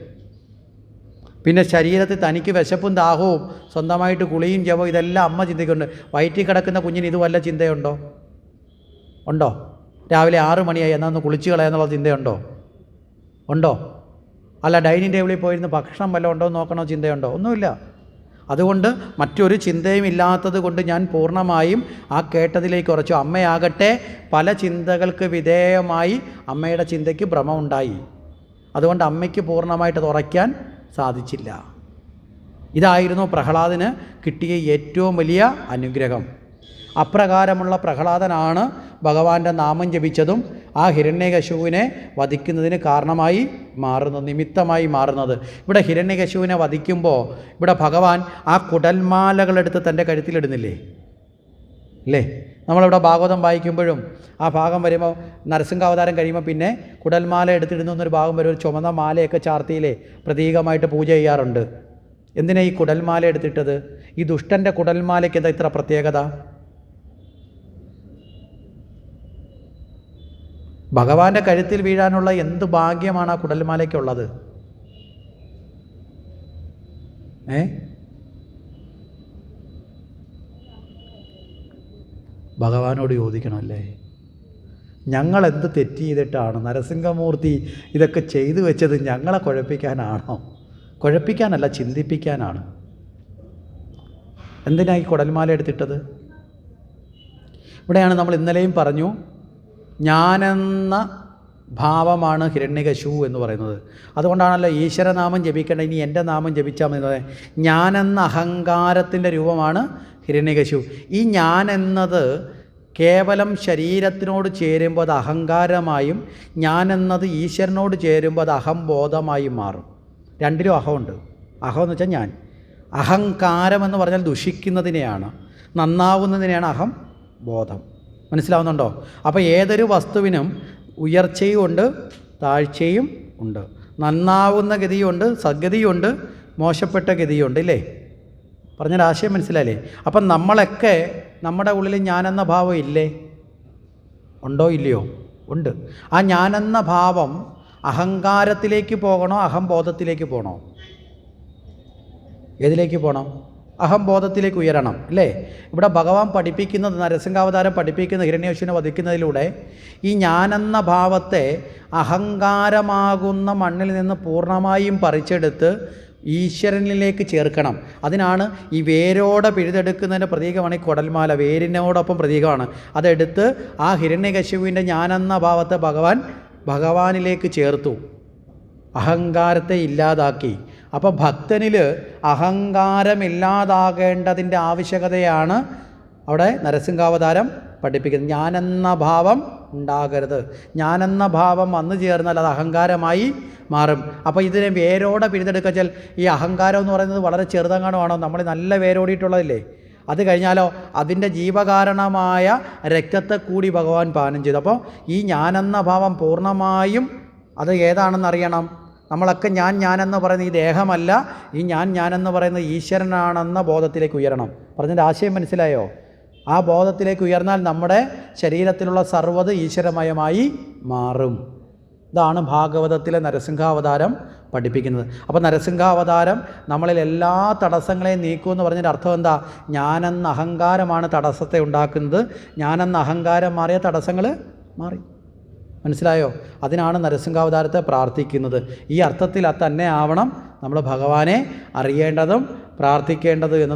പിന്നെ ശരീരത്തിൽ തനിക്ക് വിശപ്പും ദാഹവും സ്വന്തമായിട്ട് കുളിയും ജപവും ഇതെല്ലാം അമ്മ ചിന്തിക്കുന്നുണ്ട്. വയറ്റിൽ കിടക്കുന്ന കുഞ്ഞിന് ഇത് വല്ല ചിന്തയുണ്ടോ? ഉണ്ടോ? രാവിലെ 6 മണിയായി എന്നാന്ന് കുളിച്ച് കളയാന്നുള്ള ചിന്തയുണ്ടോ? അല്ല ഡൈനിങ് ടേബിളിൽ പോയിരുന്ന് ഭക്ഷണം വല്ലതും ഉണ്ടോ എന്ന് നോക്കണോ ചിന്തയുണ്ടോ? ഒന്നുമില്ല. അതുകൊണ്ട് മറ്റൊരു ചിന്തയും ഇല്ലാത്തത് കൊണ്ട് ഞാൻ പൂർണ്ണമായും ആ കേട്ടതിലേക്ക് ഉറച്ചു. അമ്മയാകട്ടെ പല ചിന്തകൾക്ക് വിധേയമായി അമ്മയുടെ ചിന്തയ്ക്ക് ഭ്രമമുണ്ടായി. അതുകൊണ്ട് അമ്മയ്ക്ക് പൂർണ്ണമായിട്ട് അത് ഉറയ്ക്കാൻ സാധിച്ചില്ല. ഇതായിരുന്നു പ്രഹ്ലാദന് കിട്ടിയ ഏറ്റവും വലിയ അനുഗ്രഹം. അപ്രകാരമുള്ള പ്രഹ്ലാദനാണ് ഭഗവാന്റെ നാമം ജപിച്ചതും ആ ഹിരണ്യകശിപുവിനെ വധിക്കുന്നതിന് കാരണമായി മാറുന്നത്, നിമിത്തമായി മാറുന്നത്. ഇവിടെ ഹിരണ്യകശിപുവിനെ വധിക്കുമ്പോൾ ഇവിടെ ഭഗവാൻ ആ കുടൽമാലകളെടുത്ത് തൻ്റെ കഴുത്തിലിടുന്നില്ലേ? അല്ലേ? നമ്മളിവിടെ ഭാഗവതം വായിക്കുമ്പോഴും ആ ഭാഗം വരുമ്പോൾ നരസിംഹാവതാരം കഴിയുമ്പോൾ പിന്നെ കുടൽമാല എടുത്തിടുന്നൊരു ഭാഗം വരും. ഒരു ചുമന്ന മാലയൊക്കെ ചാർത്തിയിലെ പ്രതീകമായിട്ട് പൂജ ചെയ്യാറുണ്ട്. എന്തിനാ ഈ കുടൽമാല എടുത്തിട്ടത്? ഈ ദുഷ്ടൻ്റെ കുടൽമാലയ്ക്ക് എന്താ ഇത്ര പ്രത്യേകത? ഭഗവാന്റെ കഴുത്തിൽ വീഴാനുള്ള എന്ത് ഭാഗ്യമാണ് ആ കുടൽമാലയ്ക്കുള്ളത്? ഭഗവാനോട് ചോദിക്കണമല്ലേ. ഞങ്ങളെന്ത് തെറ്റ് ചെയ്തിട്ടാണ് നരസിംഹമൂർത്തി ഇതൊക്കെ ചെയ്തു വെച്ചത്? ഞങ്ങളെ കുഴപ്പിക്കാനാണോ? കുഴപ്പിക്കാനല്ല, ചിന്തിപ്പിക്കാനാണ്. എന്തിനാ ഈ കുടൽമാല എടുത്തിട്ടത്? ഇവിടെയാണ് നമ്മൾ ഇന്നലെയും പറഞ്ഞു, ഞാനെന്ന ഭാവമാണ് ഹിരണ്യകശിപു എന്ന് പറയുന്നത്. അതുകൊണ്ടാണല്ലോ ഈശ്വരനാമം ജപിക്കേണ്ട, ഇനി എൻ്റെ നാമം ജപിച്ചാൽ മതി. ഞാനെന്ന അഹങ്കാരത്തിൻ്റെ രൂപമാണ് ഹിരണ്യകശിപു. ഈ ഞാനെന്നത് കേവലം ശരീരത്തിനോട് ചേരുമ്പോൾ അത് അഹങ്കാരമായും, ഞാനെന്നത് ഈശ്വരനോട് ചേരുമ്പോൾ അത് അഹംബോധമായും മാറും. രണ്ടിലും അഹമുണ്ട്. അഹം എന്ന് വെച്ചാൽ ഞാൻ. അഹങ്കാരമെന്ന് പറഞ്ഞാൽ ദുഷിക്കുന്നതിനെയാണ്, നന്നാവുന്നതിനെയാണ് അഹം ബോധം. മനസ്സിലാവുന്നുണ്ടോ? അപ്പോൾ ഏതൊരു വസ്തുവിനും ഉയർച്ചയും ഉണ്ട്, താഴ്ചയും ഉണ്ട്. നന്നാവുന്ന ഗതിയുണ്ട്, സദ്ഗതിയുണ്ട്, മോശപ്പെട്ട ഗതിയുണ്ട്. ഇല്ലേ? പറഞ്ഞൊരു ആശയം മനസ്സിലായില്ലേ? അപ്പം നമ്മളൊക്കെ നമ്മുടെ ഉള്ളിൽ ഞാനെന്ന ഭാവം ഇല്ലേ? ഉണ്ടോ ഇല്ലയോ? ഉണ്ട്. ആ ഞാനെന്ന ഭാവം അഹങ്കാരത്തിലേക്ക് പോകണോ അഹംബോധത്തിലേക്ക് പോകണോ? ഏതിലേക്ക് പോകണം? അഹംബോധത്തിലേക്ക് ഉയരണം. അല്ലേ? ഇവിടെ ഭഗവാൻ പഠിപ്പിക്കുന്നത്, നരസിംഹാവതാരം പഠിപ്പിക്കുന്ന ഹിരണ്യകശിപുവിനെ വധിക്കുന്നതിലൂടെ ഈ ഞാനെന്ന ഭാവത്തെ അഹങ്കാരമാകുന്ന മണ്ണിൽ നിന്ന് പൂർണ്ണമായും പറിച്ചെടുത്ത് ഈശ്വരനിലേക്ക് ചേർക്കണം. അതിനാണ് ഈ വേരോടെ പിഴുതെടുക്കുന്നതിൻ്റെ പ്രതീകമാണ് ഈ കുടൽമാല. വേരിനോടൊപ്പം പ്രതീകമാണ്. അതെടുത്ത് ആ ഹിരണ്യകശിപുവിൻ്റെ ഞാനെന്ന ഭാവത്തെ ഭഗവാനിലേക്ക് ചേർത്തു, അഹങ്കാരത്തെ ഇല്ലാതാക്കി. അപ്പോൾ ഭക്തനിൽ അഹങ്കാരമില്ലാതാകേണ്ടതിൻ്റെ ആവശ്യകതയാണ് അവിടെ നരസിംഹാവതാരം പഠിപ്പിക്കുന്നത്. ഞാനെന്ന ഭാവം ഉണ്ടാകരുത്. ഞാനെന്ന ഭാവം വന്നു ചേർന്നാൽ അത് അഹങ്കാരമായി മാറും. അപ്പോൾ ഇതിനെ വേരോടെ പിഴുതെടുക്കച്ചാൽ ഈ അഹങ്കാരം എന്ന് പറയുന്നത് വളരെ ചെറുതങ്ങാണോ? നമ്മൾ നല്ല വേരോടിയിട്ടുള്ളതില്ലേ? അത് കഴിഞ്ഞാലോ അതിൻ്റെ ജീവകാരണമായ രക്തത്തെ കൂടി ഭഗവാൻ പാനം ചെയ്തു. അപ്പോൾ ഈ ഞാനെന്ന ഭാവം പൂർണ്ണമായും അത് ഏതാണെന്ന് അറിയണം. നമ്മളൊക്കെ ഞാനെന്ന് പറയുന്ന ഈ ദേഹമല്ല, ഈ ഞാനെന്ന് പറയുന്ന ഈശ്വരനാണെന്ന ബോധത്തിലേക്ക് ഉയരണം. പറഞ്ഞതിൻ്റെ ആശയം മനസ്സിലായോ? ആ ബോധത്തിലേക്ക് ഉയർന്നാൽ നമ്മുടെ ശരീരത്തിലുള്ള സർവ്വത് ഈശ്വരമയമായി മാറും. ഇതാണ് ഭാഗവതത്തിലെ നരസിംഹാവതാരം പഠിപ്പിക്കുന്നത്. അപ്പോൾ നരസിംഹാവതാരം നമ്മളിൽ എല്ലാ തടസ്സങ്ങളെയും നീക്കുമെന്ന് പറഞ്ഞതിൻ്റെ അർത്ഥം എന്താ? ഞാനെന്ന അഹങ്കാരമാണ് തടസ്സത്തെ ഉണ്ടാക്കുന്നത്. ഞാനെന്ന അഹങ്കാരം മാറിയ തടസ്സങ്ങൾ മാറി. മനസ്സിലായോ? അതിനാണ് നരസിംഹാവതാരത്തെ പ്രാർത്ഥിക്കുന്നത്. ഈ അർത്ഥത്തിൽ തന്നെ ആവണം നമ്മൾ ഭഗവാനെ അറിയേണ്ടതും പ്രാർത്ഥിക്കേണ്ടത് എന്ന്